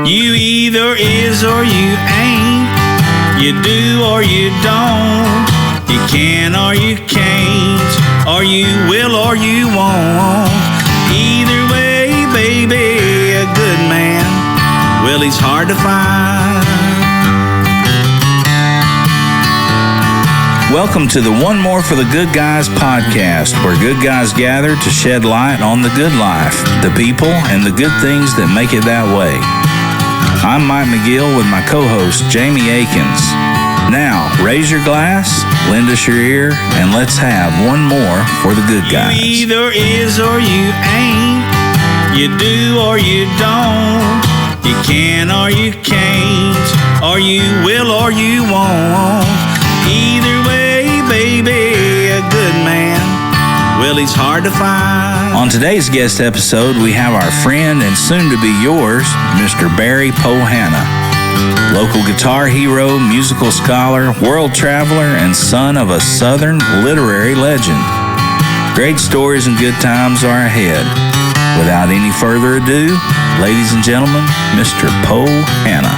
You either is or you ain't. You do or you don't. You can or you can't. Or you will or you won't. Either way, baby, a good man, well, he's hard to find. Welcome to the One More for the Good Guys podcast, where good guys gather to shed light on the good life, the people, and the good things that make it that way. I'm Mike McGill with my co-host, Jamie Akins. Now, raise your glass, lend us your ear, and let's have one more for the good guys. You either is or you ain't. You do or you don't. You can or you can't. Or you will or you won't. Either way, baby, a good man, well, he's hard to find. On today's guest episode, we have our friend and soon-to-be yours, Mr. Barry Pohanna. Local guitar hero, musical scholar, world traveler, and son of a Southern literary legend. Great stories and good times are ahead. Without any further ado, ladies and gentlemen, Mr. Pohanna.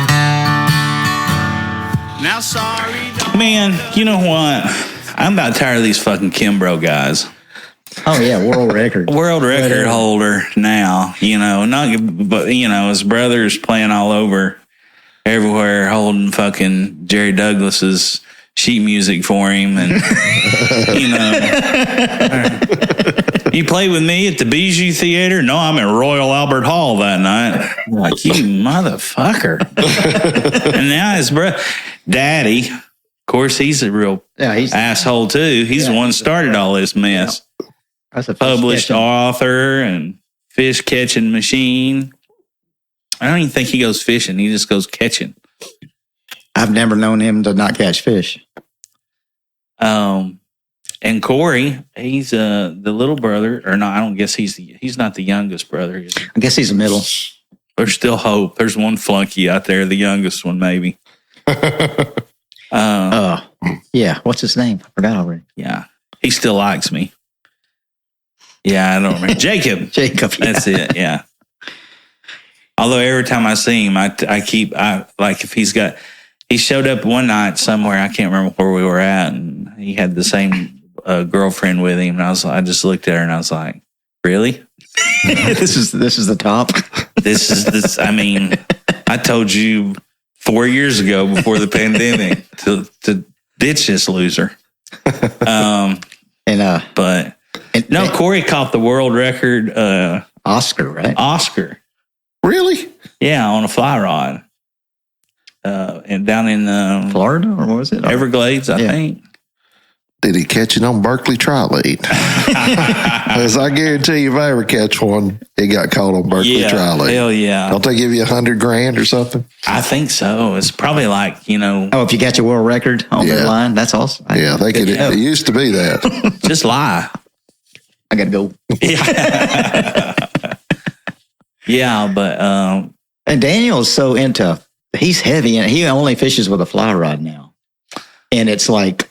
Now, sorry. Man, you know what? I'm about tired of these fucking Kimbrough guys. Oh yeah, world record. World record holder now, but his brother's playing all over everywhere, holding fucking Jerry Douglas's sheet music for him, and he played with me at the Bijou Theater. No, I'm at Royal Albert Hall that night. I'm like, you motherfucker. And now his brother, Daddy, of course, he's a real asshole too. He's the one that started all this mess. That's a published author and fish catching machine. I don't even think he goes fishing. He just goes catching. I've never known him to not catch fish. And Corey, he's the little brother, or no, I don't guess he's not the youngest brother. I guess he's the middle. There's still hope. There's one flunky out there, the youngest one, maybe. Yeah. What's his name? I forgot already. Yeah, he still likes me. Yeah, I don't remember. Jacob. Jacob. Yeah. That's it. Yeah. Although every time I see him, I like if he showed up one night somewhere, I can't remember where we were at, and he had the same girlfriend with him, and I just looked at her and I was like, really? This is the top. This is this. I mean, I told you 4 years ago before the pandemic to ditch this loser. Corey caught the world record. Oscar, right? Oscar. Really? Yeah, on a fly rod. And down in Florida, or what was it? Everglades, I think. Did he catch it on Berkeley Tri-Late? As I guarantee you, if I ever catch one, it got caught on Berkeley Tri-Late. Hell yeah. Don't they give you $100,000 or something? I think so. It's probably like, Oh, if you catch a world record on that line, that's awesome. Yeah, they could. It used to be that. Just lie. I got to go. Yeah. Yeah, but... and Daniel's so into... He's heavy, and he only fishes with a fly rod now. And it's like...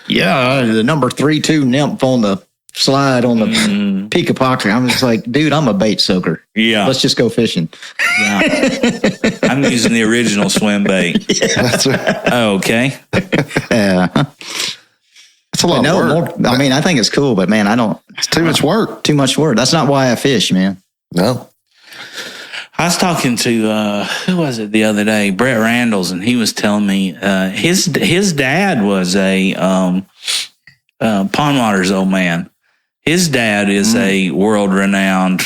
Yeah, the number 3-2 nymph on the slide on the peak of pocket. I'm just like, dude, I'm a bait soaker. Yeah. Let's just go fishing. Yeah. I'm using the original swim bait. Yeah. That's right. Oh, okay. It's a lot of work. I mean, I think it's cool, but man, it's too much work. Too much work. That's not why I fish, man. No. I was talking to, who was it the other day? Brett Randalls, and he was telling me his dad was a Pondwater's old man. His dad is a world-renowned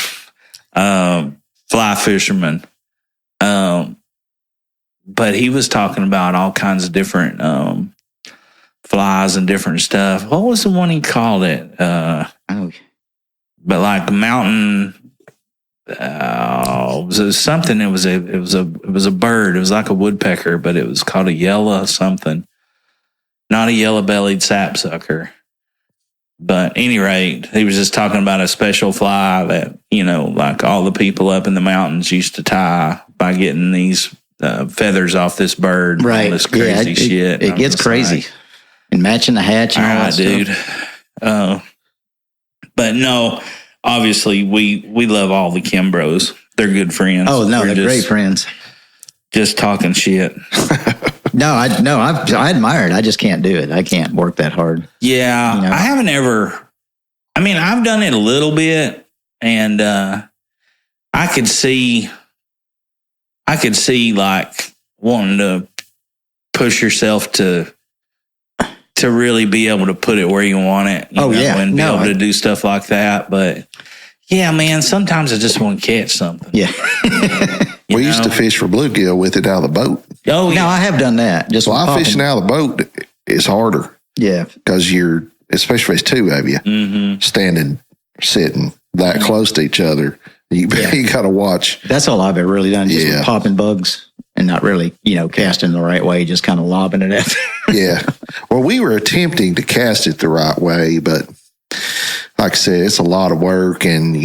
fly fisherman. But he was talking about all kinds of different flies and different stuff. What was the one he called it? But like mountain... it was something. It was a bird. It was like a woodpecker, but it was called a yellow something. Not a yellow-bellied sapsucker. But at any rate, he was just talking about a special fly that, like all the people up in the mountains used to tie by getting these feathers off this bird. Right. All this crazy shit. It gets crazy. Like, and matching the hatch and all that dude. But no... Obviously, we love all the Kimbroughs. They're good friends. Oh, no, they're great friends. just talking shit. No, I admire it. I just can't do it. I can't work that hard. Yeah, You know? I haven't ever. I mean, I've done it a little bit, and I could see like wanting to push yourself to really be able to put it where you want it. You know, and be able to do stuff like that. But yeah, man, sometimes I just want to catch something. Yeah. We used to fish for bluegill with it out of the boat. Oh, yeah. No, I have done that. Just Fly fishing out of the boat is harder. Yeah. Because especially if it's two of you, sitting that close to each other, you got to watch. That's all I've ever really done. Just popping bugs and not really, casting the right way, just kind of lobbing it at. Yeah. Well, we were attempting to cast it the right way, but like I said, it's a lot of work, and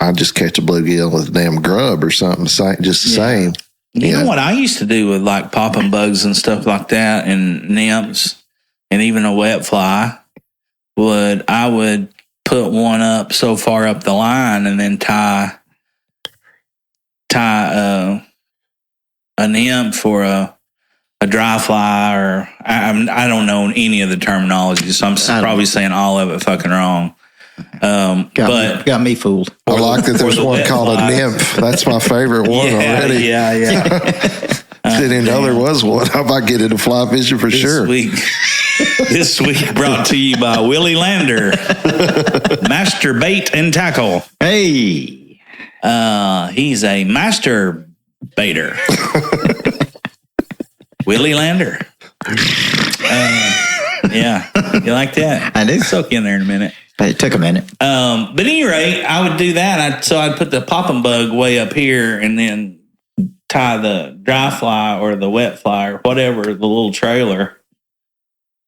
I just catch a bluegill with a damn grub or something, just the same. You know what I used to do with like popping bugs and stuff like that, and nymphs, and even a wet fly? I would put one up so far up the line, and then tie a nymph or a dry fly, or I don't know any of the terminology, so I'm probably saying all of it fucking wrong. Got me fooled. I like that there's one called a nymph. That's my favorite one already. Yeah. Didn't know there was one. I might get into fly fishing for sure. This week brought to you by Willie Lander, Master Bait and Tackle. Hey, he's a master baiter. Willie Lander. Yeah, you like that? I do. Soak in there in a minute. It took a minute. But at any rate, I would do that. I'd put the popping bug way up here, and then tie the dry fly or the wet fly or whatever, the little trailer,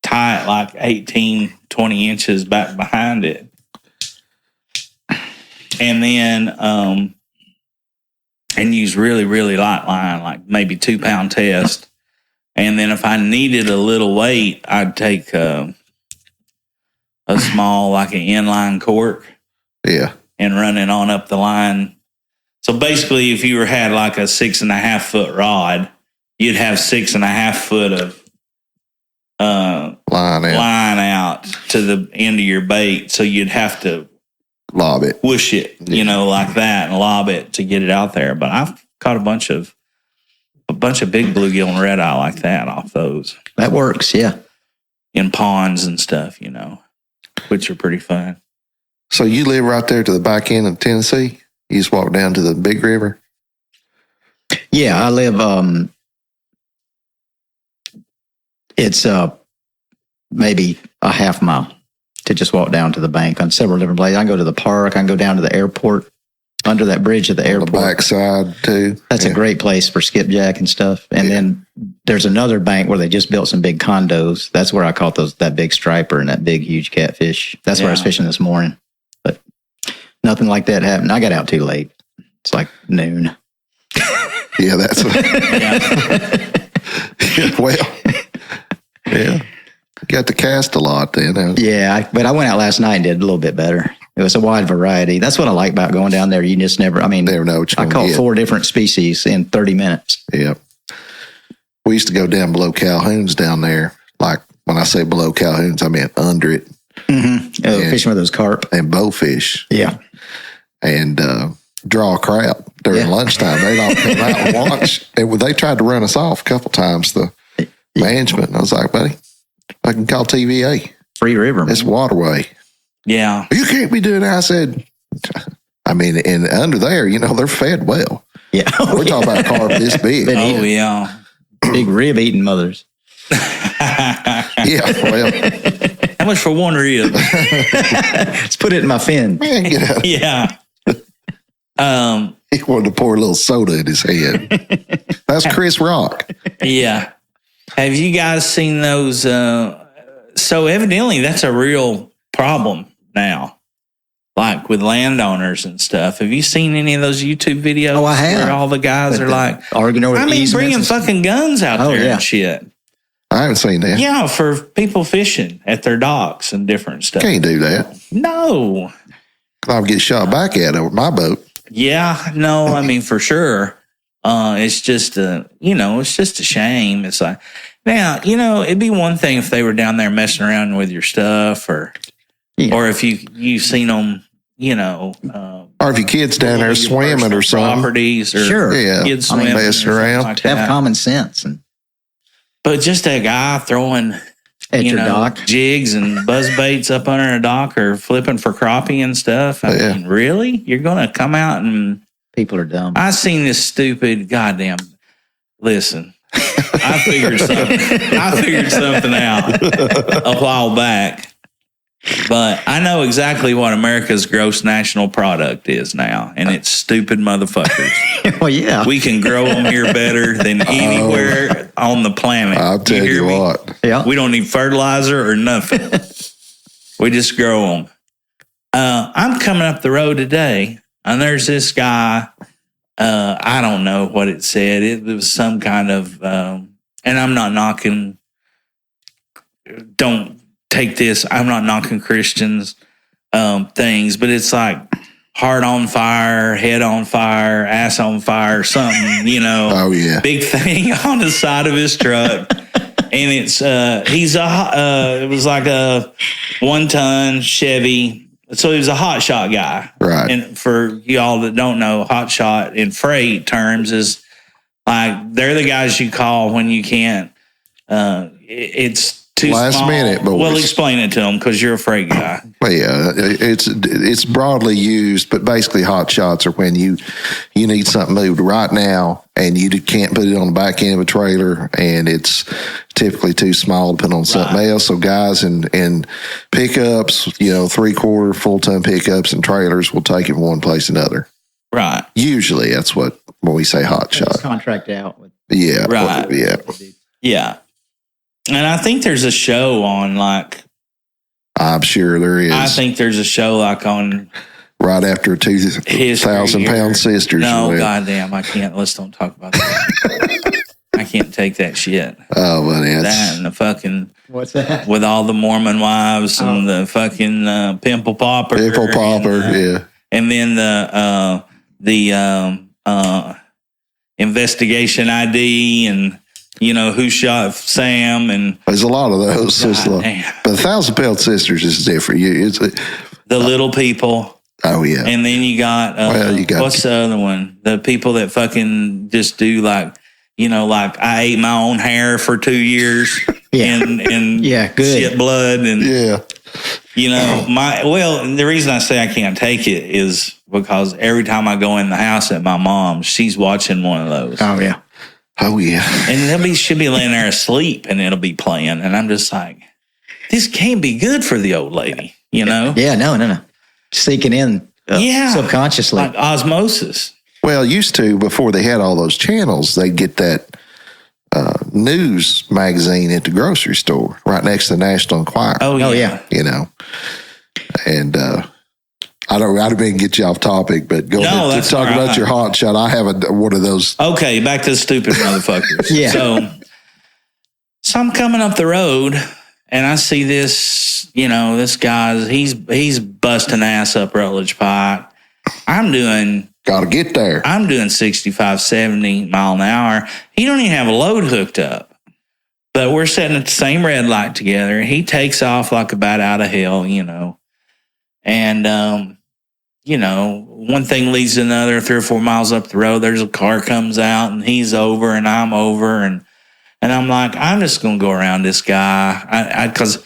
tie it like 18, 20 inches back behind it. And then, and use really, really light line, like maybe 2-pound test. And then if I needed a little weight, I'd take a small, like an inline cork. Yeah. And run it on up the line. So basically, if you had like a 6.5 foot rod, you'd have 6.5 foot of line out to the end of your bait. So you'd have to lob it, whoosh it, like that, and lob it to get it out there. But I've caught a bunch of big bluegill and red eye like that off those. That works, yeah. In ponds and stuff, which are pretty fun. So you live right there to the back end of Tennessee? You just walk down to the big river? Yeah, I live, it's maybe a half mile to just walk down to the bank on several different places. I can go to the park. I can go down to the airport, under that bridge at the airport. The backside, too. That's a great place for skipjack and stuff. And then there's another bank where they just built some big condos. That's where I caught that big striper and that big, huge catfish. That's where I was fishing this morning. But nothing like that happened. I got out too late. It's like noon. Yeah, that's well, yeah. Got to cast a lot then. Yeah, but I went out last night and did a little bit better. It was a wide variety. That's what I like about going down there. You just never know what I caught 4 different species in 30 minutes. Yeah. We used to go down below Calhoun's down there. Like when I say below Calhoun's, I mean under it. Mm-hmm. Fishing with those carp. And bowfish. Yeah. And draw crap during lunchtime. They'd all come out and watch. And they tried to run us off a couple times, the management. And I was like, buddy, I can call TVA. Free river. Man. It's waterway. Yeah. You can't be doing that. I said, and under there, they're fed well. Yeah. We're talking about carp this big. Oh, yeah. Big rib eating mothers. Yeah, well. How much for one rib? Let's put it in my fin. Man, get out. Yeah. He wanted to pour a little soda in his head. That's Chris Rock. Yeah. Have you guys seen those? So evidently that's a real problem now, like with landowners and stuff. Have you seen any of those YouTube videos? Oh, I have. Where all the guys are like arguing over bringing fucking guns out there and shit. I haven't seen that. Yeah, for people fishing at their docks and different stuff. Can't do that. No. I'll get shot back at over my boat. Yeah, no, for sure. It's just it's just a shame. It's like, now, it'd be one thing if they were down there messing around with your stuff, or if you seen them, or if your kid's down there swimming or something. Properties, or kids swimming, messing around. Like have common sense. But just a guy throwing at your dock jigs and buzz baits up under a dock, or flipping for crappie and stuff. I mean, really? You're going to come out and... People are dumb. I seen this stupid goddamn... Listen, I figured something out a while back. But I know exactly what America's gross national product is now, and it's stupid motherfuckers. Well, yeah. We can grow them here better than anywhere on the planet. I'll tell you what. Yeah. We don't need fertilizer or nothing. We just grow them. I'm coming up the road today, and there's this guy. I don't know what it said. It was some kind of, and I'm not knocking. Don't take this. I'm not knocking Christians things, but it's like heart on fire, head on fire, ass on fire, something, Oh yeah, big thing on the side of his truck. And it's it was like a 1-ton Chevy. So he was a hot shot guy. Right. And for y'all that don't know, hot shot in freight terms is like they're the guys you call when you can't. It's too last small. minute, but well, explain it to them because you're a freight guy. Well, yeah, it's broadly used, but basically hot shots are when you need something moved right now and you can't put it on the back end of a trailer, and it's typically too small to put on something else. So guys in pickups, 3/4 full-ton pickups and trailers will take it from one place to another. Right. Usually that's when we say hot shot. It's contract out with. Yeah. Right. Yeah. And I think there's a show on I'm sure there is. I think there's a show on right after 2,000-pound sisters. No, goddamn, I can't. Let's don't talk about that. I can't take that shit. Oh, well, that and the fucking what's that? With all the Mormon wives and the fucking pimple popper. Pimple popper, yeah. And then the investigation ID and. Who shot Sam, and there's a lot of those. But 1,000-pound sisters is different. The little people. Oh yeah. And then you got what's the other one? The people that fucking just do like I ate my own hair for 2 years. Yeah. And good shit blood and yeah. The reason I say I can't take it is because every time I go in the house at my mom's, she's watching one of those. Oh yeah. Oh yeah. And she'll be laying there asleep and it'll be playing. And I'm just like, this can't be good for the old lady, Yeah, no. Seeking in subconsciously. Like osmosis. Well, used to, before they had all those channels, they'd get that news magazine at the grocery store right next to the National Enquirer. Oh yeah. And I didn't mean to get you off topic, but go ahead to talk about your hot shot. I have one of those. Okay, back to the stupid motherfuckers. Yeah. So I'm coming up the road and I see this, this guy's, he's busting ass up Rutledge Pike. Gotta get there. I'm doing 65, 70 mile an hour. He don't even have a load hooked up. But we're sitting at the same red light together. He takes off like a bat out of hell, And, one thing leads to another. 3 or 4 miles up the road, there's a car comes out and he's over and I'm over. And I'm like, I'm just going to go around this guy. Cause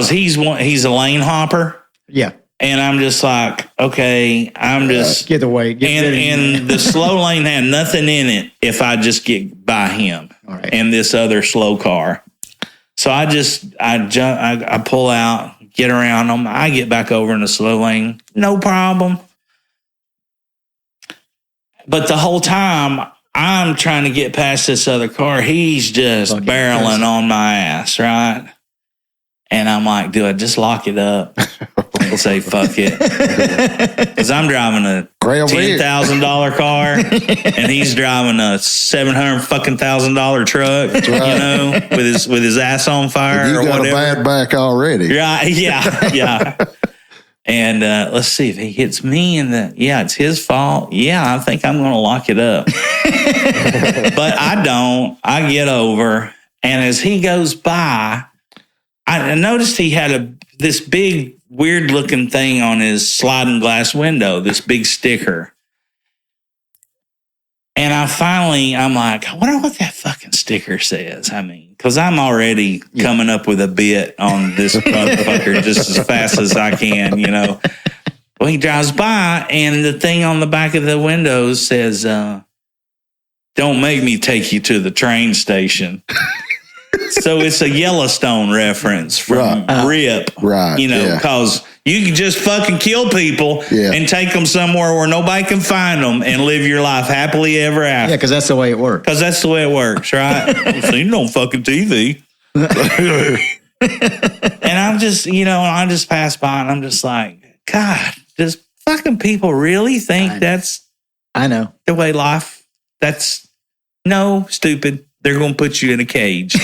he's a lane hopper. Yeah. And I'm just like, okay, I'm just get away. And the slow lane had nothing in it if I just get by him and this other slow car. So I pull out, get around them. I get back over in the slow lane. No problem. But the whole time I'm trying to get past this other car, he's just barreling on my ass, right? And I'm like, do I just lock it up? I'll say, fuck it. Because I'm driving a $10,000 car and he's driving a $700,000 truck, with his ass on fire and or whatever. You got a bad back already. Right, yeah. And let's see if he hits me it's his fault. Yeah, I think I'm going to lock it up. But I don't. I get over. And as he goes by, I noticed he had this big, weird-looking thing on his sliding glass window, this big sticker. And I'm like, I wonder what that fucking sticker says. I mean, because I'm already coming up with a bit on this motherfucker just as fast as I can, you know. Well, he drives by, and the thing on the back of the window says, don't make me take you to the train station. So it's a Yellowstone reference from Rip. Right. You know, because you can just fucking kill people and take them somewhere where nobody can find them and live your life happily ever after. Yeah, because that's the way it works. Because that's the way it works, right? So you don't fucking TV. And I'm just, I just pass by and I'm just like, God, does fucking people really think that's I know the way life? No, stupid. They're going to put you in a cage.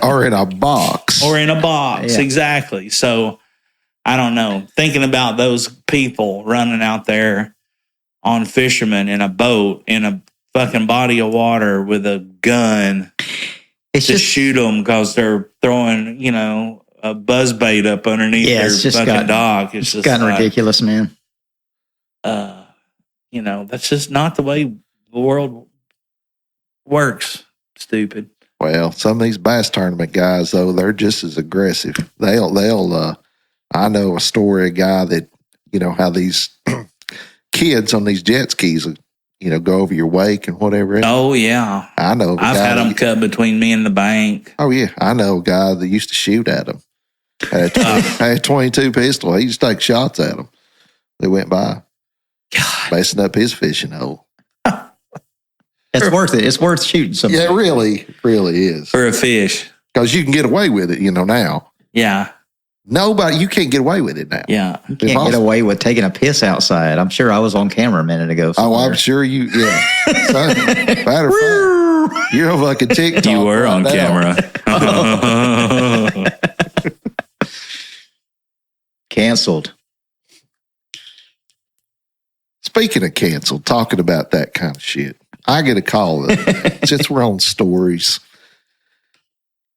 Or in a box. Exactly. So, I don't know. Thinking about those people running out there on fishermen in a boat, in a fucking body of water with a gun to shoot them because they're throwing, a buzz bait up underneath their fucking dock. It's just gotten ridiculous, man. That's just not the way the world works. Stupid. Well, some of these bass tournament guys, though, they're just as aggressive. I know a story, a guy that, how these kids on these jet skis, go over your wake and whatever. Oh, yeah. I know. I've had them cut between me and the bank. Oh, yeah. I know a guy that used to shoot at them. Had a 22 pistol. He used to take shots at them. They went by. God. Messing up his fishing hole. It's worth it. It's worth shooting something. Yeah, it really is. For a fish. Because you can get away with it, now. Yeah. You can't get away with it now. Yeah. You can't get away with taking a piss outside. I'm sure I was on camera a minute ago. Somewhere. Oh, I'm sure you, So, matter of fact, you're on fucking TikTok. You were on camera. Canceled. Speaking of canceled, talking about that kind of shit, I get a call. Since we're on stories,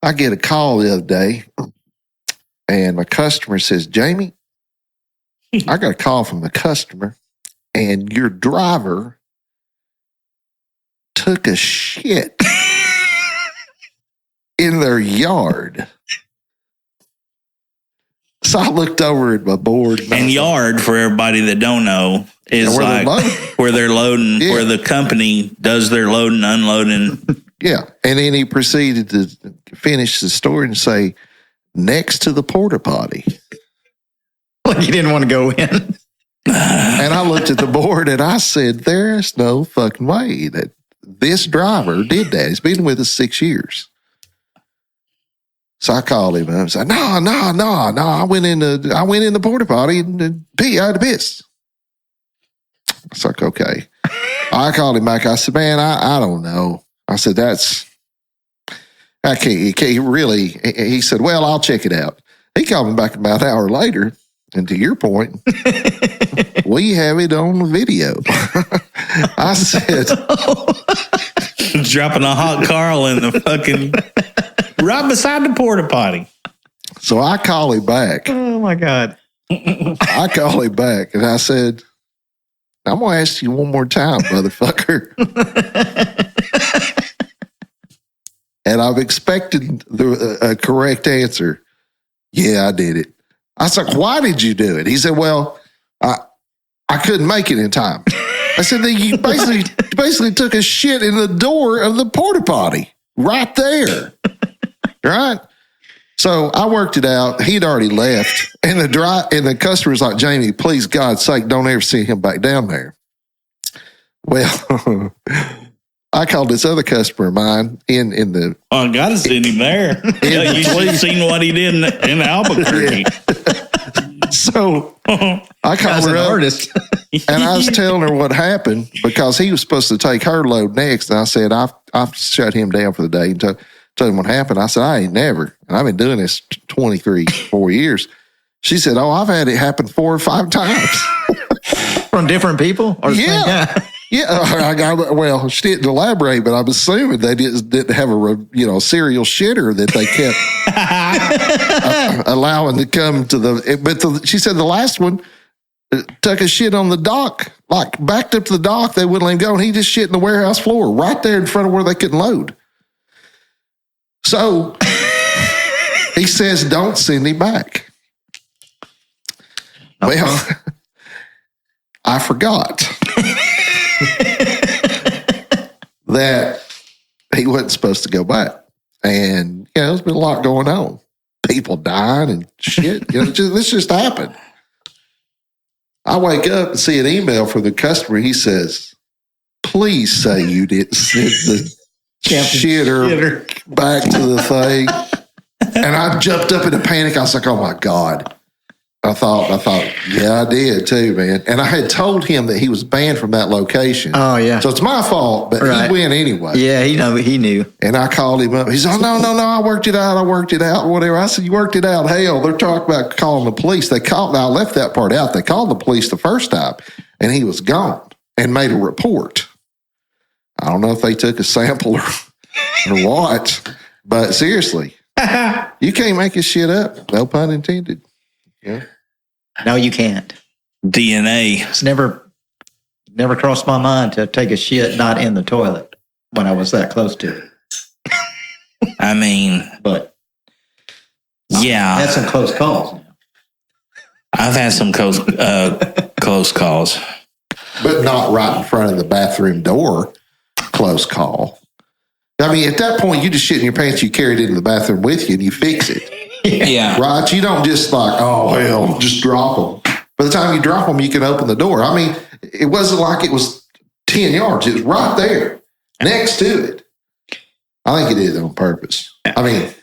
I get a call the other day, and my customer says, Jamie, I got a call from the customer, and your driver took a shit in their yard. So I looked over at my board. And yard, for everybody that don't know, is where where they're loading, where the company does their loading, unloading. Yeah. And then he proceeded to finish the story and say, next to the porta potty. Like he didn't want to go in. And I looked at the board and I said, there's no fucking way that this driver did that. He's been with us 6 years. So I called him and I said, no. I went in the porta potty and I had to piss. I was like, okay. I called him back. I said, man, I don't know. I said, I can't really. He said, well, I'll check it out. He called me back about an hour later. And to your point, we have it on video. I said, dropping a hot Carl in the fucking right beside the porta potty. So I call him back. Oh my God. I call him back and I said, I'm going to ask you one more time, motherfucker. And I'm expecting a correct answer. Yeah, I did it. I was like, why did you do it? He said, well, I couldn't make it in time. I said, you basically took a shit in the door of the porta potty right there. Right? So I worked it out. He'd already left. And the customer's like, Jamie, please, God's sake, don't ever see him back down there. Well, I called this other customer of mine in the... Oh, I got to see him there. You should have seen what he did in Albuquerque. So I called her up, artist. and I was telling her what happened because he was supposed to take her load next. And I said, I've shut him down for the day and told him what happened. I said, I ain't never. And I've been doing this 4 years. She said, "Oh, I've had it happen 4 or 5 times from different people." Or yeah. Well, she didn't elaborate, but I'm assuming they didn't have a serial shitter that they kept allowing to come to the. But she said the last one took a shit on the dock, like backed up to the dock. They wouldn't let him go, and he just shit in the warehouse floor right there in front of where they couldn't load. So he says, "Don't send him back." Well, I forgot that he wasn't supposed to go back. And, there's been a lot going on. People dying and shit. This just happened. I wake up and see an email from the customer. He says, "Please say you didn't send the shitter back to the thing." And I jumped up in a panic. I was like, "Oh, my God." I thought, yeah, I did too, man. And I had told him that he was banned from that location. Oh, yeah. So it's my fault, but he went anyway. Yeah, he knew. And I called him up. He's like, no, I worked it out, whatever. I said, "You worked it out. Hell, they're talking about calling the police." I left that part out. They called the police the first time, and he was gone and made a report. I don't know if they took a sample or what, but seriously, you can't make this shit up. No pun intended. Yeah. No, you can't. DNA. It's never crossed my mind to take a shit not in the toilet when I was that close to it. I mean, but yeah, I had some close calls now. I've had some close calls, but not right in front of the bathroom door. Close call. I mean, at that point, you just shit in your pants. You carry it into the bathroom with you, and you fix it. Yeah. Right? You don't just like, "Oh, hell, just drop them." By the time you drop them, you can open the door. I mean, it wasn't like it was 10 yards. It was right there next to it. I think he did it on purpose. I mean,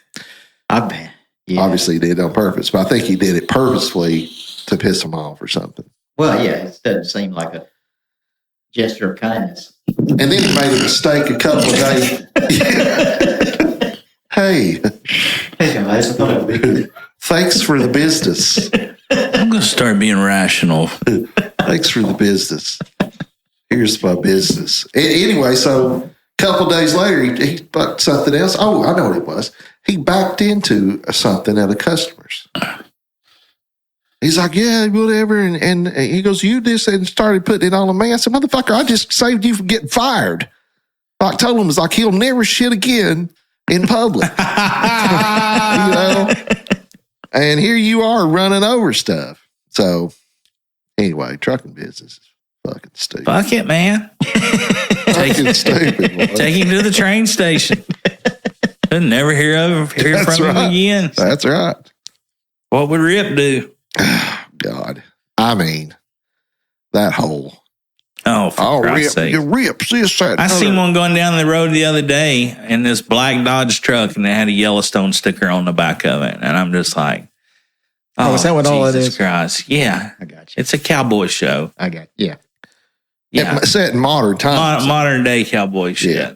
obviously he did it on purpose, but I think he did it purposefully to piss him off or something. Well, yeah, it doesn't seem like a gesture of kindness. And then he made a mistake a couple of days. Hey guys, thanks for the business. I'm going to start being rational. Thanks for the business. Here's my business. Anyway, so a couple of days later, he bought something else. Oh, I know what it was. He backed into something at a customer's. He's like, "Yeah, whatever." And he goes, "You this," and started putting it on me. I said, "Motherfucker, I just saved you from getting fired." I told him, it's like, he'll never shit again in public. And here you are running over stuff. So anyway, trucking business is fucking stupid. Fuck it, man. Fucking stupid. Take him to the train station. Never hear from him again. That's right. What would Rip do? God. I mean, that hole. Oh, for Christ's sake. Rip. I seen one going down the road the other day in this black Dodge truck, and they had a Yellowstone sticker on the back of it. And I'm just like, oh, is that what all it is? Jesus Christ. Yeah. I got you. It's a cowboy show. I got you. Yeah. Yeah. Set in modern times. Modern day cowboy shit. Yeah.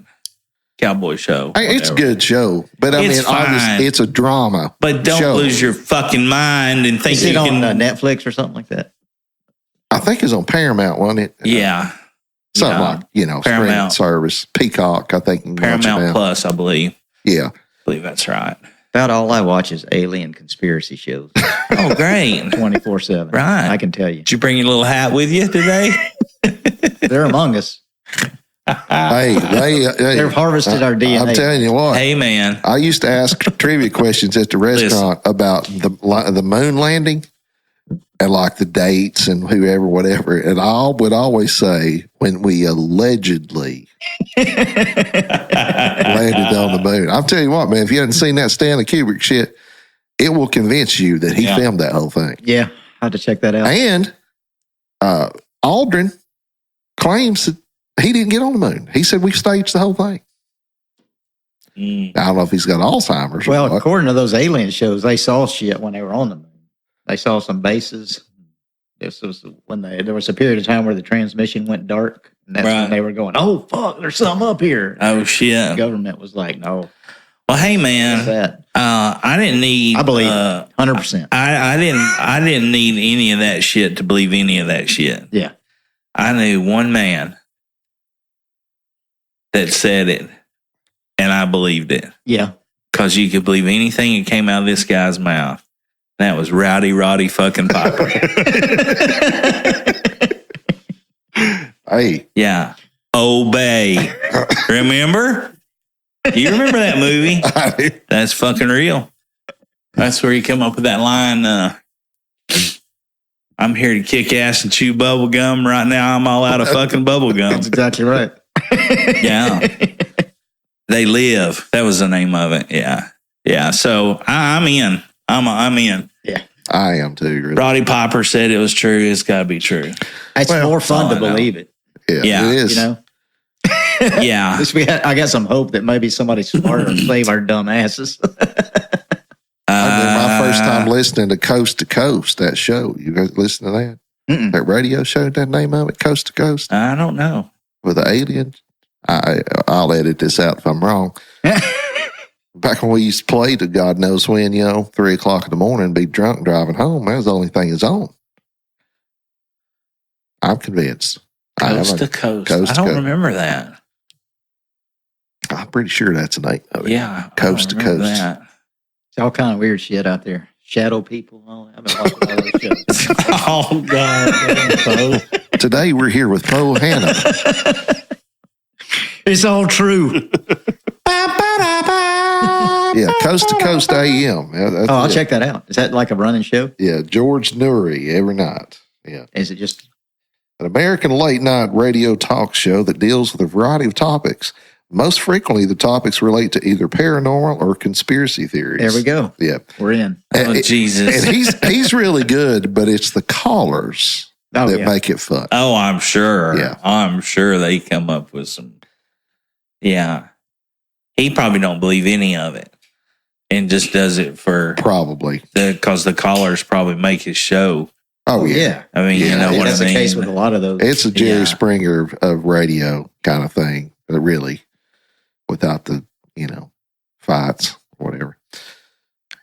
Cowboy show. Hey, it's a good show, but I mean, obviously, it's a drama. But don't lose your fucking mind and think you can on Netflix or something like that. I think it's on Paramount, wasn't it? Yeah. Something like, Paramount service. Peacock, I think. Paramount Plus, I believe. Yeah. I believe that's right. About all I watch is alien conspiracy shows. Oh, great. 24/7. Right. I can tell you. Did you bring your little hat with you today? They're among us. They've harvested our DNA. I'm telling you what. Hey, man. I used to ask trivia questions at the restaurant about the moon landing and like the dates and whatever. And I would always say when we allegedly landed on the moon. I'm telling you what, man, if you haven't seen that Stanley Kubrick shit, it will convince you that he filmed that whole thing. Yeah, I had to check that out. And Aldrin claims that he didn't get on the moon. He said we staged the whole thing. I don't know if he's got Alzheimer's. Well, according to those alien shows, they saw shit when they were on the moon. They saw some bases. This was when there was a period of time where the transmission went dark, and that's when they were going, "Oh fuck, there's something up here." Oh shit! The government was like, "No." Well, hey man, that. I didn't need. I believe 100%. I didn't need any of that shit to believe any of that shit. Yeah. I knew one man that said it, and I believed it. Yeah. Because you could believe anything that came out of this guy's mouth. That was Roddy fucking Piper. Hey. Yeah. Obey. Remember? You remember that movie? That's fucking real. That's where he come up with that line, I'm here to kick ass and chew bubble gum. Right now, I'm all out of fucking bubble gum. That's exactly right. Yeah. They Live. That was the name of it. Yeah. Yeah. So I'm in. I'm in. Yeah. I am too. Really. Roddy Piper said it was true. It's got to be true. It's more fun to believe it. Yeah. It is. You know? Yeah. At least I got some hope that maybe somebody smarter will save our dumb asses. My first time listening to Coast, that show. You guys listen to that? Mm-mm. That radio show, that name of it, Coast to Coast? I don't know. With the aliens? I'll edit this out if I'm wrong. Back when we used to play to God knows when, 3 o'clock in the morning, be drunk driving home, that was the only thing that's on. I'm convinced. Coast to Coast. I don't remember that. I'm pretty sure that's the name of it. Yeah. Coast to Coast. That. It's all kind of weird shit out there. Shadow people. I've been watching all those shows. Oh, God. Today we're here with Bo Hanna. It's all true. Yeah, Coast to Coast AM. Yeah, I'll check that out. Is that like a running show? Yeah, George Noory every night. Yeah. Is it just an American late night radio talk show that deals with a variety of topics? Most frequently, the topics relate to either paranormal or conspiracy theories. There we go. Yeah. We're in. Oh, Jesus. And he's really good, but it's the callers that make it fun. Oh, I'm sure. Yeah. I'm sure they come up with some. Yeah. He probably don't believe any of it and just does it for. Probably. Because the callers probably make his show. Oh, yeah. I mean, you know what I mean? That's the case with a lot of those. It's a Jerry Springer of radio kind of thing, really. Without the, fights or whatever.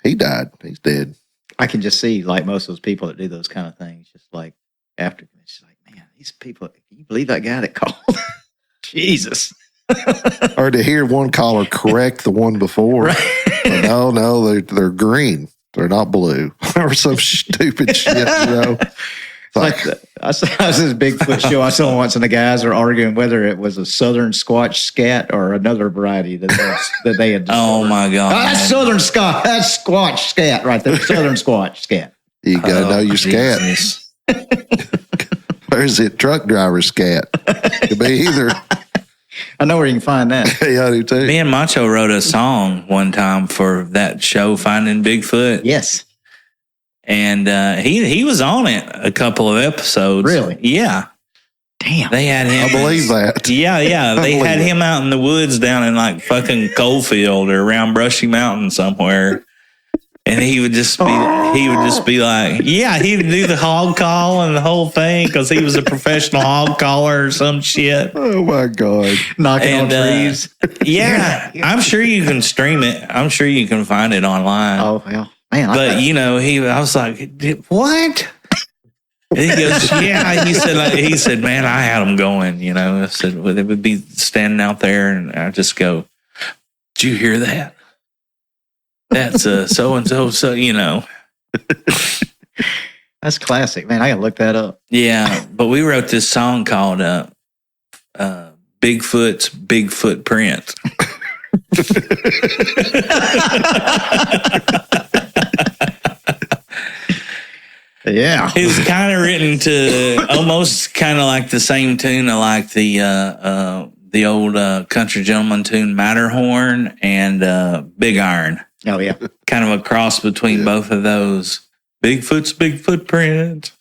He died. He's dead. I can just see, like, most of those people that do those kind of things, just like, after, it's like, man, these people, can you believe that guy that called? Jesus. Or to hear one caller correct the one before. Right. No, they're green. They're not blue. Or some stupid shit, Like I was this Bigfoot show I saw once, and the guys are arguing whether it was a Southern Scotch scat or another variety that they had. Oh my God! That's Southern Scotch. That's Squatch scat right there. Southern Squatch scat. You gotta know your scat. Where's it? Truck driver scat. Could be either. I know where you can find that. Yeah, I do too. Me and Macho wrote a song one time for that show, Finding Bigfoot. Yes. And he was on it a couple of episodes. Really? Yeah. Damn. They had him. I believe that. Yeah. They had him out in the woods down in like fucking Coalfield or around Brushy Mountain somewhere. And he would just be like, yeah, he would do the hog call and the whole thing because he was a professional hog caller or some shit. Oh my God. Knocking on trees. Yeah. I'm sure you can stream it. I'm sure you can find it online. Oh, well. Man, but I was like, what? And he goes, yeah. He said, man, I had them going. I said, well, they would be standing out there, and I just go, did you hear that? That's so and so. That's classic, man. I gotta look that up. Yeah, but we wrote this song called "Bigfoot's Big Footprint." Yeah, it was kind of written to almost kind of like the same tune of like the old country gentleman tune Matterhorn and Big Iron. Oh yeah, kind of a cross between both of those. Bigfoot's Big Footprint.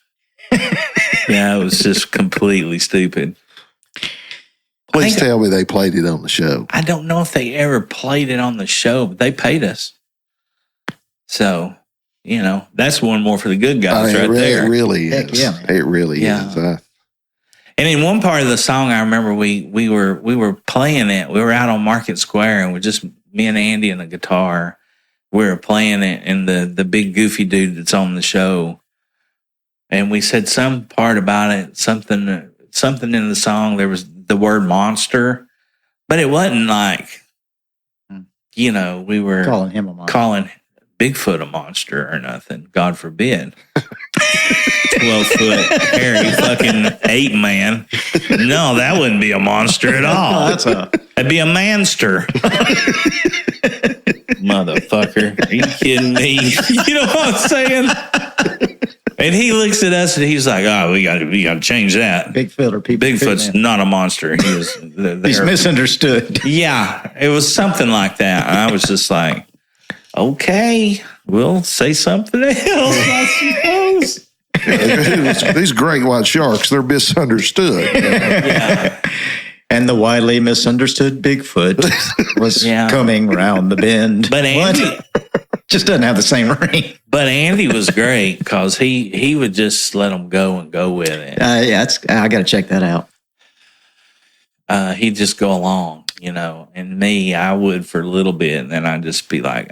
Yeah, it was just completely stupid. Please tell me they played it on the show. I don't know if they ever played it on the show, but they paid us. So, that's one more for the good guys there. It really is. Yeah. It really is. And in one part of the song, I remember we were playing it. We were out on Market Square and we me and Andy and the guitar, we were playing it, and the big goofy dude that's on the show, and we said some part about it, something in the song. There was the word monster, but it wasn't like, we were calling him a monster. Calling Bigfoot a monster or nothing. God forbid. 12-foot hairy fucking ape man. No, that wouldn't be a monster at all. That'd be a manster. Motherfucker. Are you kidding me? You know what I'm saying? And he looks at us and he's like, "Oh, we got to change that." Bigfoot or people. Bigfoot's not a monster. He's misunderstood. Yeah, it was something like that. And I was just like, "Okay, we'll say something else, I suppose." These great white sharks, they're misunderstood. Yeah. And the widely misunderstood Bigfoot was coming round the bend. But Andy just doesn't have the same ring. But Andy was great because he would just let them go and go with it. I got to check that out. He'd just go along, and me, I would for a little bit, and then I'd just be like,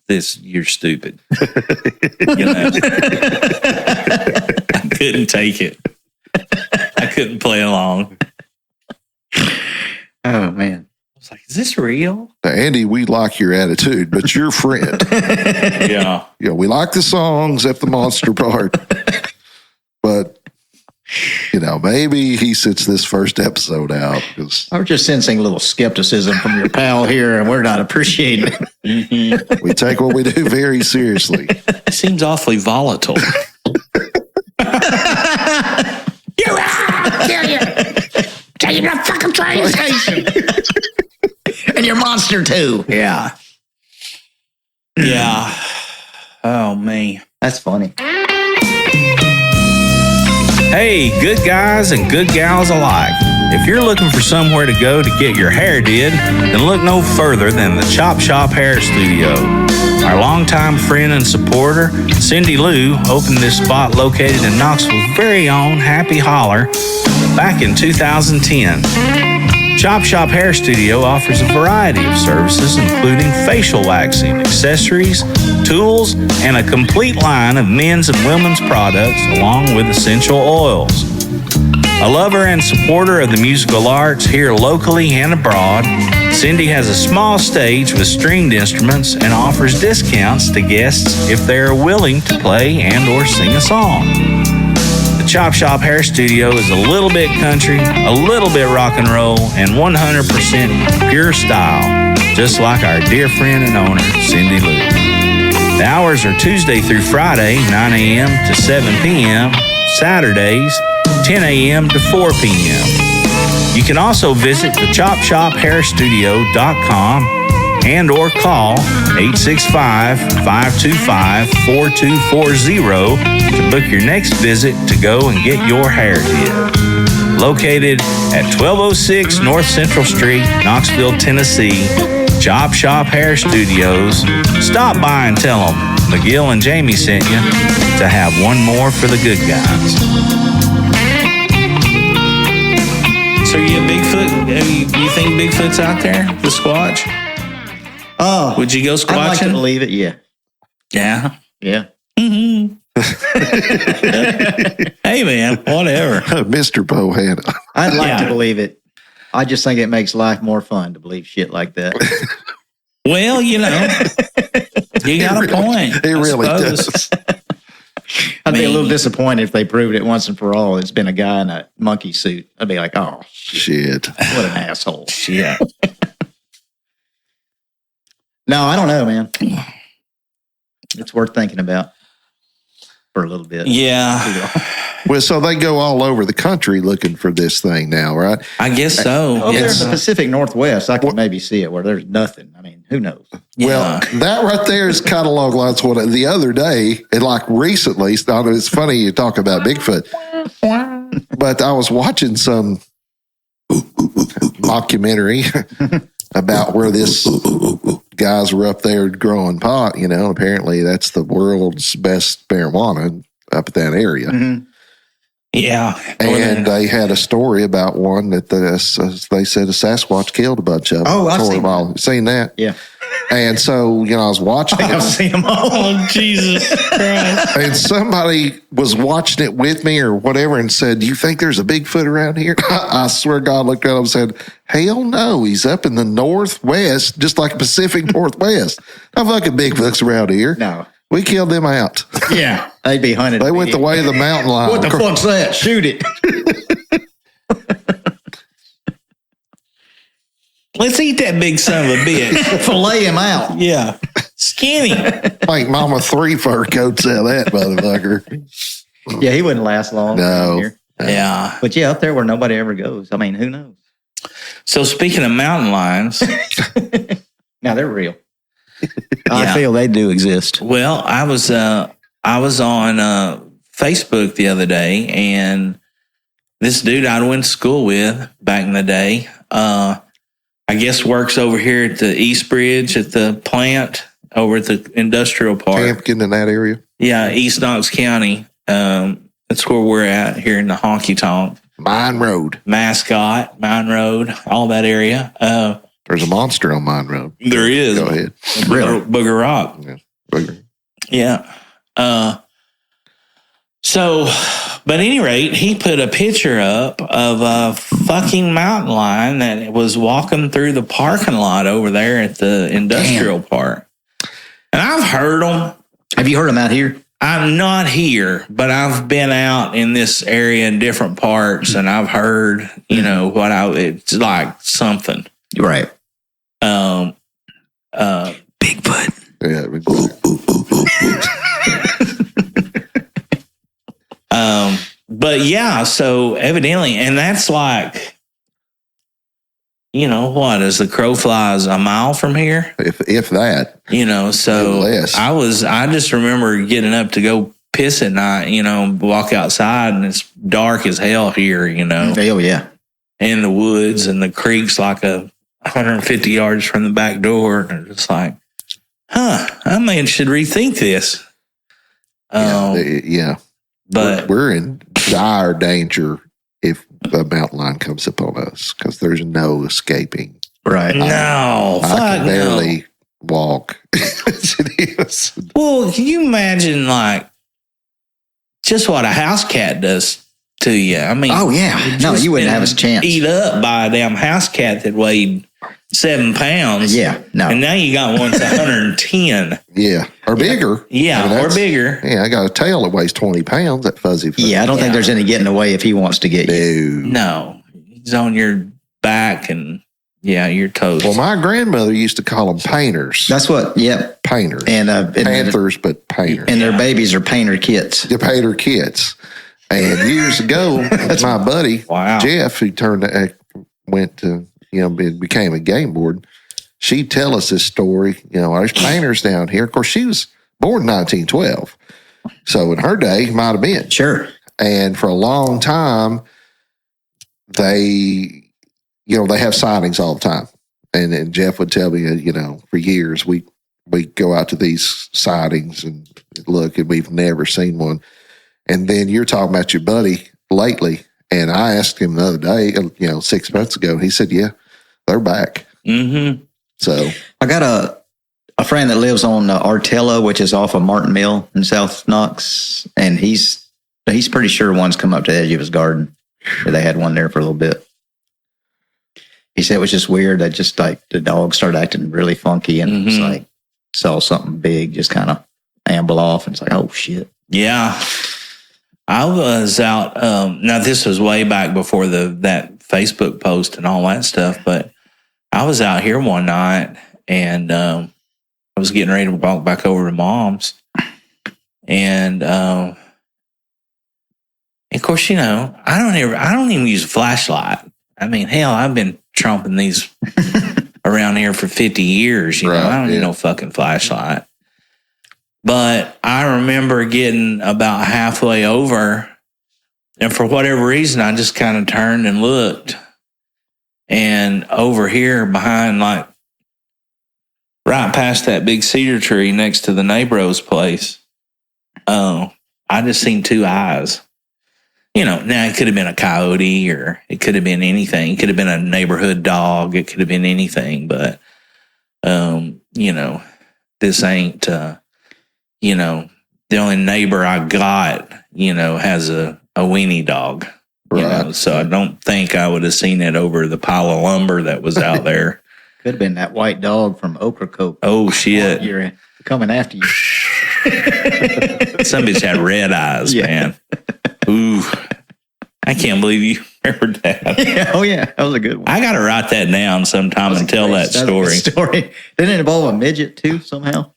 you're stupid. I couldn't take it. I couldn't play along. Oh, man. I was like, is this real? Andy, we like your attitude, but you're friend. Yeah. Yeah, we like the songs at the monster part. But, maybe he sits this first episode out. I'm just sensing a little skepticism from your pal here, and we're not appreciating it. Mm-hmm. We take what we do very seriously. It seems awfully volatile. You're out! I'll kill you! Take you to the fucking train station! And your monster, too. Yeah. Yeah. Oh, man. That's funny. Hey, good guys and good gals alike. If you're looking for somewhere to go to get your hair did, then look no further than the Chop Shop Hair Studio. Our longtime friend and supporter, Cindy Lou, opened this spot located in Knoxville's very own Happy Holler back in 2010. Chop Shop Hair Studio offers a variety of services, including facial waxing, accessories, tools, and a complete line of men's and women's products, along with essential oils. A lover and supporter of the musical arts here locally and abroad, Cindy has a small stage with stringed instruments and offers discounts to guests if they are willing to play and or sing a song. The Chop Shop Hair Studio is a little bit country, a little bit rock and roll, and 100% pure style, just like our dear friend and owner, Cindy Lou. The hours are Tuesday through Friday, 9 a.m. to 7 p.m., Saturdays, 10 a.m. to 4 p.m. You can also visit thechopshophairstudio.com and or call 865-525-4240 to book your next visit to go and get your hair did. Located at 1206 North Central Street, Knoxville, Tennessee, Chop Shop Hair Studios. Stop by and tell them McGill and Jamie sent you to have one more for the good guys. So you a Bigfoot? You think Bigfoot's out there, the Squatch? Oh, would you go squatching? I'd like to believe it. Yeah. Yeah. Yeah. Mm-hmm. Hey man, whatever. Mr. Bohanna. I'd like to believe it. I just think it makes life more fun to believe shit like that. Well, you got a point. It really does. I'd be a little disappointed if they proved it once and for all. It's been a guy in a monkey suit. I'd be like, oh shit, what an asshole. Shit. No, I don't know, man. It's worth thinking about for a little bit. Yeah. Well, so they go all over the country looking for this thing now, right? I guess so. Over there in the Pacific Northwest, I can maybe see it where there's nothing. I mean, who knows? Yeah. Well, that right there is kind of along the lines of what the other day, and like recently, it's funny you talk about Bigfoot, but I was watching some mockumentary about where this guys were up there growing pot, apparently that's the world's best marijuana up at that area. Mm-hmm. Yeah. And they had a story about one that they said a Sasquatch killed a bunch of them. Oh, I've seen that. Seen that? Yeah. And so, I was watching it. I've seen them all. Oh, Jesus Christ. And somebody was watching it with me or whatever and said, "You think there's a Bigfoot around here?" I swear God looked at him and said, "Hell no, he's up in the Northwest, just like Pacific Northwest. No fucking Bigfoot's around here. No. We killed them out." Yeah. They'd be hunted. They went the way of the mountain lion. What the fuck's that? Shoot it. Let's eat that big son of a bitch. Fillet him out. Yeah. Skinny. Like Mama 3 fur coats out of that motherfucker. Yeah, he wouldn't last long. No. Here. Yeah. But yeah, up there where nobody ever goes. I mean, who knows? So speaking of mountain lions, Now they're real. Yeah. I feel they do exist. well, I was on Facebook the other day, and this dude I went to school with back in the day, I guess works over here at the East Bridge at the plant over at the industrial park. Campkin in that area. Yeah, East Knox County. That's where we're at here in the honky tonk. Mine Road. Mascot, Mine Road, all that area. There's a monster on Mine Road. There is. Go ahead. Really? Booger Rock. Yeah. Booger. Yeah. So, but at any rate, he put a picture up of a fucking mountain lion that was walking through the parking lot over there at the industrial park. And I've heard them. Have you heard them out here? I'm not here, but I've been out in this area in different parts, and I've heard, it's like something. Right. Bigfoot. Yeah. But yeah, so evidently, and that's like, what, as the crow flies a mile from here? If that. So Less. I just remember getting up to go piss at night, walk outside, and it's dark as hell here, Oh, yeah. in the woods, and the creek's like 150 yards from the back door. And it's like, I man should rethink this. Yeah. But we're in dire danger if a mountain lion comes upon us because there's no escaping. Right. no, I fuck can no. barely walk. It is. Well, can you imagine just what a house cat does to you? I mean, Oh, yeah. No, you wouldn't have a chance. Eat up by a damn house cat that weighed 7 pounds. Yeah. No. And now you got one that's 110. Yeah. Or bigger. Yeah, I mean, or that's- bigger. Yeah, I got a tail that weighs 20 pounds, that fuzzy. Yeah, I don't think there's any getting away if he wants to get you. No. No, he's on your back, and you're toast. Well, my grandmother used to call them painters. That's what, yeah. Painters. And, Panthers, but painters. and their babies are painter kits. The painter kids. And years ago, my buddy, Wow. Jeff, who went to, became a game warden, she'd tell us this story. There's painters down here. Of course, she was born in 1912. So in her day, might have been. Sure. And for a long time, they have sightings all the time. And Jeff would tell me, for years, we go out to these sightings and look, and we've never seen one. And then you're talking about your buddy lately. And I asked him the other day, 6 months ago, he said, yeah, they're back. Mm-hmm. So I got a friend that lives on Artella, which is off of Martin Mill in South Knox. And he's pretty sure one's come up to the edge of his garden. They had one there for a little bit. He said it was just weird. That just like the dog started acting really funky, and it's like saw something big just kind of amble off, and it's like, oh shit. Yeah. I was out. Now, this was way back before that Facebook post and all that stuff, but I was out here one night, and I was getting ready to walk back over to Mom's. And of course, I don't even use a flashlight. I mean, hell, I've been trumping these around here for 50 years. Right, I don't need no fucking flashlight. But I remember getting about halfway over, and for whatever reason, I just kind of turned and looked. And over here behind, like, right past that big cedar tree next to the neighbor's place, I just seen two eyes. Now it could have been a coyote, or it could have been anything. It could have been a neighborhood dog. It could have been anything. But this ain't, the only neighbor I got, has a weenie dog. Right. So I don't think I would have seen it over the pile of lumber that was out there. Could have been that white dog from Ocracoke. Oh, shit. You're coming after you. Some bitch had red eyes, man. Ooh. I can't believe you remembered that. Yeah, oh, yeah. That was a good one. I got to write that down sometime and tell that story. Didn't it involve a midget, too, somehow?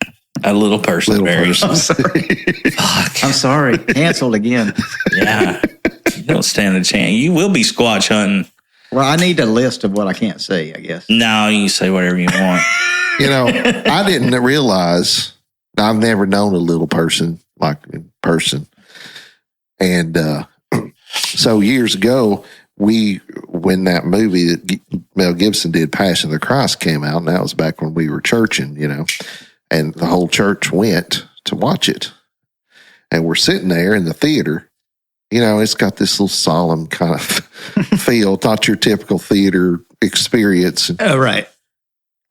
A little person. I'm sorry. Fuck. I'm sorry. Canceled again. Yeah. You don't stand a chance. You will be squatch hunting. Well, I need a list of what I can't say, I guess. No, you can say whatever you want. I didn't realize, I've never known a little person like in person. And so years ago, when that movie that Mel Gibson did, Passion of the Christ, came out, and that was back when we were churching, and the whole church went to watch it. And we're sitting there in the theater. It's got this little solemn kind of feel, not your typical theater experience. Oh, right.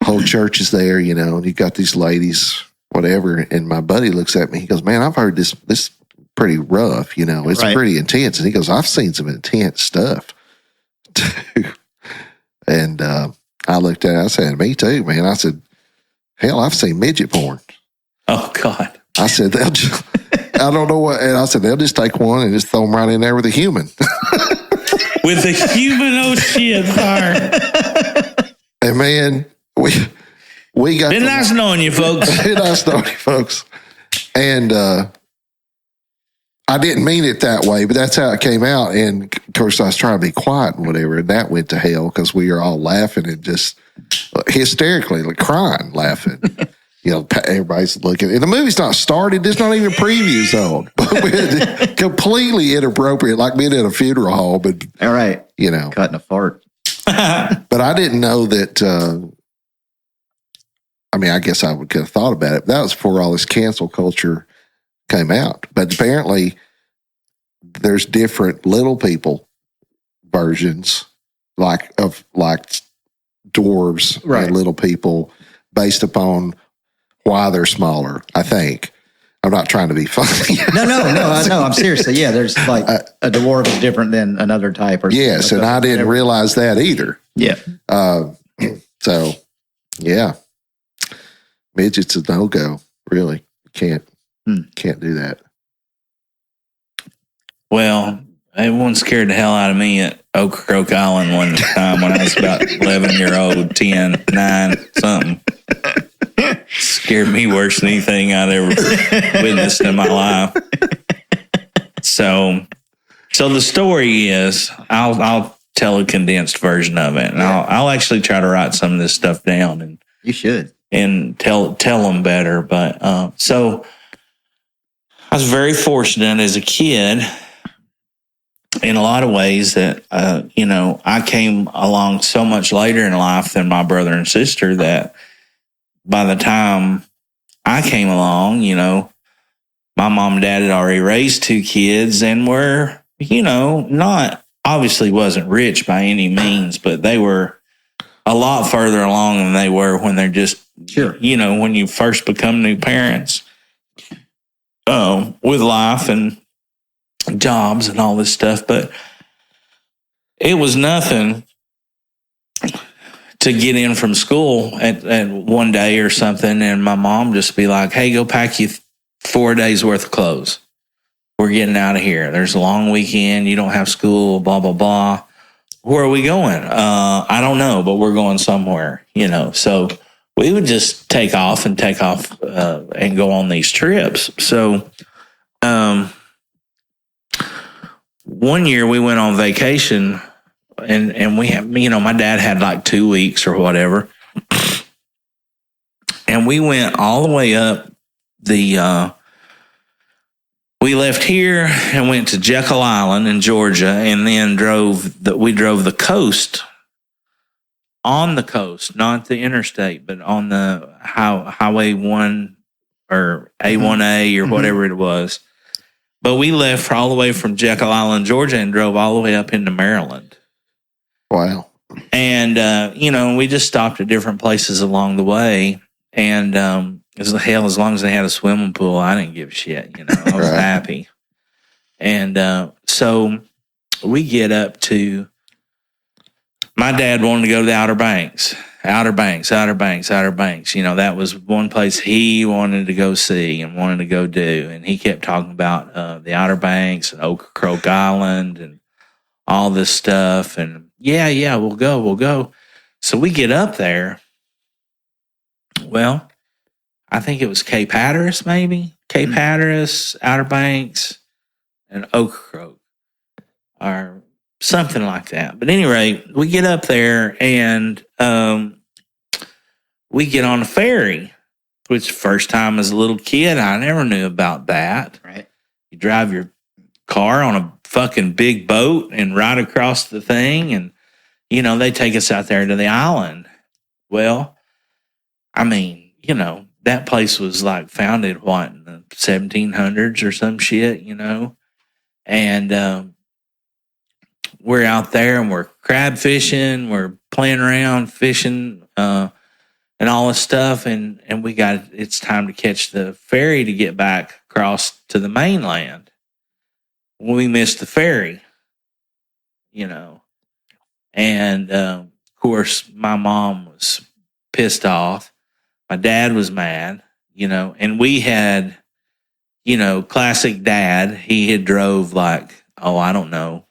Whole church is there, and you got these ladies, whatever. And my buddy looks at me. He goes, "Man, I've heard this pretty rough, it's right. pretty intense." And he goes, "I've seen some intense stuff too." And I looked at it, I said, "Me too, man." I said, "Hell, I've seen midget porn." Oh, God. I said, "They'll just, I don't know what," and I said, "They'll just take one and just throw them right in there with a human." With a human, oh shit, fire. And man, we got been nice knowing you, folks. Been nice knowing you, folks. And I didn't mean it that way, but that's how it came out. And of course, I was trying to be quiet and whatever, and that went to hell because we were all laughing and just hysterically, like crying, laughing. Everybody's looking, and the movie's not started. There's not even previews on. Completely inappropriate, like being at a funeral home. But all right, cutting a fart. But I didn't know that. I guess I could have thought about it. That was before all this cancel culture came out. But apparently, there's different little people versions, like dwarves right. and little people, based upon why they're smaller, I think. I'm not trying to be funny. No, I know. I'm seriously. Yeah, there's like a dwarf is different than another type. Yes, and I didn't realize that either. Yeah. So, yeah. Midget's a no-go, really. Can't do that. Well, everyone scared the hell out of me at Ocracoke Island one time when I was about 11-year-old, 10, 9, something. Scared me worse than anything I'd ever witnessed in my life. So the story is, I'll tell a condensed version of it, and I'll actually try to write some of this stuff down. And you should, and tell them better. But so I was very fortunate as a kid in a lot of ways that I came along so much later in life than my brother and sister that by the time I came along, my mom and dad had already raised 2 kids and were, not obviously wasn't rich by any means, but they were a lot further along than they were when they're just, sure, when you first become new parents with life and jobs and all this stuff. But it was nothing to get in from school at one day or something, and my mom just be like, "Hey, go pack you 4 days worth of clothes. We're getting out of here. There's a long weekend. You don't have school, blah, blah, blah. Where are we going? I don't know, but we're going somewhere, So we would just take off and go on these trips. So one year we went on vacation, and we have, my dad had like 2 weeks or whatever. And we went all the way up we left here and went to Jekyll Island in Georgia, and then we drove the coast, on the coast, not the interstate, but on the Highway 1 or A1A or whatever it was. But we left all the way from Jekyll Island, Georgia, and drove all the way up into Maryland. Wow. And, we just stopped at different places along the way. And as long as they had a swimming pool, I didn't give a shit. You know, I was happy. And so we get up to. My dad wanted to go to the Outer Banks. You know, that was one place he wanted to go see and wanted to go do. And he kept talking about the Outer Banks and Ocracoke Island and all this stuff. And yeah, we'll go. So we get up there. Well, I think it was Cape Hatteras, maybe. Cape Hatteras, Outer Banks, and Ocracoke. Or something like that. But anyway, we get up there and we get on a ferry, which first time as a little kid, I never knew about that. Right. You drive your car on a fucking big boat and ride across the thing. And, you know, they take us out there to the island. Well, I mean, you know, that place was like founded, what, in the 1700s or some shit, you know? And we're out there and we're crab fishing, we're playing around fishing and all this stuff. And it's time to catch the ferry to get back across to the mainland. We missed the ferry, you know. And of course, my mom was pissed off. My dad was mad, you know, and we had, you know, classic dad. He had drove like, I don't know,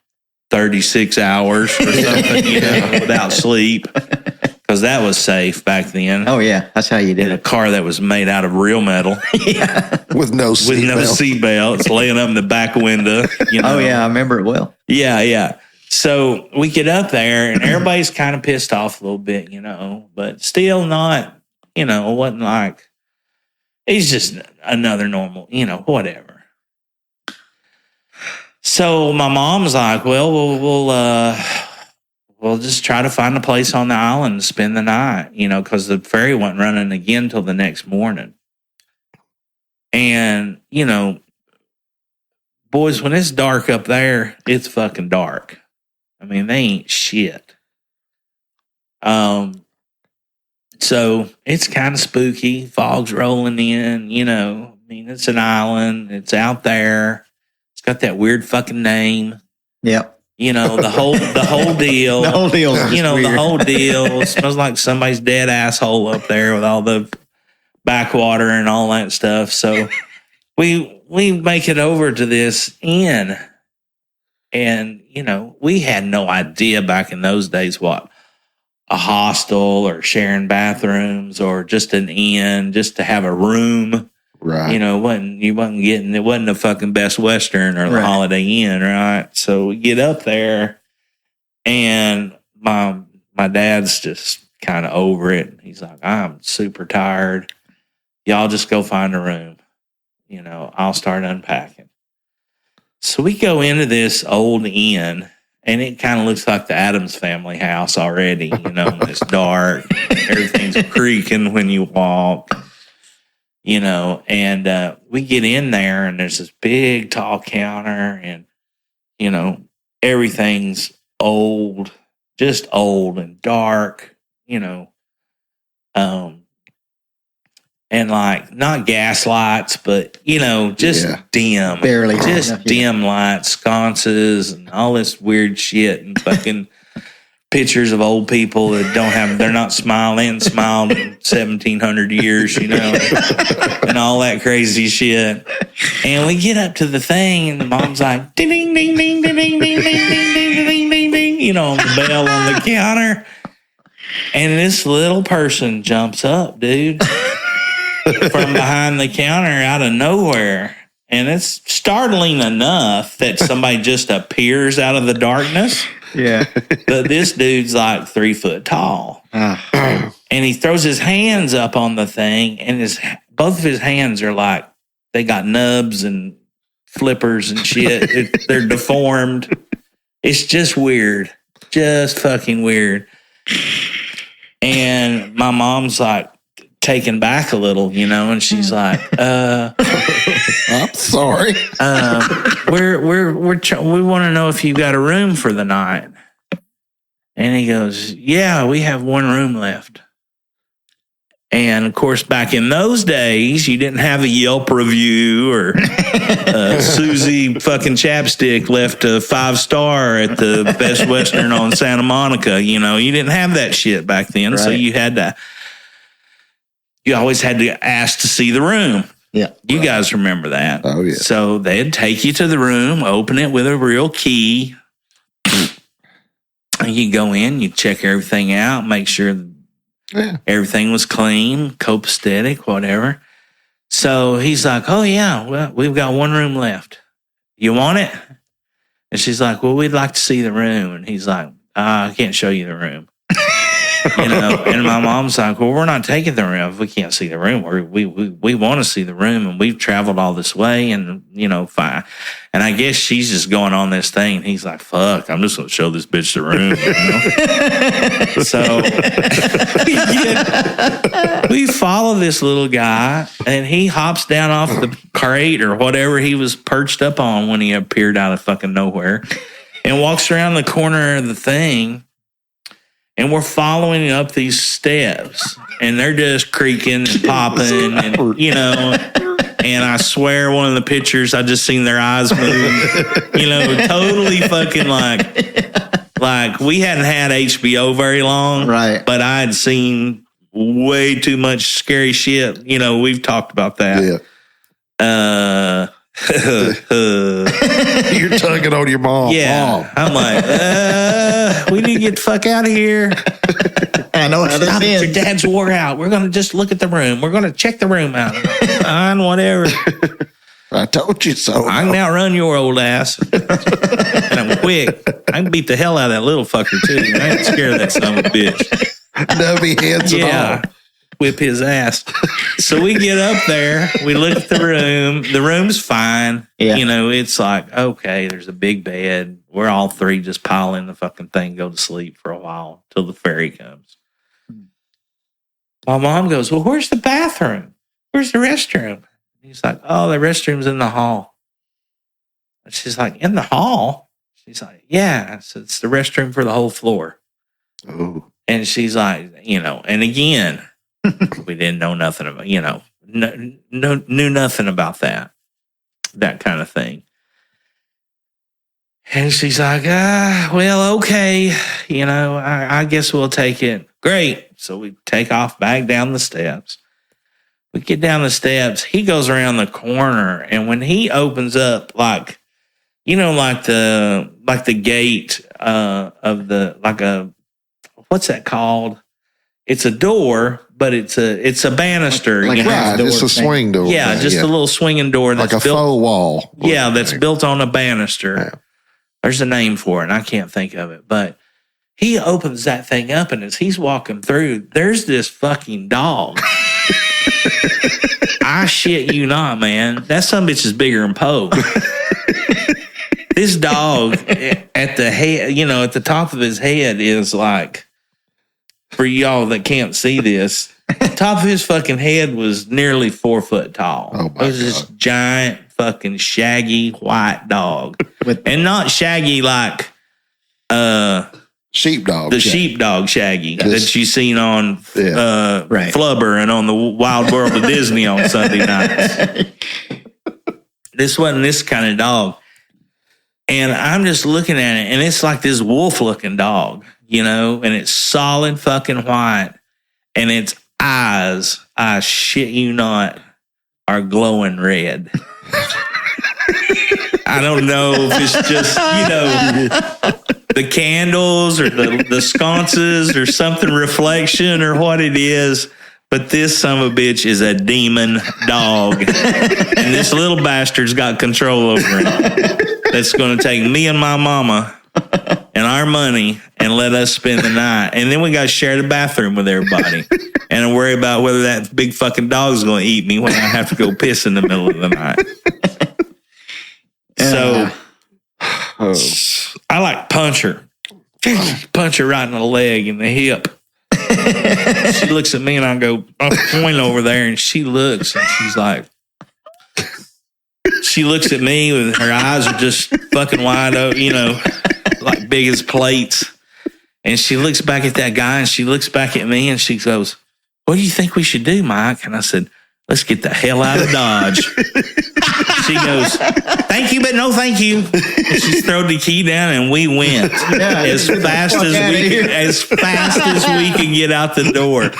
36 hours or something, you know, without sleep. Because that was safe back then. Oh, yeah. That's how you did In a it. car that was made out of real metal. Yeah. With no seatbelts, laying up in the back window. You know? Oh, yeah. I remember it well. Yeah. So we get up there and everybody's kind of pissed off a little bit, you know, but still not, you know, it wasn't like, he's just another normal, you know, whatever. So my mom's like, well, we'll just try to find a place on the island and spend the night, you know, because the ferry wasn't running again till the next morning. And, you know, boys, when it's dark up there, it's fucking dark. I mean, they ain't shit. So it's kind of spooky. Fog's rolling in, you know. I mean, it's an island. It's out there. It's got that weird fucking name. Yep. You know, the whole deal. The whole deal. You know, the whole deal. It smells like somebody's dead asshole up there with all the backwater and all that stuff. So we make it over to this inn. And, you know, we had no idea back in those days what a hostel or sharing bathrooms or just an inn, just to have a room. Right. You know, it wasn't the fucking Best Western or the Holiday Inn, right? So we get up there and my dad's just kind of over it. He's like, I'm super tired. Y'all just go find a room. You know, I'll start unpacking. So we go into this old inn, and it kind of looks like the Addams Family house already. You know, it's dark. Everything's creaking when you walk. You know, and we get in there, and there's this big, tall counter, and, you know, everything's old, just old and dark, you know. And like, not gas lights, but, you know, just dim. Barely. Just dim lights, sconces, and all this weird shit, and fucking pictures of old people that they're not smiling. They haven't smiled in 1,700 years, you know, and all that crazy shit. And we get up to the thing, and the mom's like, ding, ding, ding, ding, ding, ding, ding, ding, ding, ding, ding, ding, you know, on the bell on the counter. And this little person jumps up, dude, from behind the counter out of nowhere. And it's startling enough that somebody just appears out of the darkness. Yeah. But this dude's like 3 foot tall. And he throws his hands up on the thing, and both of his hands are like, they got nubs and flippers and shit. They're deformed. It's just weird. Just fucking weird. And my mom's like taken back a little, you know, and she's like, I'm sorry. We want to know if you got a room for the night. And he goes, yeah, we have one room left. And, of course, back in those days, you didn't have a Yelp review or Susie fucking Chapstick left a 5-star at the Best Western on Santa Monica. You know, you didn't have that shit back then. Right. So you always had to ask to see the room. Yeah. You guys remember that. Oh, yeah. So they'd take you to the room, open it with a real key. And you go in, you check everything out, make sure everything was clean, copacetic, whatever. So he's like, oh, yeah, well, we've got one room left. You want it? And she's like, well, we'd like to see the room. And he's like, I can't show you the room. You know, and my mom's like, well, we're not taking the room if we can't see the room. We want to see the room, and we've traveled all this way, and, you know, fine. And I guess she's just going on this thing. And he's like, fuck, I'm just going to show this bitch the room. You know? So we follow this little guy, and he hops down off the crate or whatever he was perched up on when he appeared out of fucking nowhere and walks around the corner of the thing. And we're following up these steps, and they're just creaking and popping, and, you know, and I swear one of the pictures, I just seen their eyes move, you know, totally fucking like we hadn't had HBO very long, right? But I had seen way too much scary shit. You know, we've talked about that. Yeah. You're tugging on your mom. Yeah. Mom. I'm like, we need to get the fuck out of here. I know how this Your ends. dad's wore out. We're going to just look at the room. We're going to check the room out. Fine, whatever. I told you so. I can outrun your old ass. And I'm quick. I can beat the hell out of that little fucker, too. I ain't scared of that son of a bitch. Nubby heads and all. Whip his ass. So we get up there. We look at the room. The room's fine. Yeah. You know, it's like, okay, there's a big bed. We're all three just pile in the fucking thing, go to sleep for a while till the ferry comes. My mom goes, well, where's the bathroom? Where's the restroom? He's like, oh, the restroom's in the hall. And she's like, in the hall? She's like, yeah. So it's the restroom for the whole floor. Oh. And she's like, you know, and again, we didn't know nothing about, you know, knew nothing about that kind of thing. And she's like, well, okay, you know, I guess we'll take it. Great. So we take off back down the steps. We get down the steps. He goes around the corner, and when he opens up, like, you know, like the gate of the, like a, what's that called? It's a door, but it's a banister. Like you know? Right, it's a swing door. Yeah, just a little swinging door. That's like a built, faux wall. Yeah, that's built on a banister. Yeah. There's a name for it, and I can't think of it. But he opens that thing up, and as he's walking through, there's this fucking dog. I shit you not, man. That son of a bitch is bigger than Poe. This dog at the head, you know, at the top of his head is like, for y'all that can't see this, the top of his fucking head was nearly 4 foot tall. Oh, my it was this giant fucking shaggy white dog. And not shaggy like sheepdog. the sheepdog shaggy Yes. that you seen on Right. Flubber and on the Wild World of Disney on Sunday nights. This wasn't this kind of dog. And I'm just looking at it, and it's like this wolf-looking dog, you know, and it's solid fucking white, and its eyes, I shit you not, are glowing red. I don't know if it's just, you know, the candles or the sconces or something reflection or what it is, but this son of a bitch is a demon dog, and this little bastard's got control over him. That's going to take me and my mama and our money and let us spend the night. And then we got to share the bathroom with everybody and worry about whether that big fucking dog's going to eat me when I have to go piss in the middle of the night. So I like punch her. Punch her right in the leg and the hip. She looks at me and I go, I point over there, and she looks and she's like, she looks at me with her eyes are just fucking wide open, you know, like big as plates. And she looks back at that guy and she looks back at me and she goes, what do you think we should do, Mike? And I said, let's get the hell out of Dodge. She goes, thank you, but no thank you. And she threw the key down and we went as fast as we could get out the door.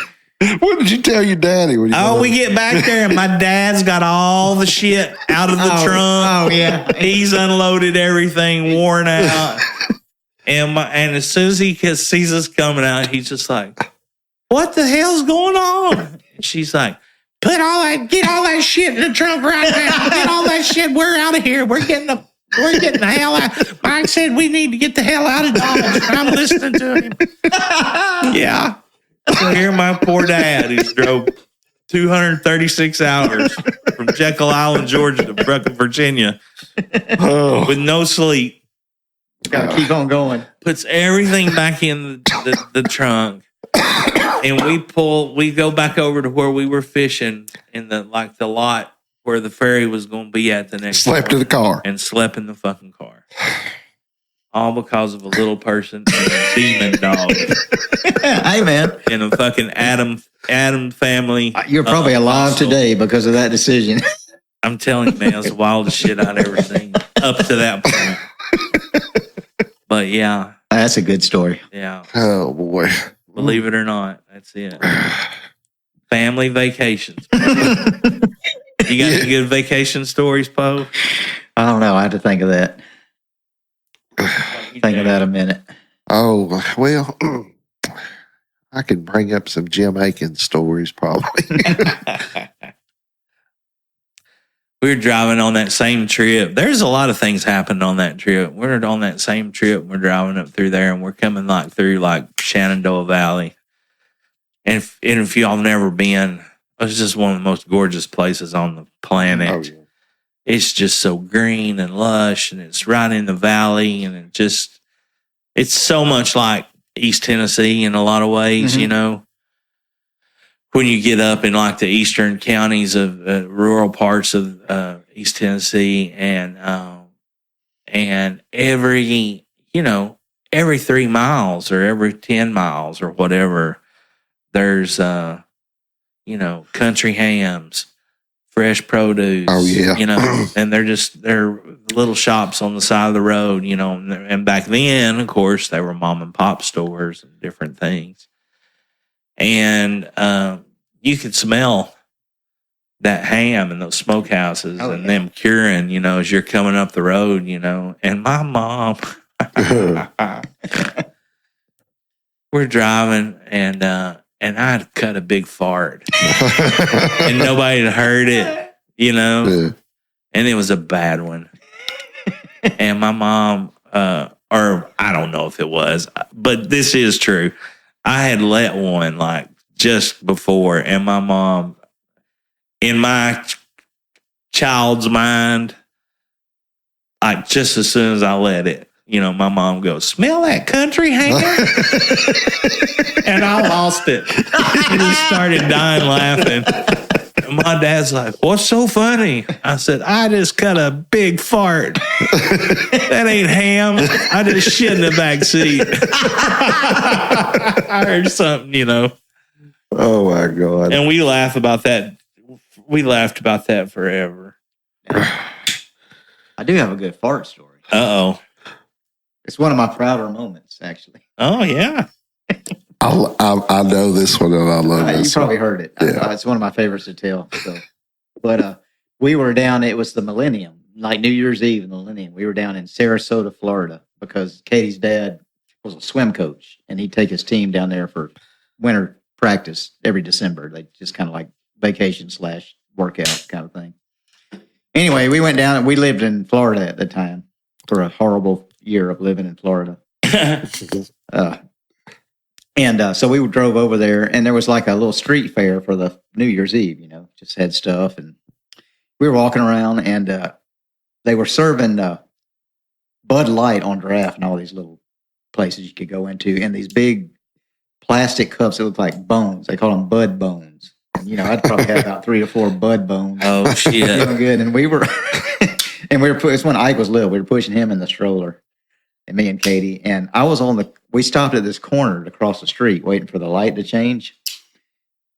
What did you tell your daddy? We get back there and my dad's got all the shit out of the trunk. Oh, yeah. He's unloaded everything, worn out. And as soon as he sees us coming out, he's just like, what the hell's going on? And she's like, get all that shit in the trunk right now. Get all that shit. We're out of here. We're getting the hell out. Mike said we need to get the hell out of Dodge. I'm listening to him. Yeah. So here my poor dad, who's drove 236 hours from Jekyll Island, Georgia to Bruckner, Virginia with no sleep. Gotta keep on going. Puts everything back in the trunk. And we go back over to where we were fishing in the lot where the ferry was going to be at the next slept in the car. And slept in the fucking car. All because of a little person and a demon dog. Hey, man. In a fucking Adam family. You're probably alive hostel. Today because of that decision. I'm telling you, man, it was the wildest shit I'd ever seen up to that point. But yeah. That's a good story. Yeah. Oh, boy. Believe it or not, that's it. Family vacations. You got any good vacation stories, Poe? I don't know. I had to think of that. Think of that a minute. Oh, well, I could bring up some Jim Aikens stories probably. We were driving on that same trip. There's a lot of things happened on that trip. We're on that same trip. We're driving up through there, and we're coming through Shenandoah Valley. And if y'all never been, it's just one of the most gorgeous places on the planet. Oh, yeah. It's just so green and lush, and it's right in the valley, and it's so much like East Tennessee in a lot of ways, Mm-hmm. you know. When you get up in the eastern counties of rural parts of East Tennessee, and every 3 miles or every 10 miles or whatever, there's country hams, fresh produce. Oh yeah, and they're little shops on the side of the road, and back then, of course, they were mom and pop stores and different things. And you could smell that ham in those smokehouses and them curing, as you're coming up the road, And my mom, we're driving, and I'd cut a big fart, and nobody had heard it, Yeah. And it was a bad one. And my mom, or I don't know if it was, but this is true. I had let one just before, and my mom, in my child's mind, just as soon as I let it, my mom goes, smell that country ham? And I lost it. And he started dying laughing. And my dad's like, what's so funny? I said, I just cut a big fart. That ain't ham. I just shit in the back seat. I heard something, Oh my God. And we laugh about that. We laughed about that forever. I do have a good fart story. Uh-oh. It's one of my prouder moments, actually. Oh, yeah. I know this one, and I love this. You probably heard it. Yeah. It's one of my favorites to tell. So. But we were down, it was the Millennium, like New Year's Eve in the Millennium. We were down in Sarasota, Florida, because Katie's dad was a swim coach, and he'd take his team down there for winter practice every December. They just kind of like vacation / workout kind of thing. Anyway, we went down, and we lived in Florida at the time for a horrible year of living in Florida. So we drove over there, and there was like a little street fair for the New Year's Eve, just had stuff. And we were walking around, and they were serving Bud Light on draft and all these little places you could go into, and these big plastic cups that looked like bones. They call them Bud Bones. And, I'd probably had about 3 or 4 Bud Bones. Oh, shit. Feeling good. And we were, it's when Ike was little. We were pushing him in the stroller, and me and Katie. And I was we stopped at this corner across the street waiting for the light to change.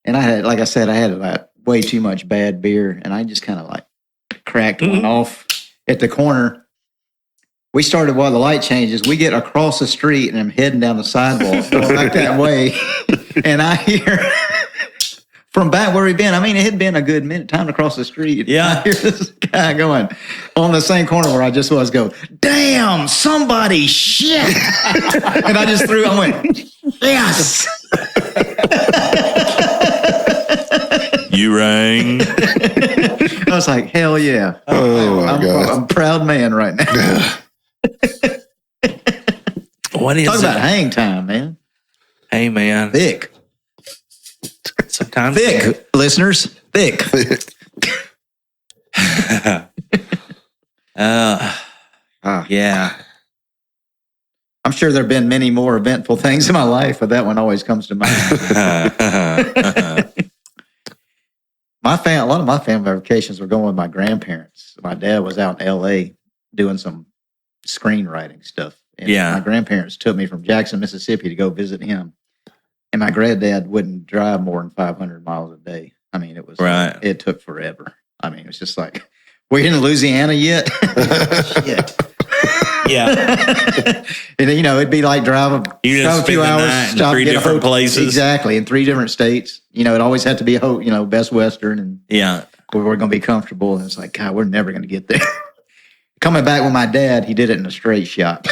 And I had, like I said, I had like way too much bad beer, and I just kind of like cracked one off at the corner. We started while the light changes. We get across the street, and I'm heading down the sidewalk, going back that way, and I hear from back where we'd been. I mean, it had been a good minute time to cross the street. Yeah, I hear this guy going on the same corner where I just was. Go, damn, somebody shit, and I just threw. I went, yes. You rang. I was like, hell yeah. Oh, my God. I'm a proud man right now. What is Talk it? about hang time, man. Hey, man. Thick. Sometimes Thick, listeners. Thick. Yeah. I'm sure there have been many more eventful things in my life, but that one always comes to mind. A lot of my family vacations were going with my grandparents. My dad was out in L.A. doing some screenwriting stuff. And my grandparents took me from Jackson, Mississippi to go visit him. And my granddad wouldn't drive more than 500 miles a day. I mean, it was it took forever. I mean, it was just like, we're in Louisiana yet? Shit. Yeah. And you know, it'd be like drive a few hours, stop, in 3 different places. Exactly, in 3 different states. You know, it always had to be Best Western, and we were going to be comfortable. And it's like, God, we're never going to get there. Coming back with my dad, he did it in a straight shot.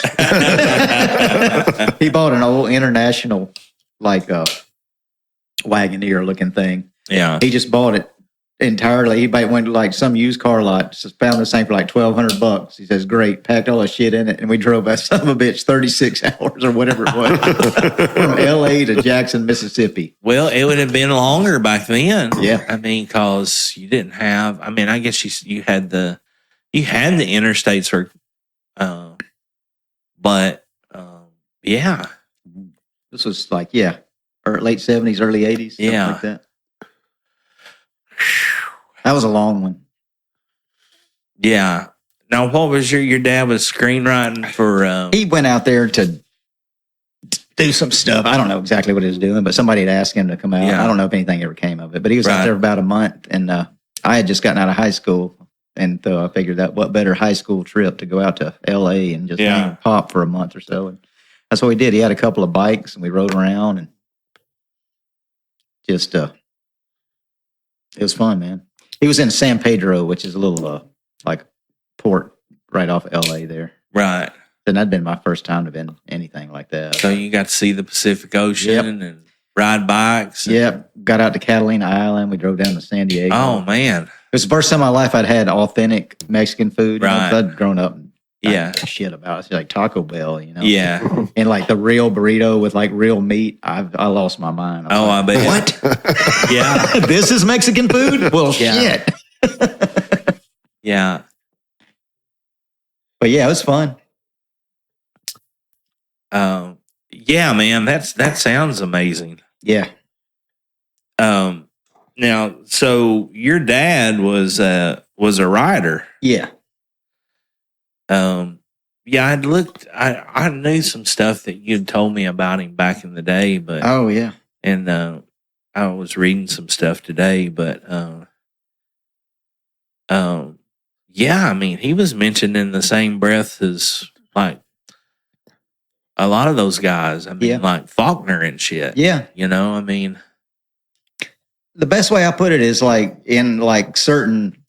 He bought an old International, like Wagoneer looking thing. Yeah, he just bought it entirely. He went to like some used car lot, just found this thing for like $1,200. He says, great, packed all the shit in it, and we drove that son of a bitch 36 hours or whatever it was from LA to Jackson, Mississippi. Well, it would have been longer back then. Yeah. I mean, because you didn't have, I mean, I guess you had the interstates for, but yeah. This was like, late 70s, early 80s, something like that. That was a long one. Yeah. Now, what was your dad was screenwriting for? He went out there to do some stuff. I don't know exactly what he was doing, but somebody had asked him to come out. Yeah. I don't know if anything ever came of it, but he was out there for about a month, and I had just gotten out of high school, and I figured that what better high school trip to go out to L.A. and just hang and pop for a month or so. And that's what we did. He had a couple of bikes, and we rode around, and just it was fun, man. He was in San Pedro, which is a little like port right off L.A. there. Right. And that'd been my first time to been anything like that. So you got to see the Pacific Ocean and ride bikes. Yep. Got out to Catalina Island. We drove down to San Diego. Oh, man. It was the first time in my life I'd had authentic Mexican food. Right. I'd grown up and shit about it. It's like Taco Bell, Yeah. And like the real burrito with like real meat. I lost my mind. I bet. What? Yeah. This is Mexican food? Well, shit. Yeah. But yeah, it was fun. Yeah, man, that sounds amazing. Yeah. Now, so your dad was a writer. Yeah. Yeah, I knew some stuff that you'd told me about him back in the day, but oh yeah. And I was reading some stuff today, but yeah, I mean, he was mentioned in the same breath as like a lot of those guys. I mean, like Faulkner and shit. Yeah. I mean, the best way I put it is like in like certain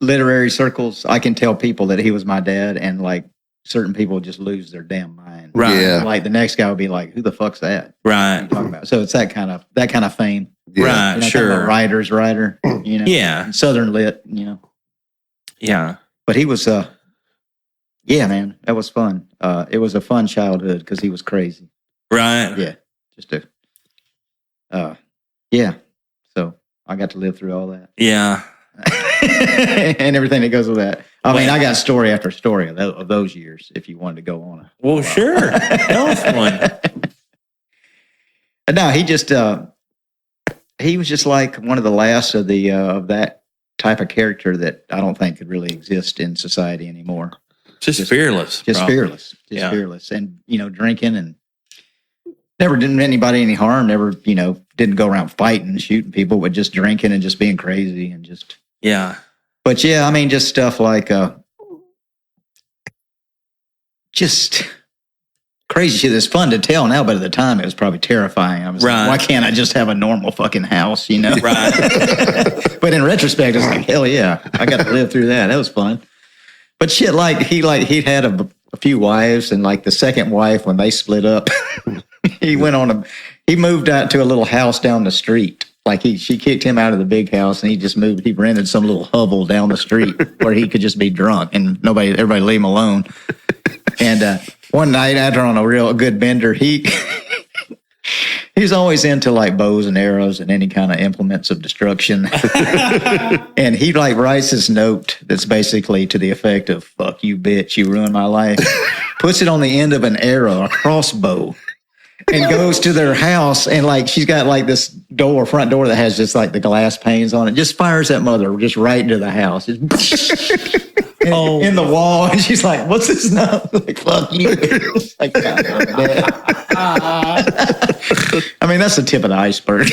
literary circles, I can tell people that he was my dad, and like certain people just lose their damn mind. Right. Yeah. Like the next guy would be like, "Who the fuck's that?" Right. What are you talking about? So it's that kind of fame. Yeah. Right. Sure. Writer's writer. Yeah. Southern lit. Yeah. But he was. Yeah, man, that was fun. It was a fun childhood because he was crazy. Right. Yeah. Just a. Yeah. So I got to live through all that. Yeah. And everything that goes with that. I mean, I got story after story of those years. If you wanted to go on. Well, sure. Tell us one. No, he just he was just like one of the last of the of that type of character that I don't think could really exist in society anymore. Just fearless. Just fearless. Just fearless. And drinking and Never did anybody any harm. Never, didn't go around fighting and shooting people, but just drinking and just being crazy and just. Yeah. But yeah, I mean, just stuff like, just crazy shit. It's fun to tell now, but at the time it was probably terrifying. I was like, why can't I just have a normal fucking house, Right. But in retrospect, it's like, hell yeah, I got to live through that. That was fun. But shit, he'd had a few wives, and like the second wife, when they split up, he moved out to a little house down the street. Like she kicked him out of the big house, and he rented some little hovel down the street where he could just be drunk and everybody leave him alone. And one night after on a real good bender, he's always into like bows and arrows and any kind of implements of destruction. And he like writes this note that's basically to the effect of, fuck you, bitch, you ruined my life. Puts it on the end of an arrow, a crossbow, and goes to their house. And like, she's got like this front door that has just like the glass panes on it. Just fires that mother just right into the house. In the wall. And she's like, what's this note? Like, fuck you. Like, God, I mean, that's the tip of the iceberg.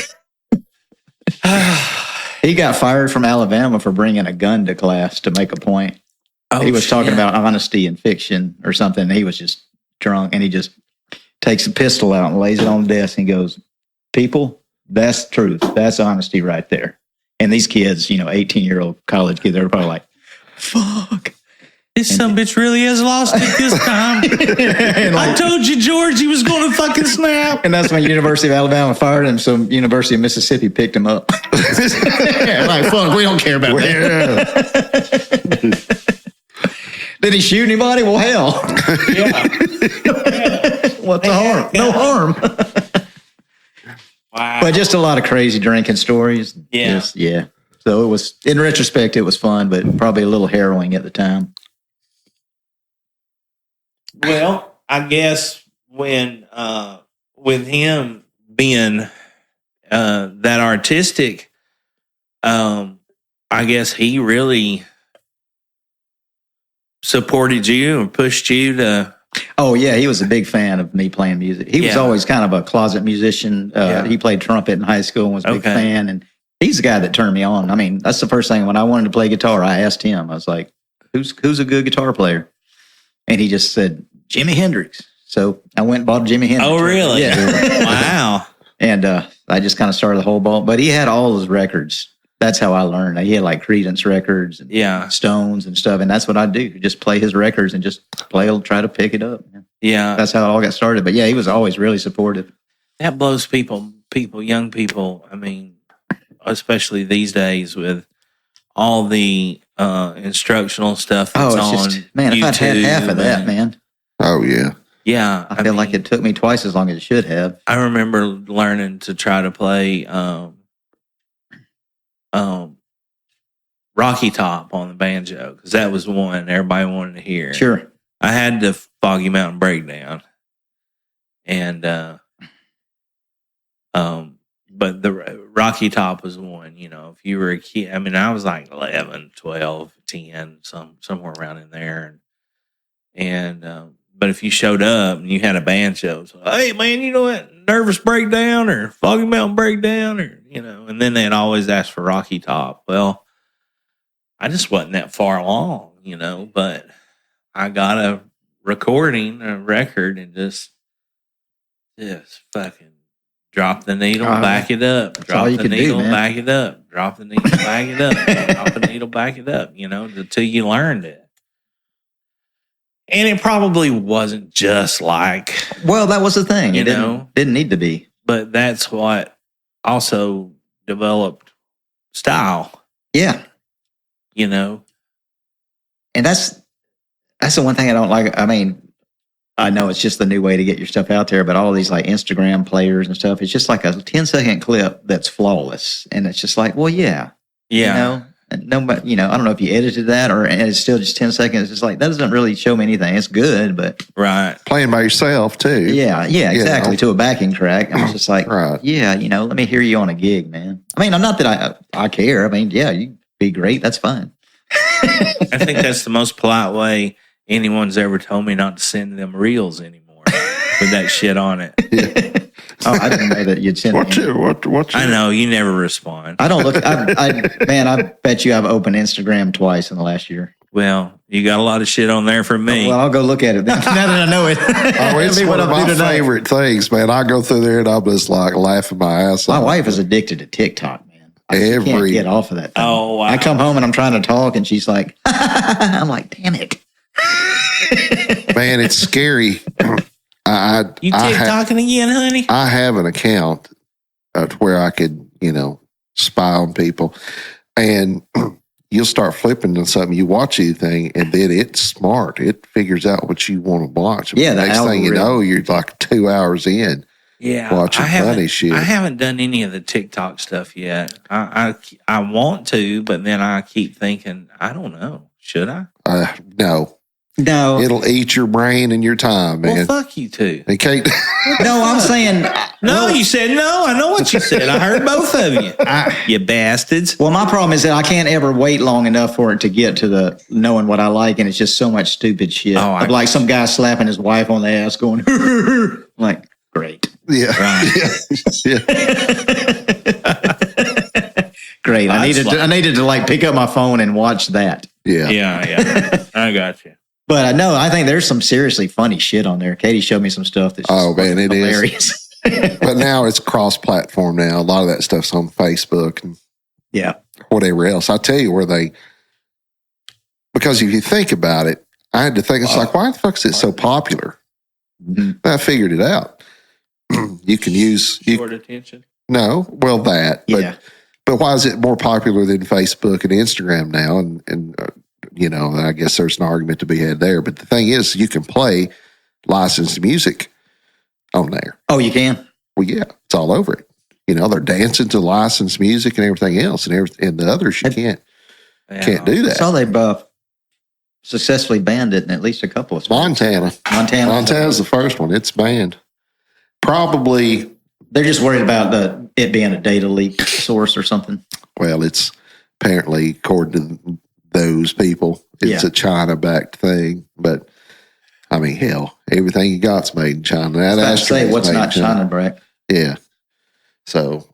He got fired from Alabama for bringing a gun to class to make a point. He was talking about honesty and fiction or something. And he was just drunk, and he just takes a pistol out and lays it on the desk and goes, people, that's truth. That's honesty right there. And these kids, 18-year-old college kids, they're probably like, fuck. This son bitch really has lost it this time. I told you, George, he was going to fucking snap. And that's when University of Alabama fired him, so University of Mississippi picked him up. Like, fuck, we don't care about that. Did he shoot anybody? Well, hell. Yeah. What's the harm? No harm. Wow. But just a lot of crazy drinking stories. Yeah. Yeah. So it was, in retrospect, it was fun, but probably a little harrowing at the time. Well, I guess when with him being that artistic, I guess he really supported you and pushed you to. Oh yeah, he was a big fan of me playing music. He was always kind of a closet musician. He played trumpet in high school and was a big fan. And he's the guy that turned me on. I mean, that's the first thing when I wanted to play guitar. I asked him. I was like, "Who's a good guitar player?" And he just said, Jimi Hendrix. So I went and bought Jimi Hendrix. Oh, really? Yeah. Wow. And I just kind of started the whole ball. But he had all his records. That's how I learned. He had like Creedence records and Stones and stuff. And that's what I do. Just play his records and just try to pick it up. Yeah. That's how it all got started. But yeah, he was always really supportive. That blows young people. I mean, especially these days with all the instructional stuff that's on man, YouTube. If I'd had half of that, man. Oh, yeah. Yeah. I feel like it took me twice as long as it should have. I remember learning to try to play Rocky Top on the banjo because that was one everybody wanted to hear. Sure. I had the Foggy Mountain Breakdown. And but the Rocky Top was one, if you were a kid. I mean, I was like 11, 12, 10, somewhere around in there. And but if you showed up and you had a banjo, so, hey, man, you know what? Nervous Breakdown or Foggy Mountain Breakdown or, and then they'd always ask for Rocky Top. Well, I just wasn't that far along, but I got a record, and just fucking drop the needle, back it up, drop the needle, back it up, drop the needle, back it up, drop the needle, back it up, until you learned it. And it probably wasn't just like... Well, that was the thing. It didn't need to be. But that's what also developed style. Yeah. And that's the one thing I don't like. I mean, I know it's just the new way to get your stuff out there, but all these like Instagram players and stuff, it's just like a 10-second clip that's flawless. And it's just like, well, yeah. Yeah. And nobody, I don't know if you edited that and it's still just 10 seconds. It's like, that doesn't really show me anything. It's good, but. Right. Playing by yourself, too. Yeah, exactly. To a backing track. I'm just like, right. Yeah, let me hear you on a gig, man. I mean, I'm not that I care. I mean, yeah, you'd be great. That's fine. I think that's the most polite way anyone's ever told me not to send them reels anymore. with that shit on it. Yeah. Oh, I didn't know that you'd send me. I know you never respond. I don't look. I bet you I've opened Instagram twice in the last year. Well, you got a lot of shit on there from me. Well, I'll go look at it now that I know it. Oh, it's one of my favorite things, man. I go through there and I'm just like laughing my ass off. My wife is addicted to TikTok, man. I can't get off of that thing. Oh, wow. I come home and I'm trying to talk and she's like, I'm like, damn it. Man, it's scary. You TikToking again, honey? I have an account to where I could, spy on people. And you'll start flipping to something, you watch anything, and then it's smart. It figures out what you want to watch. Yeah, the next thing you know, you're like 2 hours in watching funny shit. I haven't done any of the TikTok stuff yet. I want to, but then I keep thinking, I don't know. Should I? No. It'll eat your brain and your time, man. Well, fuck you too. They can't. No, I'm saying. No, you said no. I know what you said. I heard both of you. You bastards. Well, my problem is that I can't ever wait long enough for it to get to the knowing what I like, and it's just so much stupid shit. Like some guy slapping his wife on the ass going, I'm like, great. Yeah. Right. Yeah. Great. I needed to like pick up my phone and watch that. Yeah. Yeah. I got you. But I think there's some seriously funny shit on there. Katie showed me some stuff that's it hilarious. Is. But now it's cross-platform now. A lot of that stuff's on Facebook and whatever else. I tell you because if you think about it, I had to think, it's like, why the fuck is it so popular? Mm-hmm. I figured it out. You can use... Short attention? No, well, that. But why is it more popular than Facebook and Instagram now? And I guess there's an argument to be had there. But the thing is, you can play licensed music on there. Oh, you can? Well, yeah, it's all over it. They're dancing to licensed music and everything else, and the others you can't do that. So they've successfully banned it in at least a couple of states. Montana's the first one. It's banned. Probably. They're just worried about it being a data leak source or something. Well, it's apparently, according to those people, it's a China-backed thing. But, I mean, hell, everything you got's made in China. What's not China-backed? Yeah. So,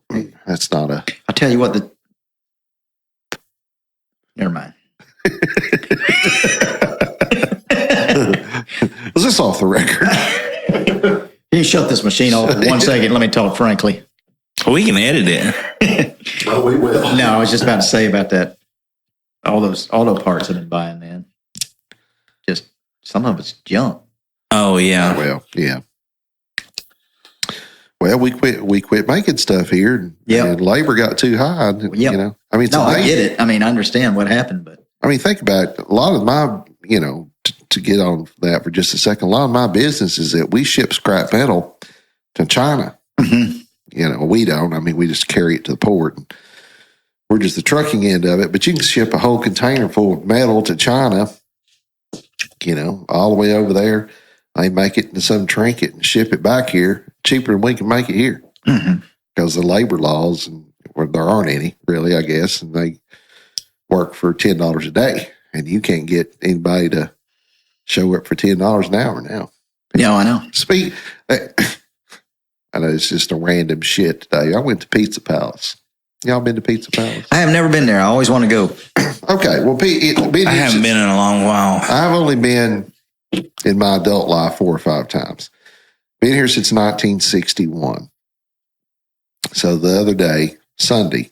that's not a... I'll tell you what, never mind. Was this off the record? You shut this machine off for 1 second. Let me talk frankly. We can edit it. Oh, we will. No, I was just about to say about that. All those auto parts I've been buying, man. Just some of it's junk. Oh yeah. Well, yeah. Well, we quit making stuff here. And labor got too high. Yep. I mean, I get it. I mean, I understand what happened, but I mean, think about it. A lot of my, to get on that for just a second, a lot of my business is that we ship scrap metal to China. Mm-hmm. We don't. I mean, we just carry it to the port. And we're just the trucking end of it. But you can ship a whole container full of metal to China, all the way over there. They make it into some trinket and ship it back here cheaper than we can make it here. Mm-hmm. Because the labor laws, there aren't any, really, I guess, and they work for $10 a day. And you can't get anybody to show up for $10 an hour now. Yeah, I know. I know it's just a random shit today. I went to Pizza Palace. Y'all been to Pizza Palace? I have never been there. I always want to go. Okay, well, I haven't been in a long while. I've only been in my adult life 4 or 5 times. Been here since 1961. So the other day, Sunday,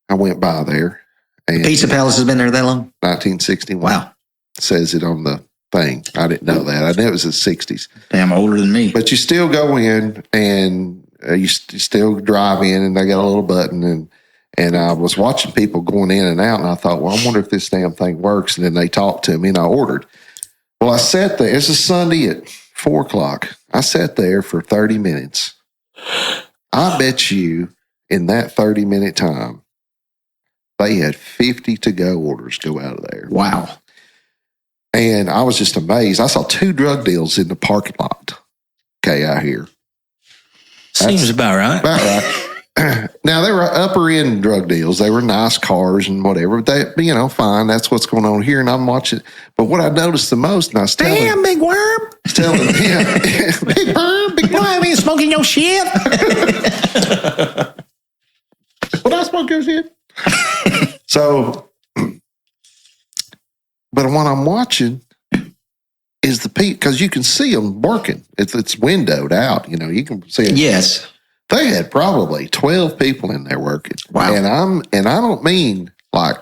I went by there. And Pizza Palace has been there that long? 1961. Wow. Says it on the thing. I didn't know that. I knew it was the 60s. Damn, older than me. But you still go in and you still drive in, and they got a little button. And I was watching people going in and out, and I thought, well, I wonder if this damn thing works. And then they talked to me, and I ordered. Well, I sat there. It's a Sunday at 4 o'clock. I sat there for 30 minutes. I bet you in that 30-minute time, they had 50 to-go orders go out of there. Wow. And I was just amazed. I saw 2 drug deals in the parking lot. Okay, out here. Seems about right. About right. Now, they were upper end drug deals. They were nice cars and whatever. But they, fine. That's what's going on here. And I'm watching. But what I noticed the most, and I was telling, Damn, big worm. Telling, yeah, big worm, big worm. I ain't smoking your shit. What I smoke your shit? So, but what I'm watching is the people, because you can see them working. It's windowed out. You can see it. Yes. They had probably 12 people in there working. Wow. And I don't mean like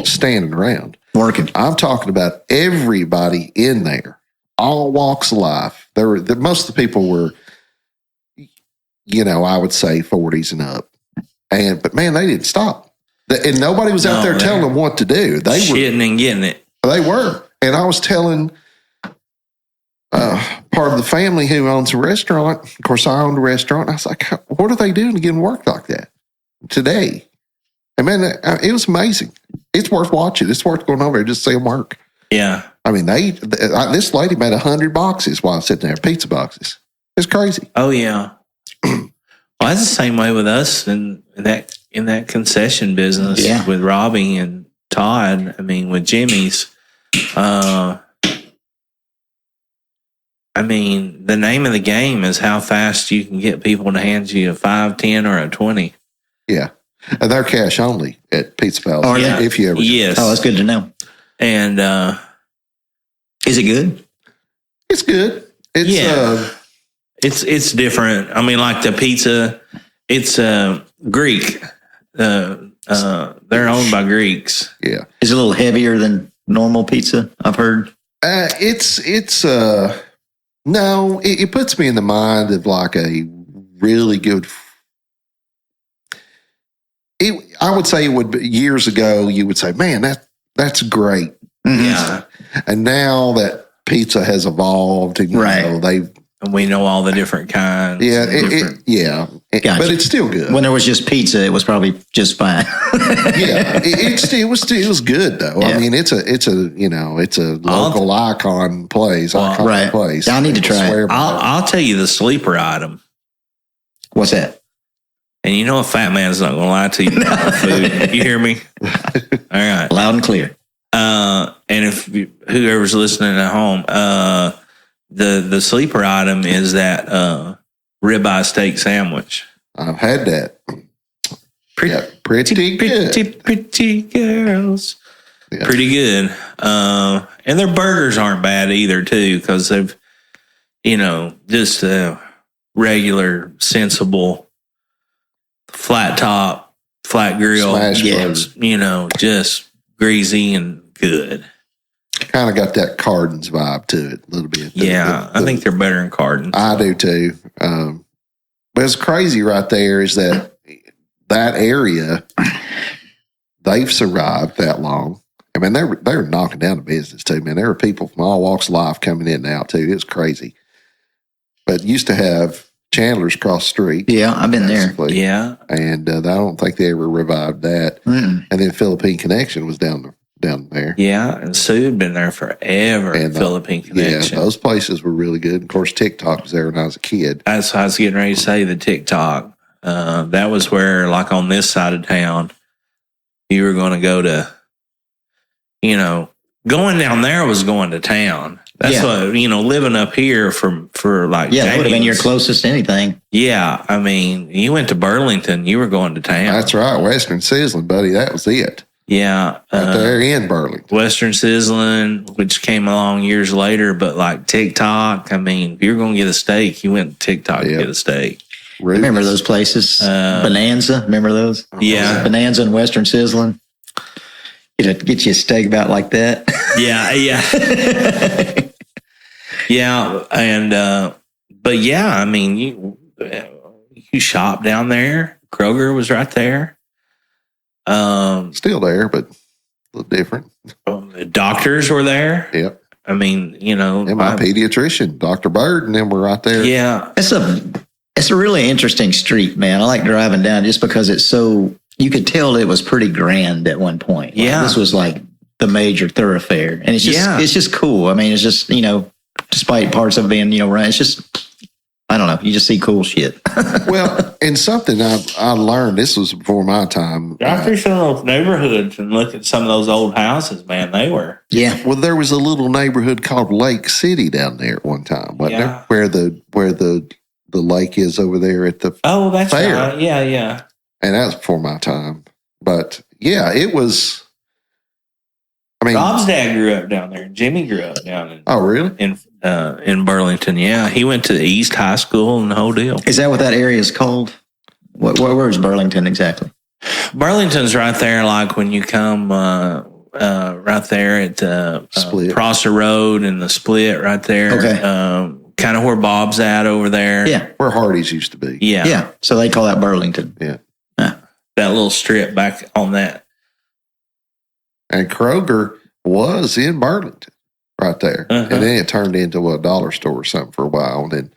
standing around. Working. I'm talking about everybody in there, all walks of life. Most of the people were, I would say 40s and up. But man, they didn't stop. And nobody was out there telling them what to do. They were shitting and getting it. They were. And I was telling part of the family who owns a restaurant. Of course, I owned a restaurant. I was like, what are they doing to get them work like that today? And man, it was amazing. It's worth watching. It's worth going over there just to see them work. Yeah. I mean, this lady made 100 boxes while sitting there, pizza boxes. It's crazy. Oh, yeah. Well, that's the same way with us in that concession business with Robbie and Todd. I mean, with Jimmy's. The name of the game is how fast you can get people to hand you a 5, 10, or a 20. Yeah. And they're cash only at Pizza Palace. Oh, yeah. If you ever. Yes. Oh, that's good to know. And is it good? It's good. It's different. I mean, like the pizza, it's Greek. They're owned by Greeks. Yeah. Is it a little heavier than normal pizza, I've heard? No, it puts me in the mind of like a really good. I would say it would be years ago. You would say, "Man, that's great." Mm-hmm. Yeah, and now that pizza has evolved, and and we know all the different kinds. Yeah, Gotcha. But it's still good. When there was just pizza, it was probably just fine. Yeah, it was good though. Yeah. I mean, it's a local icon place. Place. I need to try it. I'll tell you the sleeper item. What's that? And a fat man's not going to lie to you about food. You hear me? All right, loud and clear. And if whoever's listening at home, the sleeper item is that ribeye steak sandwich. I've had that. Pretty girls. Yeah. Pretty good. And their burgers aren't bad either, too, because they've, just a regular, sensible, flat top, flat grill. Just greasy and good. Kind of got that Cardin's vibe to it a little bit. I think they're better than Cardin's. I do too. But it's crazy right there is that area, they've survived that long. I mean, they were knocking down the business too, man. There were people from all walks of life coming in and out too. It was crazy. But used to have Chandler's across the street. Yeah, I've been there. Yeah. And I don't think they ever revived that. And then Philippine Connection was down there. Yeah, and Sue had been there forever. And Philippine Connection. Yeah, those places were really good. Of course, TikTok was there when I was a kid. That's what I was getting ready to say, the TikTok. That was where, like on this side of town, you were going to go to, going down there was going to town. That's what, living up here for like James, it would have been your closest anything. Yeah, I mean, you went to Burlington, you were going to town. That's right, Western Sizzling, buddy. That was it. Yeah. Right there in Burlington. Western Sizzling, which came along years later, but like TikTok, I mean, if you're going to get a steak, you went to TikTok to get a steak. Remember those places? Bonanza, remember those? Yeah. Bonanza and Western Sizzling. Get you a steak about like that. Yeah. Yeah. And, but yeah, I mean, you shop down there. Kroger was right there. Still there, but a little different. The doctors were there. Yep. I mean, and my pediatrician, Dr. Bird, and them were right there. Yeah. It's a really interesting street, man. I like driving down just because it's so, you could tell it was pretty grand at one point. Yeah. This was like the major thoroughfare. And it's just cool. I mean, it's just, despite parts of being, right, it's just, I don't know. You just see cool shit. Well, and something I learned, this was before my time. Drive through some of those neighborhoods and look at some of those old houses, man. They were. Yeah. Well, there was a little neighborhood called Lake City down there at one time, wasn't there? Where the lake is over there at the that's fair. right. Yeah. And that was before my time. But yeah, it was. I mean, Rob's dad grew up down there. Jimmy grew up down in. Oh, really? In Burlington, yeah. He went to the East High School and the whole deal. Is that what that area is called? Where is Burlington exactly? Burlington's right there, like when you come right there at Split. Prosser Road and the Split right there. Okay. Kind of where Bob's at over there. Yeah. Where Hardy's used to be. Yeah. Yeah. So they call that Burlington. Yeah. That little strip back on that. And Kroger was in Burlington right there. Uh-huh. And then it turned into a dollar store or something for a while. And then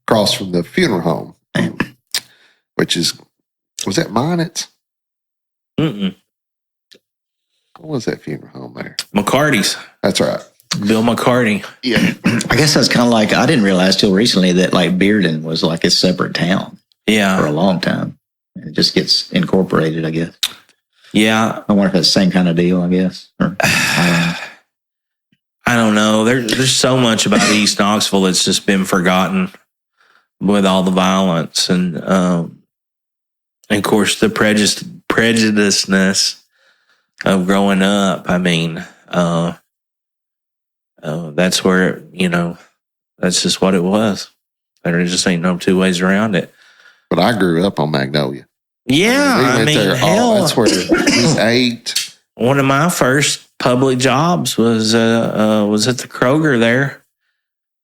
across from the funeral home, which was that Minnett's? Mm-mm. What was that funeral home there? McCarty's. That's right. Bill McCarty. Yeah. I guess that's kind of like, I didn't realize till recently that like Bearden was like a separate town for Yeah. a long time. It just gets incorporated, I guess. Yeah. I wonder if it's the same kind of deal, I guess. Or, I I don't know. There's so much about East Knoxville that's just been forgotten with all the violence and of course the prejudiceness of growing up. I mean, that's where that's just what it was. There just ain't no two ways around it. But I grew up on Magnolia. Yeah, We I went mean, there. hell, That's where we ate. one of my first public jobs was at the Kroger there,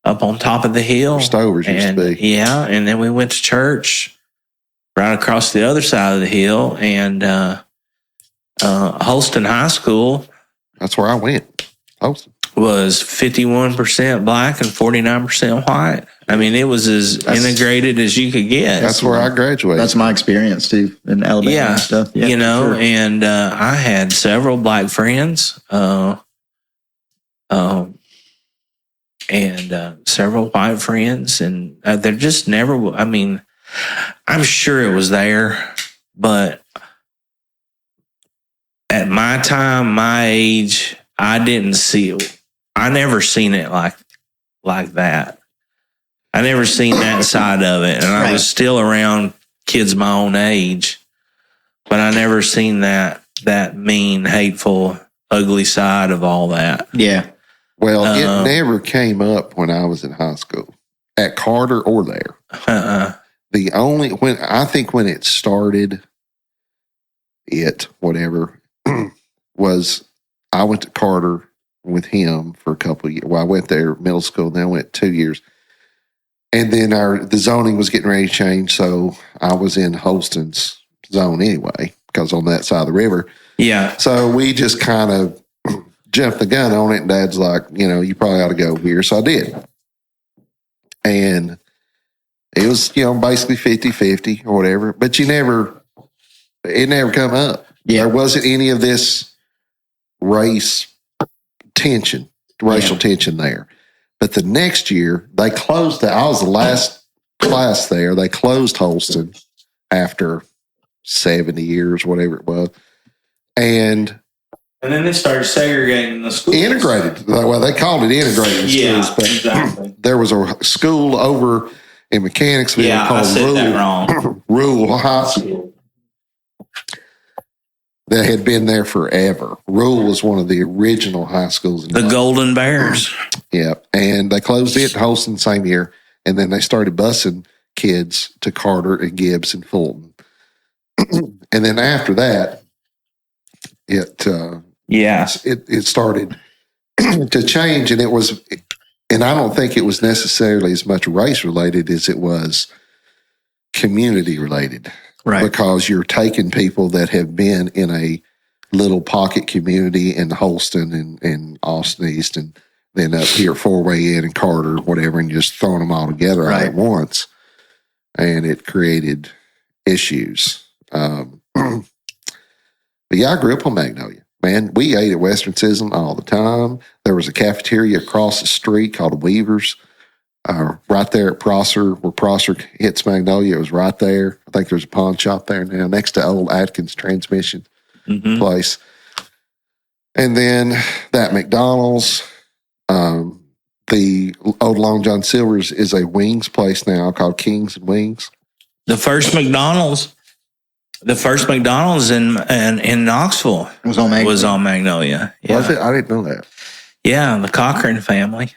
up on top of the hill. Where Stovers used and, to be. Yeah, and then we went to church right across the other side of the hill, and Holston High School That's where I went. Holston. was 51% black and 49% white. I mean, it was as integrated as you could get. That's where I graduated. that's my experience too in Alabama Yeah, and stuff. Yeah, sure. sure. And I had several black friends, and several white friends, and they're just never. I mean, I'm sure it was there, but at my time, my age, I didn't see it. I never seen it like that. I never seen that side of it, and I was still around kids my own age, but I never seen that mean, hateful, ugly side of all that. Yeah. Well, it never came up when I was in high school at Carter or there. The only when it started, was I went to Carter with him for a couple of years. Well, I went there middle school, then I went 2 years. And then the zoning was getting ready to change, so I was in Holston's zone anyway, because on that side of the river. Yeah. So we just kind of jumped the gun on it, and Dad's like, you probably ought to go here. So I did. And it was, basically 50-50 or whatever. But it never come up. Yeah. There wasn't any of this racial tension there. But the next year, they closed that. I was the last class there. They closed Holston after 70 years, whatever it was. And then they started segregating the schools. integrated. Well, they called it integrated schools. But exactly. there was a school over in Mechanicsville called that wrong. Rural High School that had been there forever. Rural was one of the original high schools. The Golden Bears. Yeah, and they closed it in Holston the same year, and then they started busing kids to Carter and Gibbs and Fulton. And then after that, it started to change, and I don't think it was necessarily as much race related as it was community related. Right. Because you're taking people that have been in a little pocket community in Holston and Austin East, and then up here, Four-Way Inn and Carter, whatever, and just throwing them all together all at once. And it created issues. But yeah, I grew up on Magnolia. Man, we ate at Western Sizzlin all the time. There was a cafeteria across the street called Weaver's right there at Prosser, where Prosser hits Magnolia. It was right there. I think there's a pawn shop there now, next to old Atkins transmission place. And then that McDonald's, the old Long John Silver's is a wings place now called Kings and Wings. The first McDonald's in Knoxville was on Magnolia. Yeah. Was it? I didn't know that. Yeah, the Cochran family.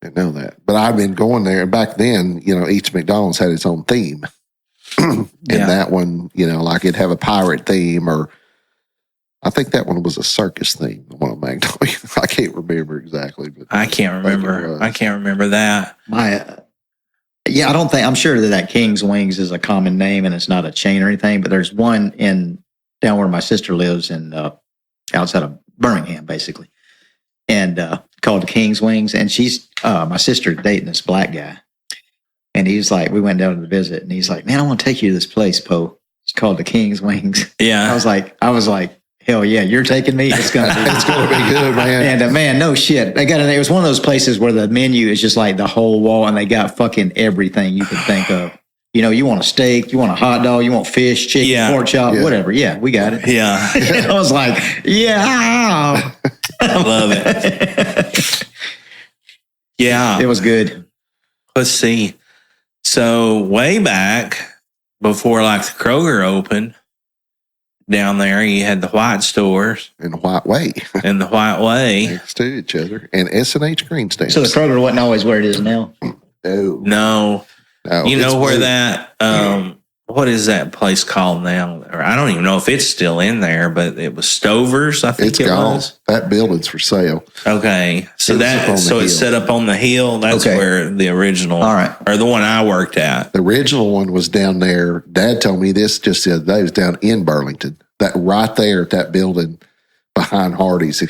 Didn't know that. But I've been going there. And back then, each McDonald's had its own theme. And that one, like it'd have a pirate theme, or I think that one was a circus theme, the one on Magnolia. I can't remember exactly. But I can't remember that. I'm sure that King's Wings is a common name and it's not a chain or anything, but there's one down where my sister lives in outside of Birmingham, basically, and called King's Wings. And she's my sister dating this black guy, and he's like, we went down to visit, and he's like, man, I want to take you to this place, Poe. It's called the King's Wings. Yeah, I was like, hell yeah, you're taking me. It's gonna be good, man. And man, no shit. It was one of those places where the menu is just like the whole wall, and they got fucking everything you could think of. You want a steak, you want a hot dog, you want fish, chicken, pork chop, whatever. Yeah, we got it. Yeah. And I was like, yeah. I love it. Yeah. It was good. Let's see. So way back before like the Kroger opened, down there, you had the White stores. In the White Way. In the White Way. Next to each other. And S&H Green Stamps. So the Kroger wasn't always where it is now? No. You know where that, what is that place called now? Or I don't even know if it's still in there, but it was Stover's, I think it was. That building's for sale. Okay. So it's set up on the hill. That's where the original, or the one I worked at. The original one was down there. Dad told me this just the other day. It was down in Burlington. That right there at that building behind Hardee's,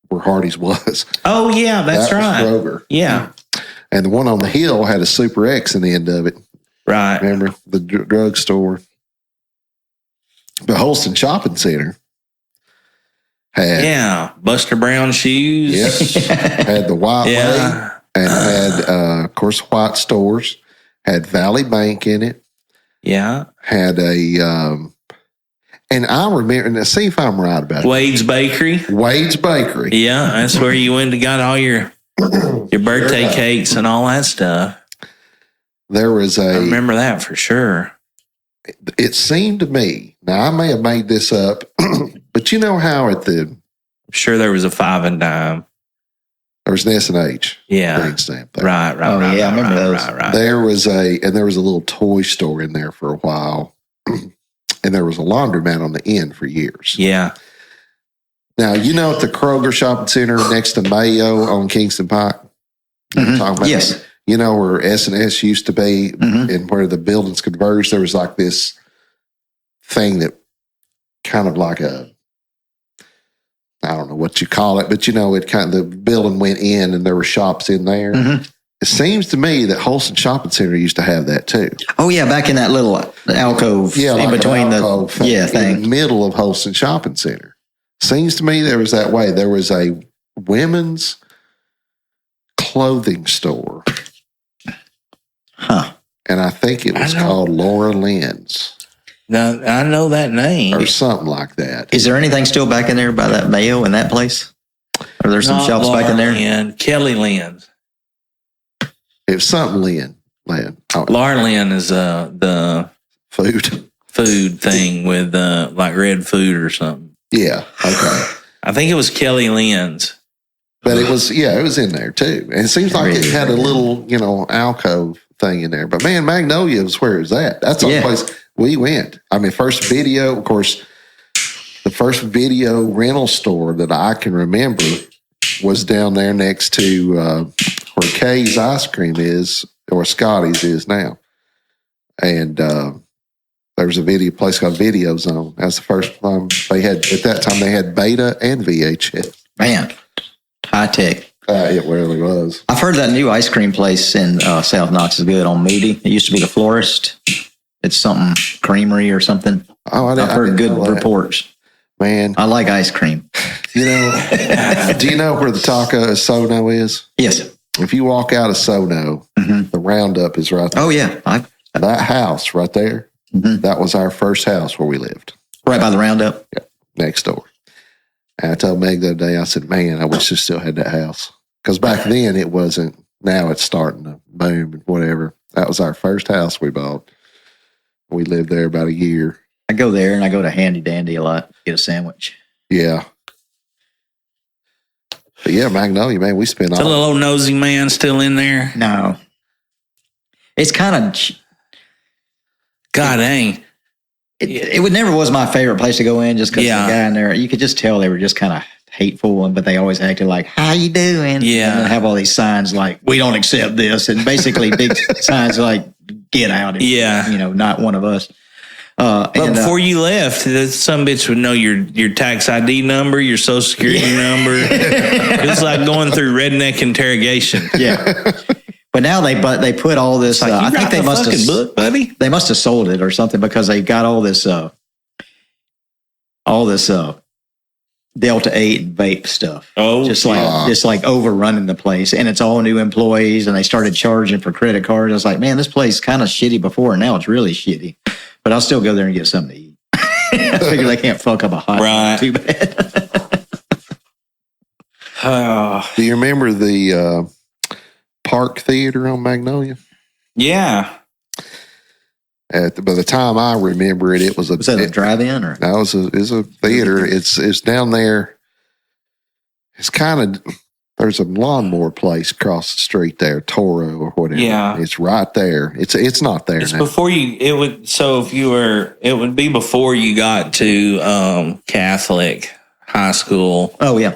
where Hardee's was. Oh, yeah, that's right. Was Kroger. Yeah. And the one on the hill had a Super X in the end of it. Right. Remember the drugstore? The Holston Shopping Center had Buster Brown shoes. Yes, had the White Way, and had of course White stores. Had Valley Bank in it. Yeah, had a and I remember. And see if I'm right about it. Wade's Bakery. Yeah, that's where you went and got all your birthday cakes and all that stuff. There was I remember that for sure. It seemed to me, now I may have made this up, but you know how I'm sure there was a 5 and dime. There was an S&H. Yeah. Green stamp there. Right. I remember those. Right. There was a little toy store in there for a while, and there was a laundromat on the end for years. Yeah. Now, at the Kroger Shopping Center next to Mayo on Kingston Pike? Mm-hmm. Yes. Where S&S used to be and where the buildings converged, there was like this thing that kind of like I don't know what you call it, but the building went in and there were shops in there. Mm-hmm. It seems to me that Holston Shopping Center used to have that too. Oh yeah, back in that little alcove in between thing. In the middle of Holston Shopping Center. Seems to me there was that way. There was a women's clothing store. Huh. And I think it was called Laura Lynn's. Now, I know that name. Or something like that. Is there anything still back in there by that Mayo in that place? Are there some shops back in there? Lynn, Kelly Lynn's. It was something Lynn. Laura Lynn is the food thing with like red food or something. Yeah. Okay. I think it was Kelly Lynn's. But it was in there too. And it seems like it had a little, alcove thing in there. But man, Magnolia was where it was at. That's the place we went. I mean, first video, of course, the first video rental store that I can remember was down there next to where Kay's Ice Cream is, or Scotty's is now. And there was a video place called Video Zone. That's the first time at that time they had Beta and VHS. Man, high tech. It really was. I've heard that new ice cream place in South Knox is good on Moody. It used to be the Florist. It's something creamery or something. Oh, I've heard good reports. Man, I like ice cream. do you know where the Taco Sono is? Yes. If you walk out of Sono, the Roundup is right there. Oh, yeah. That house right there, that was our first house where we lived. Right by the Roundup? Yeah, next door. And I told Meg the other day, I said, man, I wish I still had that house. Because back then it wasn't. Now it's starting to boom and whatever. That was our first house we bought. We lived there about a year. I go there and I go to Handy Dandy a lot, get a sandwich. Yeah. But yeah, Magnolia, man, we spent all. Is the little nosy man still in there? No. It's kind of. God dang. It never was my favorite place to go in just because the guy in there, you could just tell they were just kind of hateful, but they always acted like, how you doing? Yeah. And they have all these signs like, we don't accept this. And basically big signs like, get out. Not one of us. But before you left, some bitch would know your tax ID number, your social security number. It's like going through redneck interrogation. Yeah. But now they put all this. I think they must have book, buddy. They must have sold it or something because they got all this Delta 8 vape stuff. Oh, just like overrunning the place, and it's all new employees, and they started charging for credit cards. I was like, man, this place kind of shitty before, and now it's really shitty. But I'll still go there and get something to eat. I figure they can't fuck up a hot dog too bad. Do you remember the Park Theater on Magnolia? Yeah. By the time I remember it was that a drive-in or? No, it was a theater. It's down there. It's kind of there's a lawnmower place across the street there, Toro or whatever. Yeah, it's right there. It's not there. It's now. Before you. It would. So if you were, it would be before you got to Catholic high school. Oh yeah,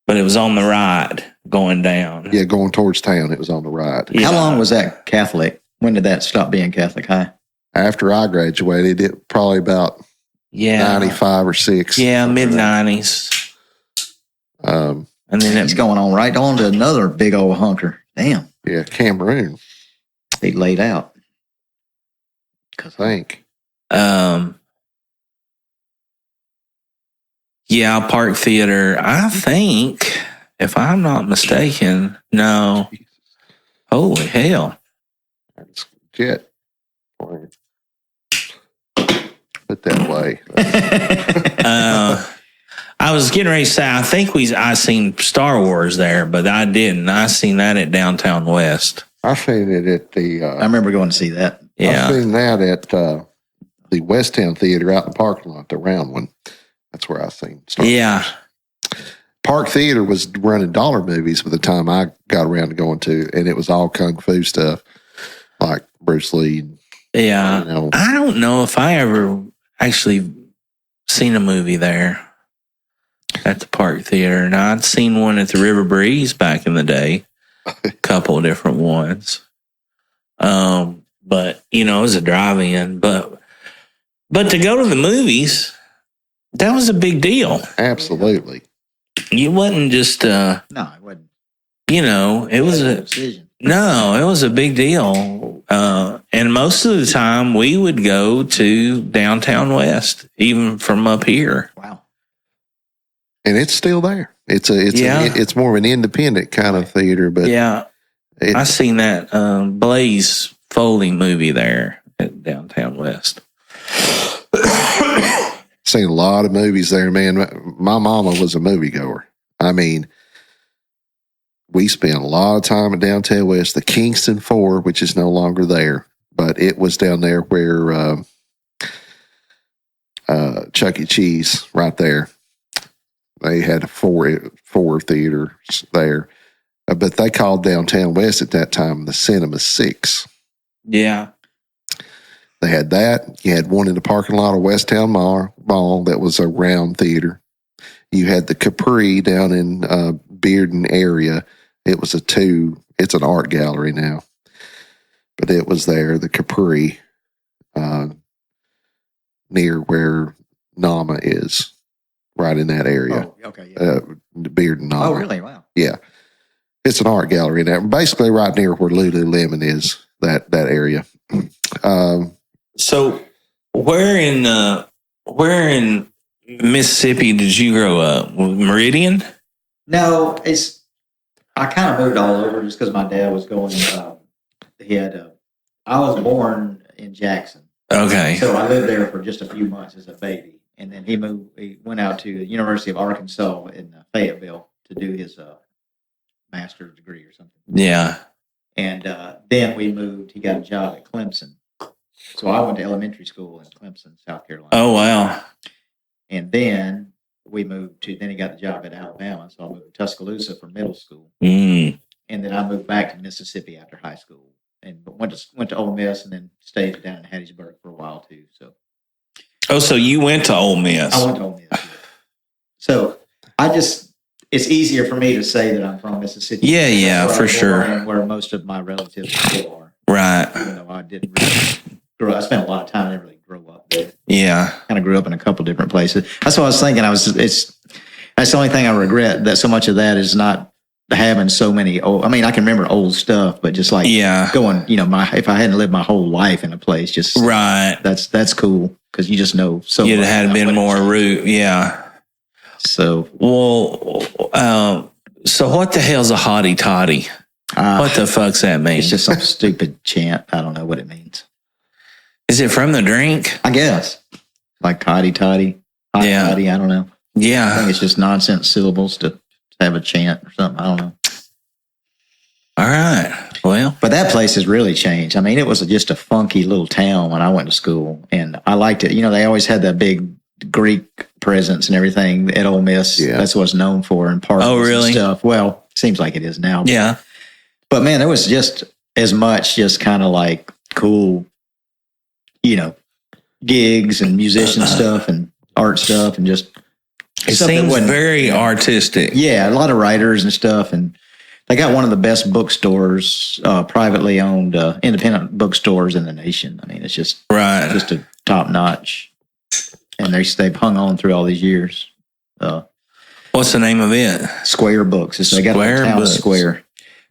but it was on the right going down. Yeah, going towards town. It was on the right. Yeah. How long was that Catholic? When did that stop being Catholic high? After I graduated, it probably about 95 or 6. Yeah, mid-90s. And then it's going on right on to another big old hunker. Damn. Yeah, Cameroon. He laid out. I think. Yeah, Park Theater. I think, if I'm not mistaken, no. Holy hell. That's jet. Put that way. I was getting ready to say, I think I seen Star Wars there, but I didn't. I seen that at Downtown West. I seen it at the. I remember going to see that. Yeah, I seen that at the West Town Theater out in the parking lot, the round one. That's where I seen Star Wars. Yeah. Park Theater was running dollar movies by the time I got around to going to, and it was all kung fu stuff like Bruce Lee. Yeah, I don't know if I ever actually seen a movie there at the Park Theater. And I'd seen one at the River Breeze back in the day, a couple of different ones. But it was a drive-in. But to go to the movies, that was a big deal. Absolutely. It wasn't just no, it wasn't. It was a decision. No, it was a big deal. And most of the time we would go to Downtown West, even from up here. Wow. And it's still there. It's more of an independent kind of theater, but I seen that Blaze Foley movie there at Downtown West. Seen a lot of movies there, man. My mama was a moviegoer. I mean, we spent a lot of time at Downtown West, the Kingston 4, which is no longer there, but it was down there where Chuck E. Cheese, right there. They had four theaters there, but they called Downtown West at that time the Cinema 6. Yeah. They had that. You had one in the parking lot of West Town Mall that was a round theater. You had the Capri down in Bearden area. It was it's an art gallery now, but it was there, the Capri, near where Nama is, right in that area. Oh, okay. Yeah. Bearden Nama. Oh, really? Wow. Yeah. It's an art gallery now, basically right near where Lululemon is, that area. So where in Mississippi did you grow up? Meridian? No, it's I kind of moved all over just because my dad was going. I was born in Jackson. Okay. So I lived there for just a few months as a baby. And then he went out to the University of Arkansas in Fayetteville to do his master's degree or something. Yeah. And then we moved. He got a job at Clemson. So I went to elementary school in Clemson, South Carolina. Oh, wow. And then then he got the job at Alabama. So I moved to Tuscaloosa for middle school. Mm. And then I moved back to Mississippi after high school. And went to Ole Miss and then stayed down in Hattiesburg for a while too. So. Oh, so you went to Ole Miss? I went to Ole Miss. Yeah. So it's easier for me to say that I'm from Mississippi. Yeah, for sure. And where most of my relatives still are. Right. Even though I didn't really grow up. I spent a lot of time. I didn't really grow up there. Yeah. Kind of grew up in a couple different places. That's what I was thinking. That's the only thing I regret, that so much of that is not having so many old. I mean, I can remember old stuff, but just like going, if I hadn't lived my whole life in a place, just right. That's cool because you just know so. You'd have been more root, yeah. So so what the hell's a hottie toddy? What the fuck's that mean? It's just some stupid chant. I don't know what it means. Is it from the drink? I guess like hottie toddy, toddy. I don't know. Yeah, I think it's just nonsense syllables to have a chant or something. I don't know. All right. Well, but that place has really changed. I mean, it was just a funky little town when I went to school, and I liked it. They always had that big Greek presence and everything at Ole Miss. Yeah. That's what it's known for, and parties and stuff. Well, it seems like it is now. Yeah. But man, there was just as much just kind of like cool, gigs and musician stuff and art stuff and just. It seems very artistic. Yeah, a lot of writers and stuff. And they got one of the best bookstores, privately owned, independent bookstores in the nation. I mean, it's just a top notch. And they've hung on through all these years. What's the name of it? Square Books. They got a town Square.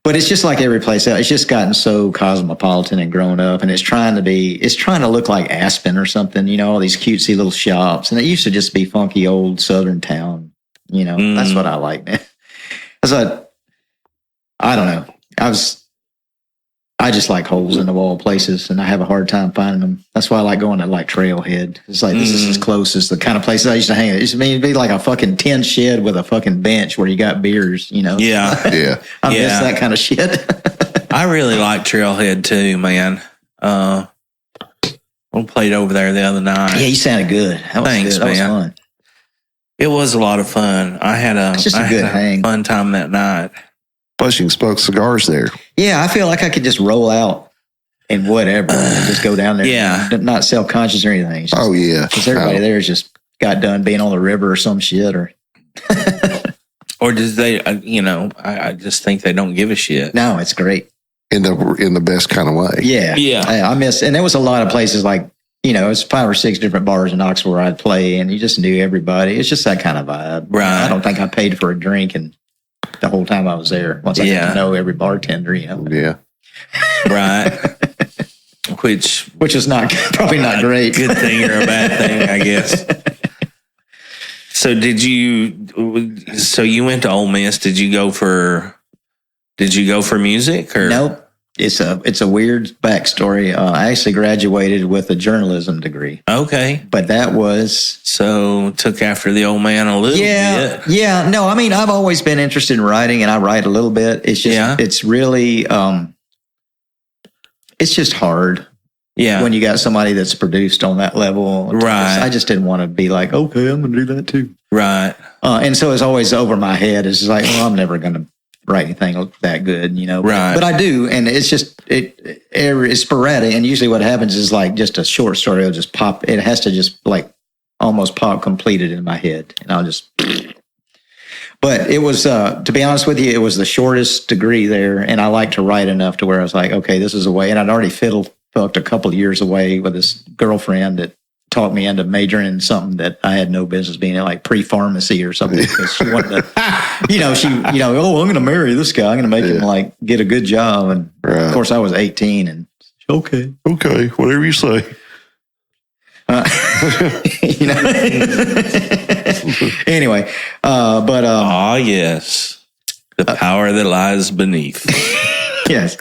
But it's just like every place else. It's just gotten so cosmopolitan and grown up, and it's trying to look like Aspen or something, all these cutesy little shops. And it used to just be funky old Southern town, That's what I like, man. I don't know. I just like holes in the wall places, and I have a hard time finding them. That's why I like going to like Trailhead. It's like this is as close as the kind of places I used to hang at. It'd be like a fucking tin shed with a fucking bench where you got beers, Yeah. Yeah. I miss that kind of shit. I really like Trailhead too, man. We played over there the other night. Yeah, you sounded good. Thanks, good. That was fun. It was a lot of fun. I had a fun time that night. Plus, you can smoke cigars there. Yeah, I feel like I could just roll out and whatever, and just go down there. Yeah, not self-conscious or anything. Just, because everybody there just got done being on the river or some shit, or does they? I just think they don't give a shit. No, it's great in the best kind of way. Yeah. I miss, and there was a lot of places like it's 5 or 6 different bars in Knoxville where I'd play, and you just knew everybody. It's just that kind of vibe. Right. I don't think I paid for a drink and. The whole time I was there, once I got to know every bartender, Yeah. Right. Which is probably not great. Good thing or a bad thing, I guess. So you went to Ole Miss. Did you go for music or? Nope. It's a weird backstory. I actually graduated with a journalism degree. Okay. But that was... So took after the old man a little bit. Yeah. No, I mean, I've always been interested in writing, and I write a little bit. It's just, it's really, it's just hard. Yeah. When you got somebody that's produced on that level. Right. I just didn't want to be like, okay, I'm going to do that too. Right. And so it's always over my head. It's just like, well, I'm never going to write anything that good, Right. But I do, and it's just it's sporadic. And usually, what happens is like just a short story will just pop. It has to just like almost pop completed in my head, and I'll just. But it was, to be honest with you, it was the shortest degree there, and I like to write enough to where I was like, okay, this is a way. And I'd already fucked a couple of years away with this girlfriend that talked me into majoring in something that I had no business being in, like pre-pharmacy or something. Because she wanted to, I'm going to marry this guy. I'm going to make him like get a good job. And of course I was 18 and okay, whatever you say. Anyway, yes. The power that lies beneath. Yes.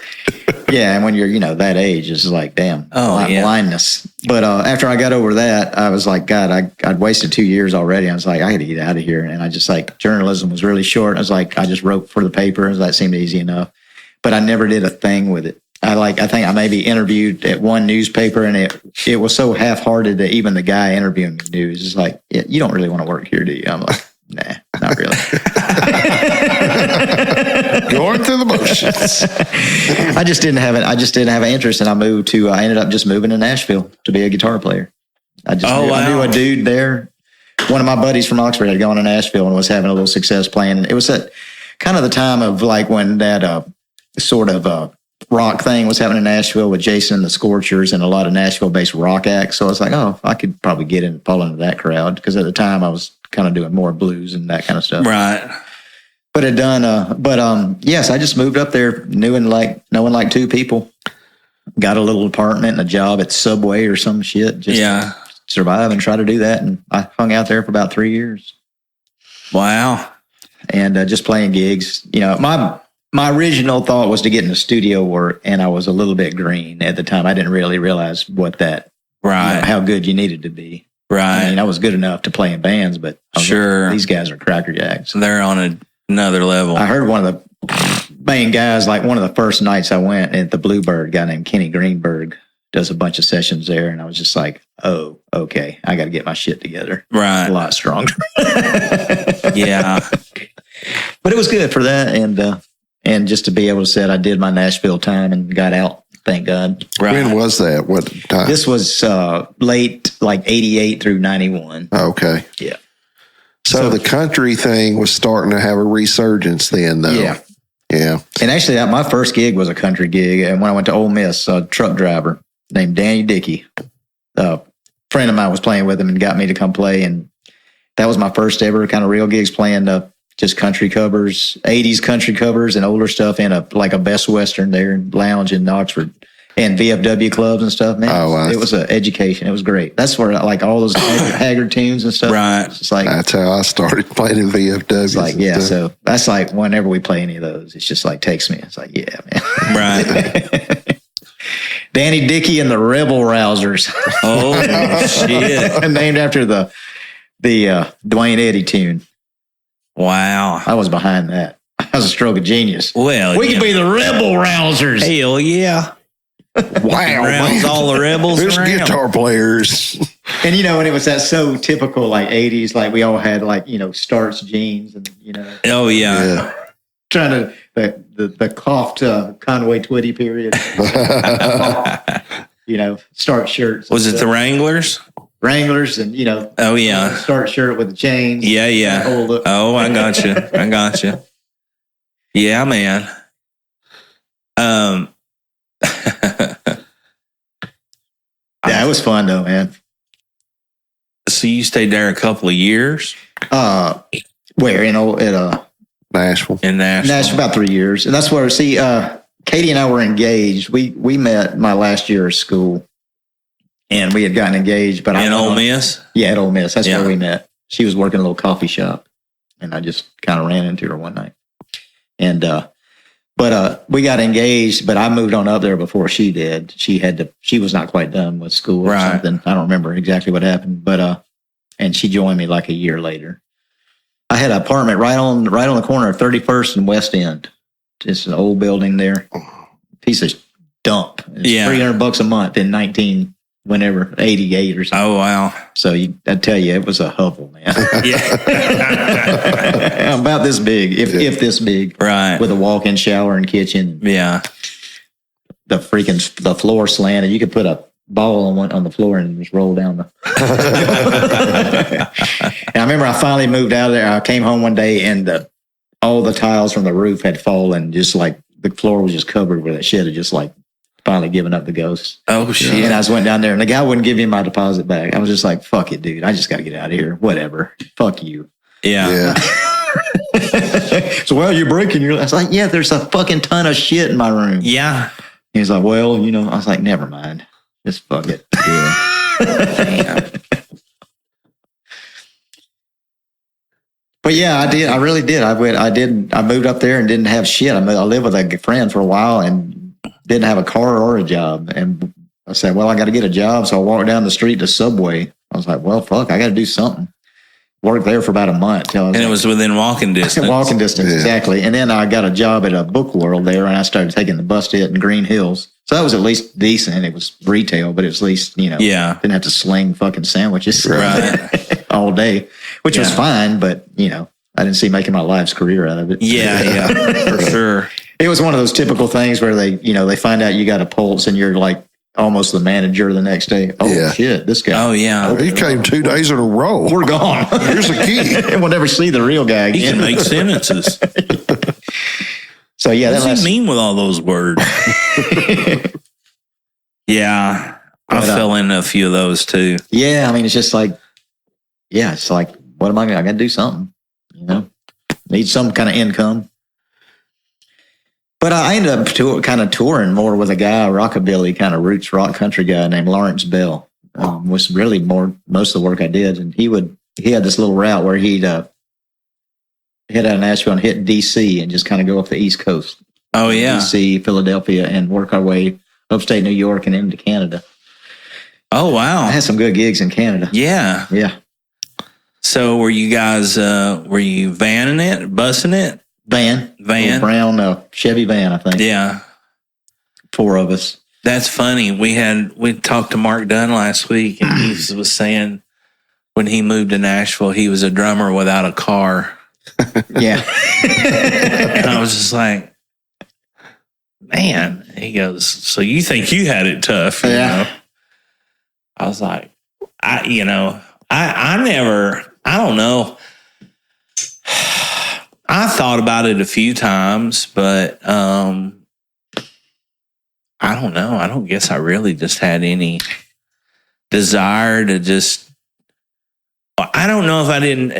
Yeah, and when you're, that age, it's like, damn, blindness. But after I got over that, I was like, God, I'd wasted 2 years already. I was like, I got to get out of here. And I just journalism was really short. I was like, I just wrote for the paper. That seemed easy enough. But I never did a thing with it. I think I maybe interviewed at one newspaper, and it was so half-hearted that even the guy interviewing me knew. He's just like, yeah, you don't really want to work here, do you? I'm like, nah, not really. Going through the motions. I just didn't have an interest, and I ended up just moving to Nashville to be a guitar player. I knew a dude there. One of my buddies from Oxford had gone to Nashville and was having a little success playing. And it was at kind of the time of like when that sort of rock thing was happening in Nashville with Jason and the Scorchers and a lot of Nashville-based rock acts. So I was like, oh, I could probably get in and fall into that crowd, because at the time I was kind of doing more blues and that kind of stuff. Right. But yes, I just moved up there knowing like two people. Got a little apartment and a job at Subway or some shit. Just to survive and try to do that. And I hung out there for about 3 years. Wow. And just playing gigs. My original thought was to get into studio work, and I was a little bit green at the time. I didn't really realize what that, how good you needed to be. Right. I mean, I was good enough to play in bands, but sure, these guys are crackerjacks. They're on another level. I heard one of the main guys, like one of the first nights I went at the Bluebird, a guy named Kenny Greenberg does a bunch of sessions there, and I was just like, oh, okay, I got to get my shit together. Right. A lot stronger. Yeah. But it was good for that, and just to be able to say I did my Nashville time and got out, thank God. Right. When was that? What time? This was late, like 88 through 91. Okay. Yeah. So the country thing was starting to have a resurgence then, though. Yeah. Yeah. And actually, my first gig was a country gig. And when I went to Ole Miss, a truck driver named Danny Dickey, a friend of mine was playing with him and got me to come play. And that was my first ever kind of real gigs, playing just country covers, 80s country covers and older stuff in a Best Western there in lounge in Oxford, and VFW clubs and stuff, man. Oh, wow. It was an education. It was great. That's where all those Haggard tunes and stuff. Right. It's like, that's how I started playing in VFW. It's like, yeah. So that's like whenever we play any of those, it's just like takes me. It's like, yeah, man. Right. Danny Dickey and the Rebel Rousers. Oh shit! Named after the Dwayne Eddy tune. Wow. I was behind that. I was a stroke of genius. Well, we could be the Rebel Rousers. Hell yeah. Wow. Rounds all the rebels. There's around. Guitar players. And and it was that so typical, like 80s, like we all had starch jeans and Oh yeah. Trying to the coughed Conway Twitty period. Starch shirts. Was it the Wranglers? Wranglers and Oh yeah. Starch shirt with the chains. Yeah. Oh, I got you. Yeah, man. Yeah, it was fun though, man. So you stayed there a couple of years? Where at Nashville. In Nashville. Nashville, about 3 years, and that's where Katie and I were engaged. We met my last year of school, and we had gotten engaged. But in Ole Miss? Yeah, at Ole Miss. That's where we met. She was working a little coffee shop, and I just kind of ran into her one night. And but we got engaged. But I moved on up there before she did. She was not quite done with school or something. I don't remember exactly what happened. But and she joined me like a year later. I had an apartment right on the corner of 31st and West End. It's an old building there. Piece of dump. It's $300 a month in 88 or something. Oh wow! So I tell you, it was a hovel, man. Yeah, about this big, if this big, right? With a walk-in shower and kitchen. Yeah, the floor slanted. You could put a ball on the floor and just roll down the. And I remember I finally moved out of there. I came home one day and all the tiles from the roof had fallen. Just like the floor was just covered with that shit. Had just like finally given up the ghost. Oh shit! And I just went down there and the guy wouldn't give me my deposit back. I was just like, "Fuck it, dude. I just got to get out of here. Whatever. Fuck you." Yeah. So, well, you're breaking your. I was like, "Yeah, there's a fucking ton of shit in my room." Yeah. He's like, "Well, I was like, never mind. Just fuck it." Yeah. But yeah, I did. I really did. I moved up there and didn't have shit. I lived with a friend for a while and didn't have a car or a job. And I said, well, I got to get a job. So I walked down the street to Subway. I was like, well, fuck, I got to do something. Worked there for about a month. It was within walking distance. Walking distance, exactly. And then I got a job at a book world there, and I started taking the bus to it in Green Hills. So that was at least decent. It was retail, but at least, didn't have to sling fucking sandwiches all day, which was fine, but, I didn't see making my life's career out of it. Yeah, for sure. It was one of those typical things where they find out you got a pulse and you're like almost the manager the next day. Oh, shit, this guy. Oh, yeah. He came 2 days in a row. We're gone. Here's a key. And we'll never see the real guy again. He can make sentences. So, yeah. What does he mean with all those words? Yeah. I fell into a few of those, too. Yeah, I mean, it's just like, what am I going to do something, Need some kind of income. But I ended up kind of touring more with a guy, a rockabilly kind of roots rock country guy named Lawrence Bell. Was really most of the work I did. And he had this little route where he'd head out of Nashville and hit DC and just kind of go up the East Coast. Oh, yeah. DC, Philadelphia, and work our way upstate New York and into Canada. Oh, wow. I had some good gigs in Canada. Yeah. Yeah. So were you guys, were you vanning it, bussing it? Van. Brown Chevy van, I think. Yeah. 4 of us. That's funny. We talked to Mark Dunn last week, and he was saying when he moved to Nashville, he was a drummer without a car. Yeah. And I was just like, man. He goes, so you think you had it tough? You know? I was like, I don't know. I thought about it a few times, but I don't know. I don't guess I really just had any desire to just. I don't know if I didn't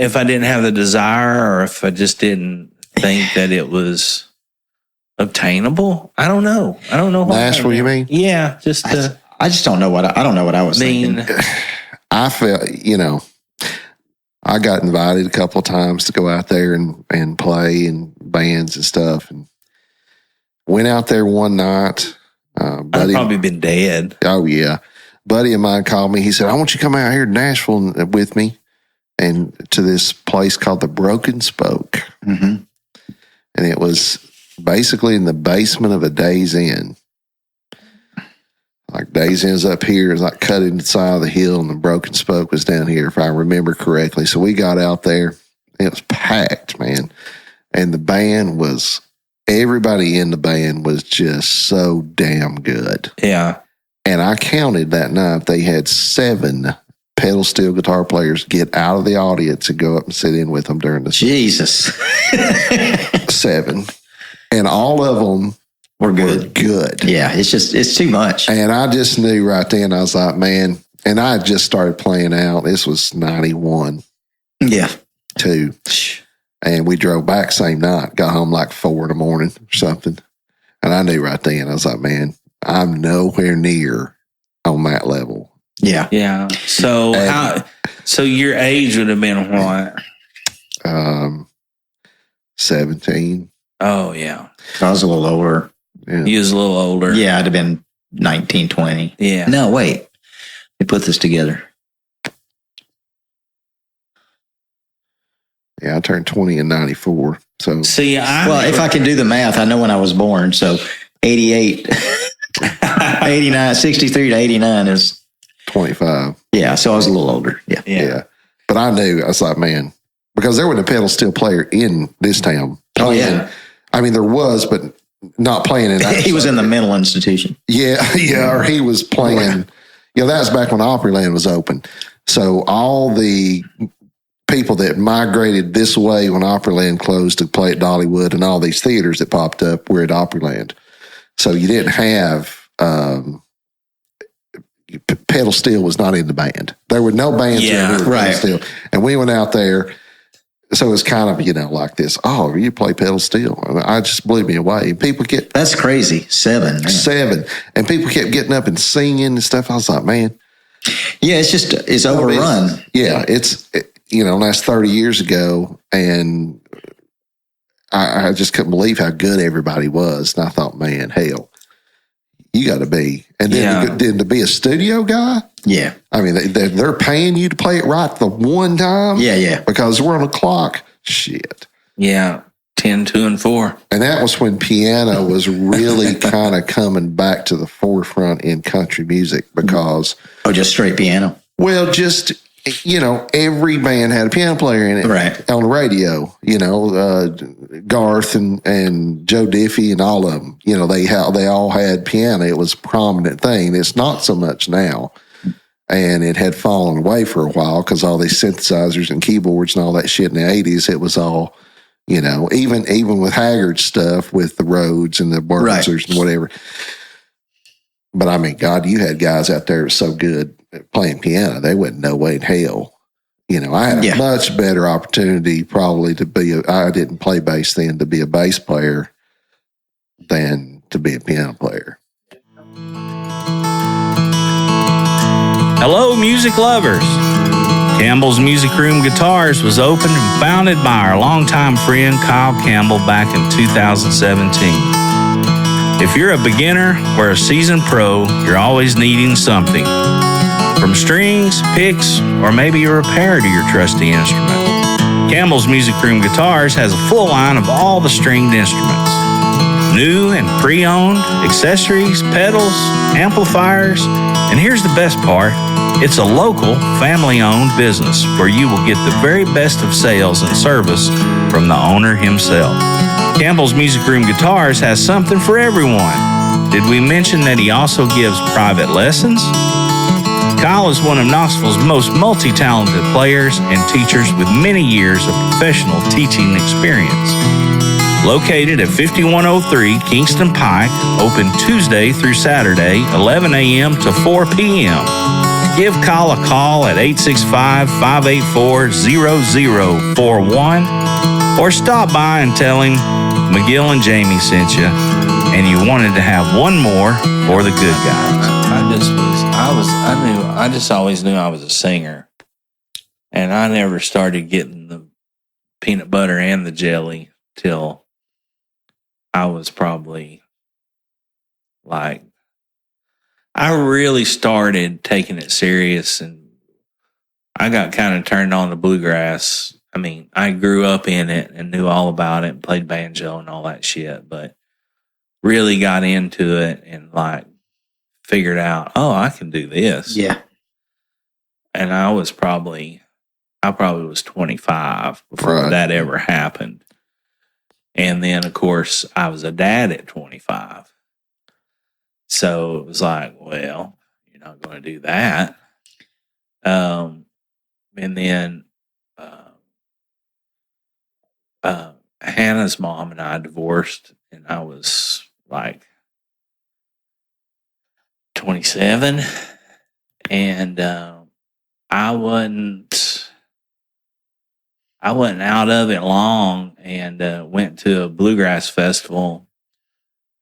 have the desire, or if I just didn't think that it was obtainable. I don't know. Nashville, you mean? Yeah, I just don't know what I was thinking. I felt, I got invited a couple of times to go out there and play in bands and stuff, and went out there one night. I'd probably been dead. Oh yeah, buddy of mine called me. He said, "I want you to come out here to Nashville with me, and to this place called the Broken Spoke." Mm-hmm. And it was basically in the basement of a Days Inn. Like Days Inn's up here, it's like cut in the side of the hill, and the Broken Spoke was down here, if I remember correctly. So we got out there. It was packed, man. And everybody in the band was just so damn good. Yeah. And I counted that night, they had 7 pedal steel guitar players get out of the audience and go up and sit in with them during the Jesus. 7. And all of them were good. Yeah, it's too much. And I just knew right then, I was like, man, and I just started playing out. This was 91. Yeah. 2. And we drove back same night, got home like 4 in the morning or something. And I knew right then, I was like, man, I'm nowhere near on that level. Yeah. Yeah. So so your age would have been what? 17. Oh, yeah. I was a little older. Yeah. He was a little older. Yeah, I'd have been 19, 20. Yeah. No, wait. Let me put this together. Yeah, I turned 20 in 94. So see, if I can do the math, I know when I was born. So 88, 89, 63 to 89 is 25. Yeah, so I was a little older. Yeah. But I knew, I was like, man, because there wasn't a pedal steel player in this town. Oh, yeah. I mean, there was, but not playing in that. He was in the mental institution. Yeah, or he was playing. That was back when Opryland was open. So all the people that migrated this way when Opryland closed to play at Dollywood, and all these theaters that popped up were at Opryland. So you didn't have pedal steel was not in the band. There were no bands that were pedal steel, and we went out there. So it's kind of, like this. Oh, you play pedal steel. I just blew me away. People that's crazy. 7. Man. 7. And people kept getting up and singing and stuff. I was like, man. Yeah, it's overrun. Yeah, that's 30 years ago, and I just couldn't believe how good everybody was. And I thought, man, hell, you got to be. And then to be a studio guy. Yeah. I mean, they're paying you to play it right the one time. Yeah. Because we're on a clock. Shit. Yeah. 10, 2, and 4. And that was when piano was really kind of coming back to the forefront in country music because. Oh, just straight piano? Well, just, every band had a piano player in it. Right. On the radio, Garth and Joe Diffie and all of them, they all had piano. It was a prominent thing. It's not so much now. And it had fallen away for a while because all these synthesizers and keyboards and all that shit in the 80s, it was all. Even with Haggard's stuff with the Rhodes and the Wurzers and whatever. But I mean, God, you had guys out there so good at playing piano, they wouldn't no way in hell. I had a much better opportunity probably I didn't play bass then, to be a bass player than to be a piano player. Hello, music lovers. Campbell's Music Room Guitars was opened and founded by our longtime friend Kyle Campbell back in 2017. If you're a beginner or a seasoned pro, you're always needing something. From strings, picks, or maybe a repair to your trusty instrument. Campbell's Music Room Guitars has a full line of all the stringed instruments. New and pre-owned, accessories, pedals, amplifiers, and here's the best part. It's a local, family-owned business where you will get the very best of sales and service from the owner himself. Campbell's Music Room Guitars has something for everyone. Did we mention that he also gives private lessons? Kyle is one of Knoxville's most multi-talented players and teachers with many years of professional teaching experience. Located at 5103 Kingston Pike, open Tuesday through Saturday, 11 a.m. to 4 p.m. Give Kyle a call at 865-584-0041 or stop by and tell him McGill and Jamie sent you and you wanted to have one more for the good guys. I just always knew I was a singer, and I never started getting the peanut butter and the jelly till I was probably I really started taking it serious, and I got kind of turned on to bluegrass. I mean, I grew up in it and knew all about it and played banjo and all that shit, but really got into it and figured out, I can do this. Yeah. And I probably was 25 before that ever happened. And then, of course, I was a dad at 25. So it was well, you're not going to do that. And then Hannah's mom and I divorced, and I was 27, and I wasn't out of it long, and went to a bluegrass festival.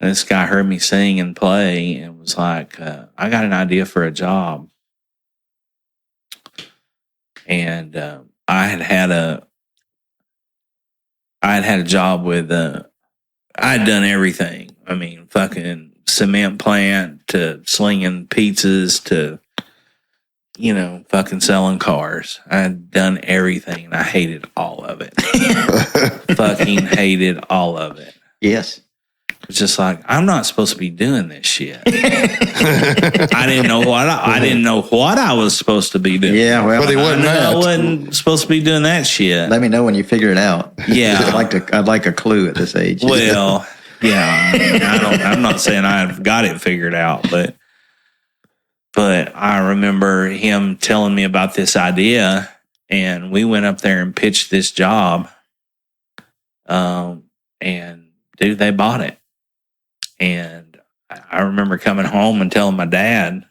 And this guy heard me sing and play, and was like, "I got an idea for a job." And I had a job with. I'd done everything. I mean, fucking cement plant to slinging pizzas to, fucking selling cars. I'd done everything, and I hated all of it. Fucking hated all of it. Yes. It's just I'm not supposed to be doing this shit. I didn't know what I was supposed to be doing. Yeah, well, but he wasn't. I wasn't supposed to be doing that shit. Let me know when you figure it out. Yeah, I'd like a clue at this age. Well, yeah, I'm not saying I've got it figured out, but I remember him telling me about this idea, and we went up there and pitched this job. And dude, they bought it. And I remember coming home and telling my dad,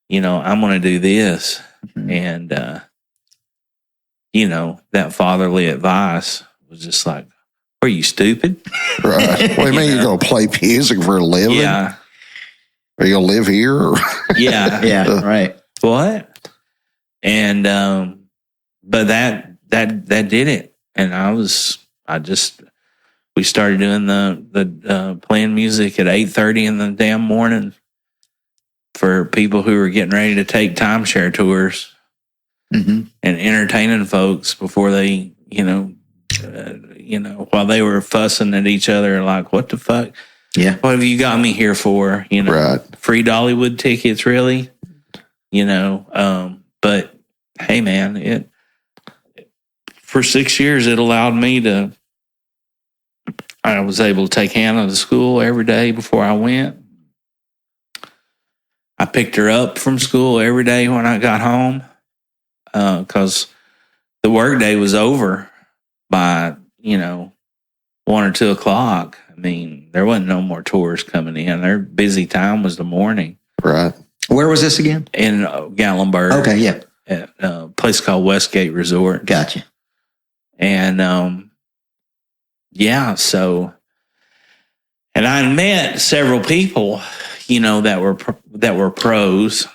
I'm going to do this. Mm-hmm. And, that fatherly advice was just are you stupid? Right. What do you mean you're going to play music for a living? Yeah. Are you going to live here? Yeah. Yeah, right. What? And but that did it. And we started doing the playing music at 8:30 in the damn morning for people who were getting ready to take timeshare tours and entertaining folks before they, while they were fussing at each other, like, what the fuck? Yeah. What have you got me here for? Right. Free Dollywood tickets, really? But hey, man, for 6 years, it allowed me I was able to take Hannah to school every day before I went. I picked her up from school every day when I got home because the workday was over by, 1 or 2 o'clock. I mean, there wasn't no more tours coming in. Their busy time was the morning. Right. Where was this again? In Gatlinburg. Okay, yeah. At a place called Westgate Resort. Gotcha. And, and I met several people, that were pros.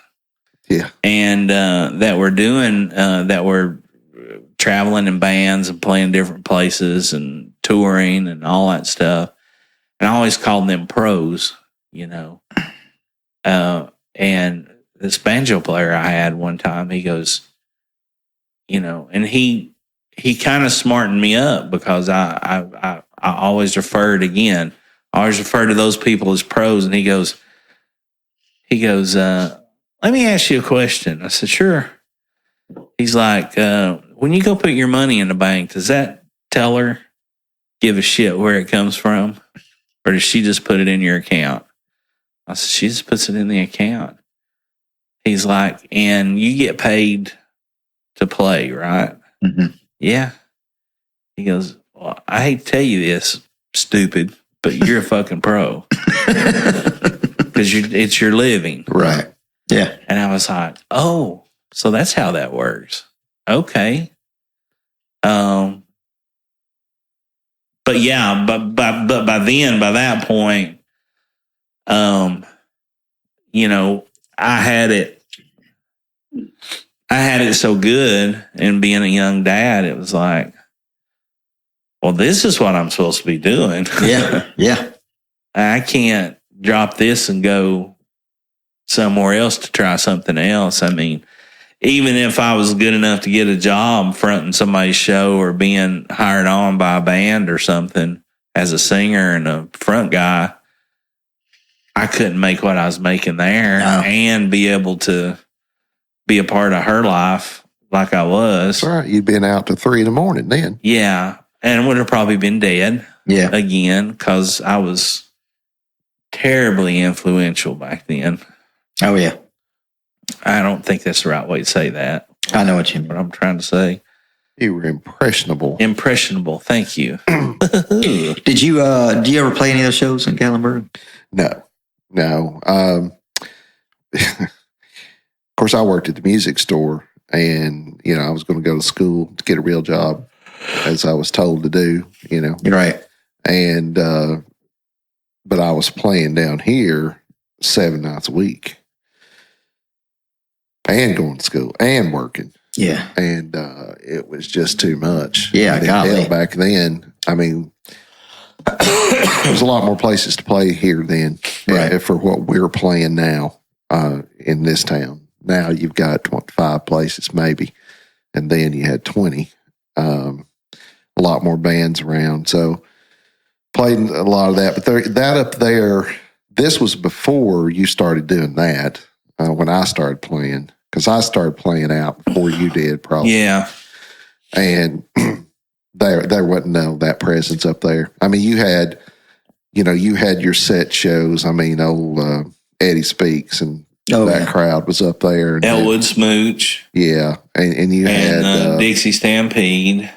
Yeah. And that were traveling in bands and playing different places and touring and all that stuff. And I always called them pros, and this banjo player I had one time, he goes, and he kind of smartened me up because I always refer to those people as pros. And he goes, let me ask you a question. I said, sure. He's like, when you go put your money in the bank, does that teller give a shit where it comes from? Or does she just put it in your account? I said, she just puts it in the account. He's like, and you get paid to play, right? Mm-hmm. Yeah. He goes, well, I hate to tell you this, stupid, but you're a fucking pro. Because it's your living. Right. Yeah. And I was like, oh, so that's how that works. Okay. But yeah, but by that point, I had it so good, and being a young dad, it was like, well, this is what I'm supposed to be doing. Yeah. Yeah. I can't drop this and go somewhere else to try something else. I mean, even if I was good enough to get a job fronting somebody's show or being hired on by a band or something as a singer and a front guy, I couldn't make what I was making there and be able to be a part of her life like I was. That's right. You'd been out to 3 a.m. then. Yeah. And would have probably been dead again because I was terribly influential back then. Oh, yeah. I don't think that's the right way to say that. I know what you mean. What I'm trying to say. You were impressionable. Impressionable. Thank you. Do you ever play any of those shows in Gatlinburg? No. Of course, I worked at the music store, and I was going to go to school to get a real job, as I was told to do. You're right. And but I was playing down here 7 nights a week, and going to school and working. Yeah. And it was just too much. Yeah, hell, back then, I mean, there's a lot more places to play here then, right, for what we're playing now in this town. Now you've got 25 places maybe, and then you had 20. A lot more bands around, so played a lot of that. But that up there, this was before you started doing that. When I started playing, because I started playing out before you did, probably. Yeah. And there wasn't that presence up there. I mean, you had your set shows. I mean, old Eddie Speaks and that crowd was up there. And Elwood Smooch. Yeah. And you had Dixie Stampede.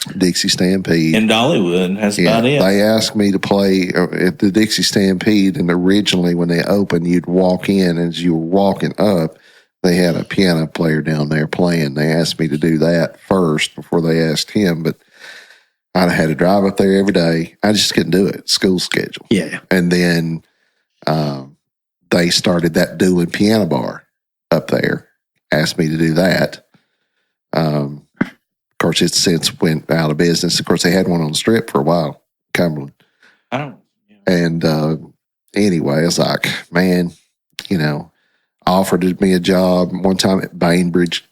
And Dollywood. That's about it. They asked me to play at the Dixie Stampede, and originally when they opened, you'd walk in, and as you were walking up, they had a piano player down there playing. They asked me to do that first before they asked him, but I'd had to drive up there every day. I just couldn't do it. School schedule. Yeah. And then they started that dueling piano bar up there. Asked me to do that. course, it's since went out of business. Of course, they had one on the Strip for a while, Cumberland. I don't. Yeah. And anyway, I was like, man, offered me a job one time at Bainbridge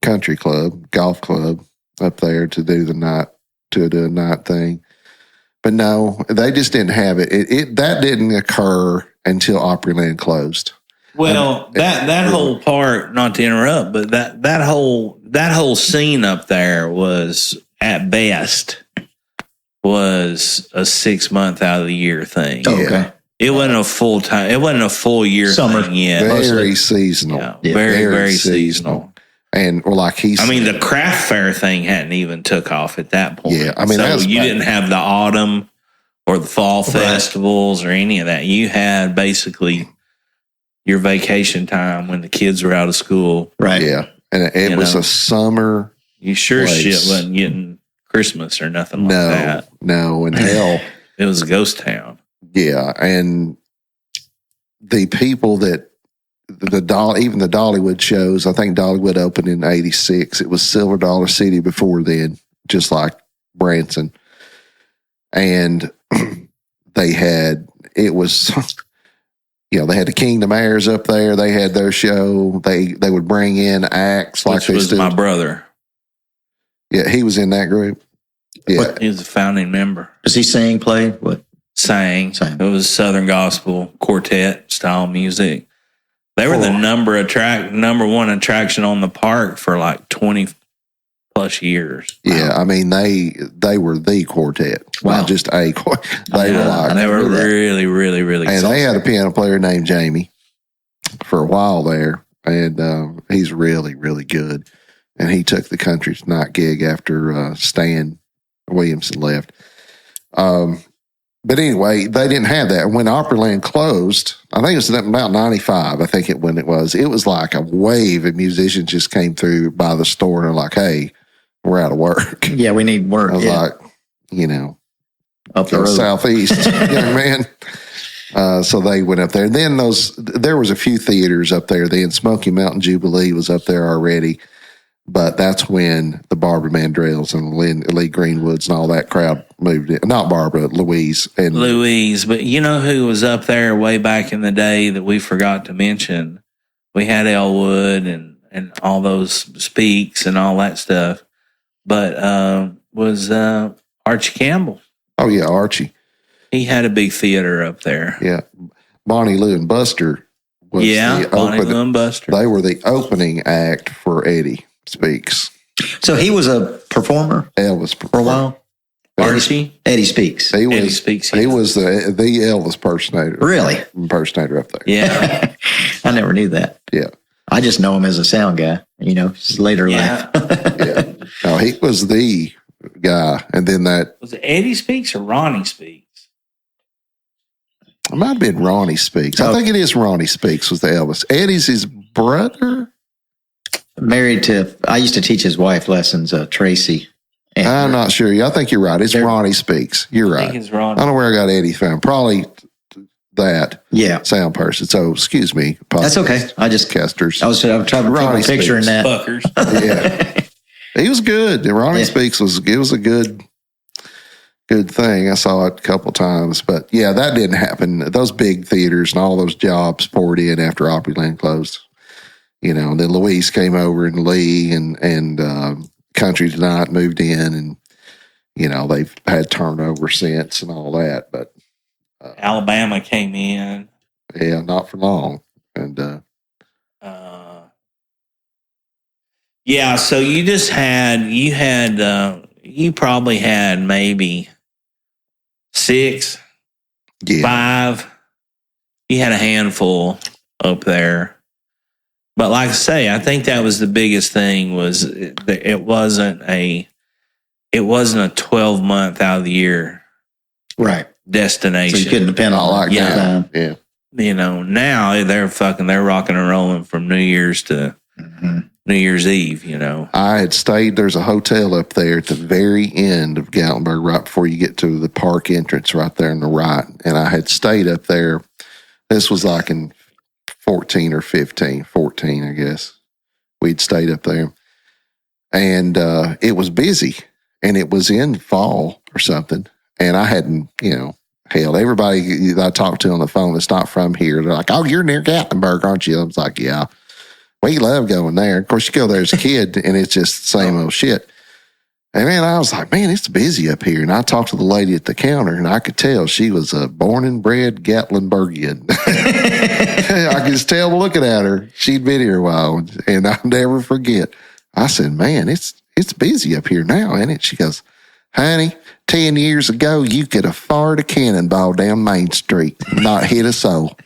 Country Club, golf club up there to do a night thing. But no, they just didn't have it. That didn't occur until Opryland closed. Well, that whole part, not to interrupt, but that whole scene up there was at best was a 6 month out of the year thing. Oh, okay. It wasn't a full time. It wasn't a full year Summer. thing yet. Very seasonal. Yeah, very seasonal. And the craft fair thing hadn't even took off at that point. Yeah, so you didn't have the autumn or the fall festivals or any of that. You had basically your vacation time when the kids were out of school. Right. Yeah. And it was a summer. You sure place. Shit wasn't getting Christmas or nothing like that. No, and hell. It was a ghost town. Yeah. And the people that even the Dollywood shows, I think Dollywood opened in 86. It was Silver Dollar City before then, just like Branson. And they had the Kingdom Airs up there. They had their show. They would bring in acts like this. Was my brother. Yeah, he was in that group. Yeah. He was a founding member. Does he sing, play? What? Sang. It was Southern gospel quartet style music. They were the number one attraction on the park for like 20 plus years. Yeah, I mean they were the quartet, not just a quartet. They were really, really, really. And they had a piano player named Jamie for a while there, and he's really, really good. And he took the Country Tonight gig after Stan Williamson left. But anyway, they didn't have that. When Opryland closed, I think it was about 95, I think it was like a wave of musicians just came through by the store and are like, hey, we're out of work. Yeah, we need work. I was like, up the road. Southeast, young man. So they went up there. And then there was a few theaters up there then. Smoky Mountain Jubilee was up there already. But that's when the Barbara Mandrells and Lee Greenwoods and all that crowd moved in. Not Barbara, Louise. But you know who was up there way back in the day that we forgot to mention? We had Elwood and all those Speaks and all that stuff. But was Archie Campbell. Oh, yeah, Archie. He had a big theater up there. Yeah. Bonnie Lou and Buster was Bonnie Lou and Buster. They were the opening act for Eddie Speaks. So he was a performer? Elvis for a while? Archie? Eddie Speaks. He was the Elvis impersonator. Really? Impersonator up there. Yeah. I never knew that. Yeah. I just know him as a sound guy, his later life. Yeah. No, he was the guy. And then was it Eddie Speaks or Ronnie Speaks? It might have been Ronnie Speaks. I think it is Ronnie Speaks was the Elvis. Eddie's his brother? I used to teach his wife lessons, Tracy. I'm not sure. I think you're right. It's Ronnie Speaks. You're right. I think it's Ronnie. I don't know where I got Eddie from. Probably that sound person. So, excuse me. That's okay. I just casters. I was trying to picture in that. Fuckers. Yeah. He was good. Ronnie Speaks was a good thing. I saw it a couple times. But yeah, that didn't happen. Those big theaters and all those jobs poured in after Opryland closed. And then Louise came over and Lee and Country Tonight moved in, and they've had turnover since and all that. But Alabama came in. Yeah, not for long. And so you probably had maybe 6, 5. You had a handful up there. But like I say, I think that was the biggest thing was it wasn't a 12-month out of the year destination. So you couldn't depend on that. Yeah. Now they're rocking and rolling from New Year's to New Year's Eve, I had stayed, there's a hotel up there at the very end of Gatlinburg, right before you get to the park entrance right there on the right. And I had stayed up there. This was like in 14, I guess. We'd stayed up there. And it was busy, and it was in fall or something. And I hadn't, hell, everybody that I talked to on the phone that's not from here, they're like, "Oh, you're near Gatlinburg, aren't you?" I was like, "Yeah." We love going there. Of course, you go there as a kid, and it's just the same old shit. And man, I was like, man, it's busy up here. And I talked to the lady at the counter, and I could tell she was a born and bred Gatlinburgian. I could just tell looking at her. She'd been here a while, and I'll never forget. I said, man, it's busy up here now, ain't it? She goes, honey, 10 years ago, you could have fired a cannonball down Main Street and not hit a soul.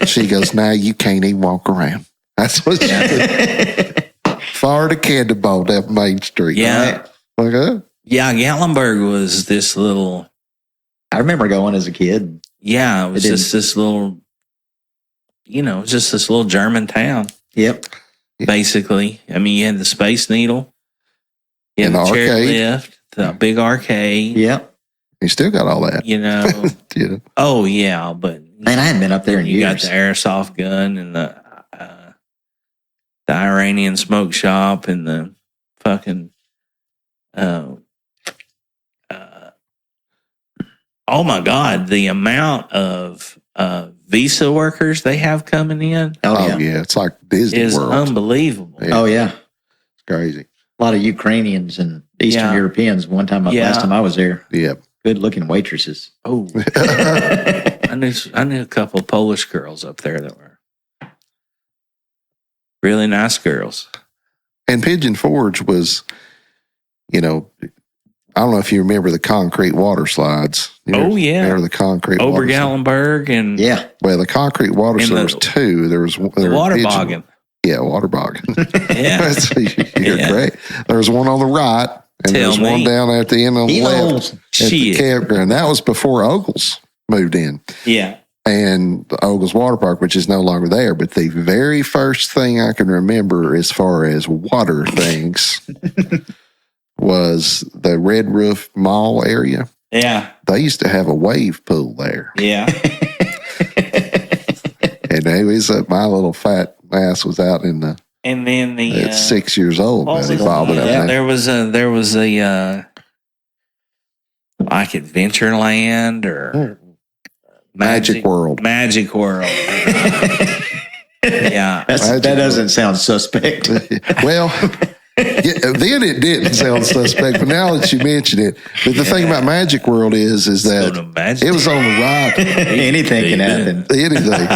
She goes, now you can't even walk around. That's what she did. Fired a cannonball down Main Street. Yeah. Like, yeah, Gatlinburg was this little. I remember going as a kid. Yeah, it was just this little, just this little German town. Yep. basically. I mean, you had the Space Needle, you had the chairlift, the big arcade. Yep. You still got all that. You know. Yeah. Oh, yeah. But man, I hadn't been up there in years. You got the airsoft gun and the Iranian smoke shop and the fucking oh my God, the amount of visa workers they have coming in. Oh yeah. It's like Disney is World. Unbelievable. Yeah. Oh yeah. It's crazy. A lot of Ukrainians and Eastern Europeans. Last time I was there. Yep. Good looking waitresses. Oh, I knew a couple of Polish girls up there that were really nice girls. And Pigeon Forge was, I don't know if you remember the concrete water slides. Remember the concrete water Obergallenberg and well, the concrete water slides two. There was water boggin. Yeah, water boggin. Yeah, you're great. There was one on the right, and there was one down at the end on the left at the campground. That was before Ogles moved in. Yeah. And the Ogles Water Park, which is no longer there. But the very first thing I can remember as far as water things was the Red Roof Mall area. Yeah. They used to have a wave pool there. Yeah. And my little fat ass was out in the. And then at 6 years old, there was a like Adventureland or Magic World. Magic World. Yeah. That doesn't sound suspect. Well, then it didn't sound suspect, but now that you mention it, but the thing about Magic World is that it was on the right. Anything can happen. Anything.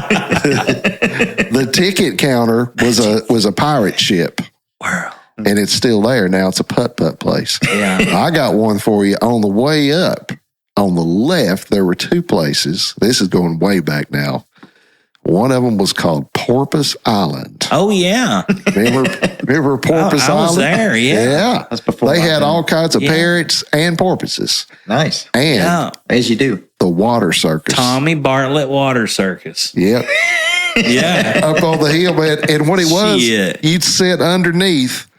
The ticket counter was a pirate ship. Wow. And it's still there. Now it's a putt-putt place. Yeah. I got one for you on the way up. On the left, there were two places. This is going way back now. One of them was called Porpoise Island. Oh, yeah. Remember Porpoise Island? I was there, Yeah. That's before they had all kinds of parrots and porpoises. Nice. And as you do. The water circus. Tommy Bartlett Water Circus. Yep. Yeah. Up on the hill, man. And what it was, you'd sit underneath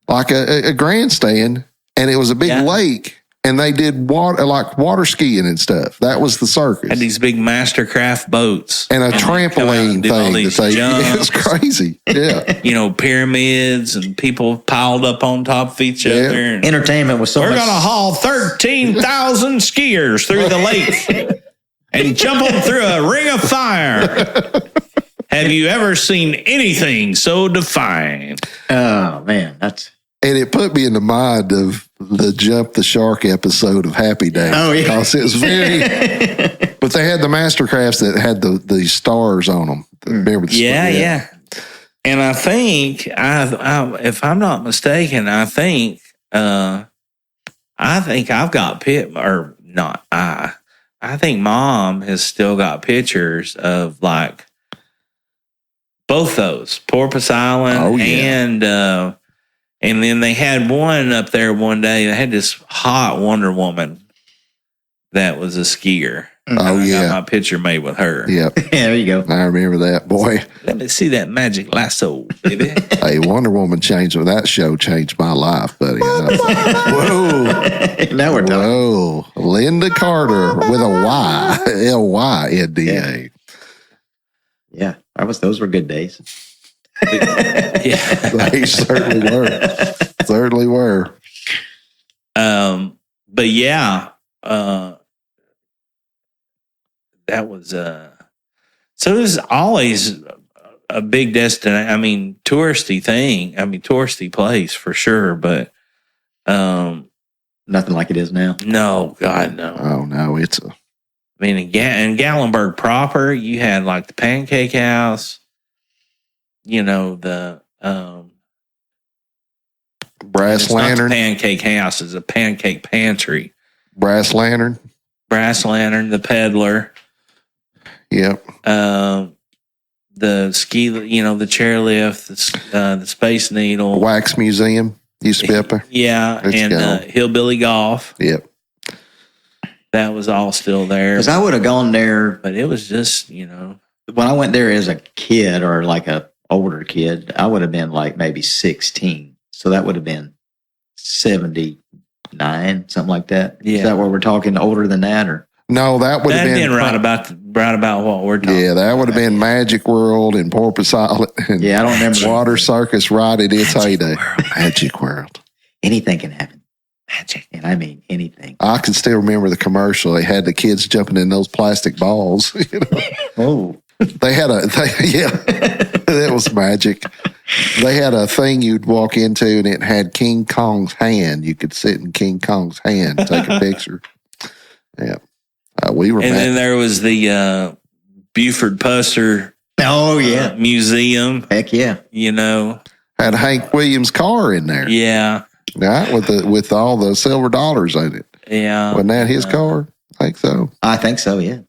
like a grandstand, and it was a big lake. And they did water skiing and stuff. That was the circus. Had these big Mastercraft boats. And a trampoline thing. It was crazy. Yeah. Pyramids and people piled up on top of each other. And entertainment was so We're going to haul 13,000 skiers through the lake and jump them through a ring of fire. Have you ever seen anything so defying? Oh, man. And it put me in the mind of the Jump the Shark episode of Happy Days. Oh, yeah. Because it was very... but they had the Mastercrafts that had the stars on them. Remember the Yeah. And I think, if I'm not mistaken, I think I've got I think Mom has still got pictures of like both those, Porpoise Island and then they had one up there one day. They had this hot Wonder Woman that was a skier. Oh, I got my picture made with her. Yep. Yeah, there you go. I remember that, boy. Let me see that magic lasso, baby. Hey, Wonder Woman that show changed my life, buddy. Whoa. Now we're done. Whoa. Linda Carter with a Y. L-Y-N-D-A. Yeah, those were good days. Yeah. They certainly were. certainly were. But yeah, that was so it was always a big destination. I mean, touristy thing. I mean, touristy place for sure. But nothing like it is now. No, God, no. Oh no, it's a. I mean, in Gatlinburg proper, you had like the Pancake House. You know the Brass Lantern. Not the Pancake House is a Pancake Pantry. Brass Lantern. The Peddler. Yep. The ski, the chairlift, the Space Needle, Wax Museum used to be up there. Yeah, and Hillbilly Golf. Yep. That was all still there. Because I would have gone there, but it was just when I went there as a kid or like a older kid, I would have been like maybe 16. So that would have been 79, something like that. Yeah. Is that what we're talking? Older than that, or no? That would have been right about what we're talking. Yeah, that would have been Magic World and Porpoise Island. And I don't remember. Water Circus right at its heyday. Magic World. Anything can happen. Magic, and I mean anything. I can still remember the commercial. They had the kids jumping in those plastic balls. Oh, they had that was magic. They had a thing you'd walk into, and it had King Kong's hand. You could sit in King Kong's hand and take a picture. Yeah. We were. And then there was the Buford Puster. Oh yeah, museum. Heck yeah. Had Hank Williams' car in there. Yeah. Right, with all the silver dollars in it. Yeah. Wasn't that his car? I think so. I think so. Yeah.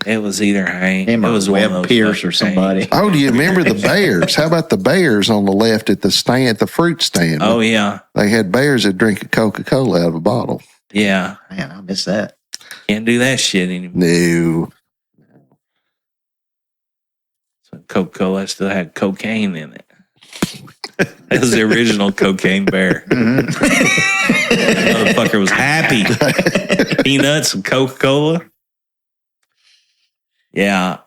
It was either Hank. Him or it was Webb Pierce or somebody. Hank. Oh, do you remember the bears? How about the bears on the left at the fruit stand? Oh yeah. They had bears that drink a Coca-Cola out of a bottle. Yeah. Man, I miss that. Can't do that shit anymore. No. So Coca-Cola still had cocaine in it. That was the original cocaine bear. Mm-hmm. That motherfucker was happy. Peanuts and Coca-Cola. Yeah.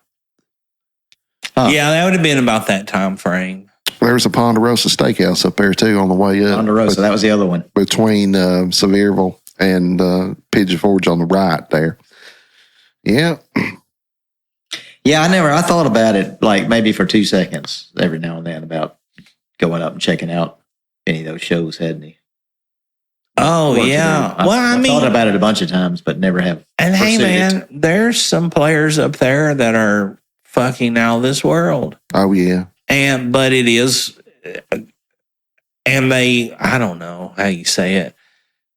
Huh. Yeah, that would have been about that time frame. There's a Ponderosa Steakhouse up there, too, on the way up. Ponderosa, that was the other one. Between Sevierville and Pigeon Forge on the right there. Yeah. Yeah, I thought about it like maybe for 2 seconds every now and then about going up and checking out any of those shows, hadn't he? Oh, yeah. I thought about it a bunch of times, but never have. And hey, man, there's some players up there that are fucking out of this world. Oh, yeah. But it is, and I don't know how you say it.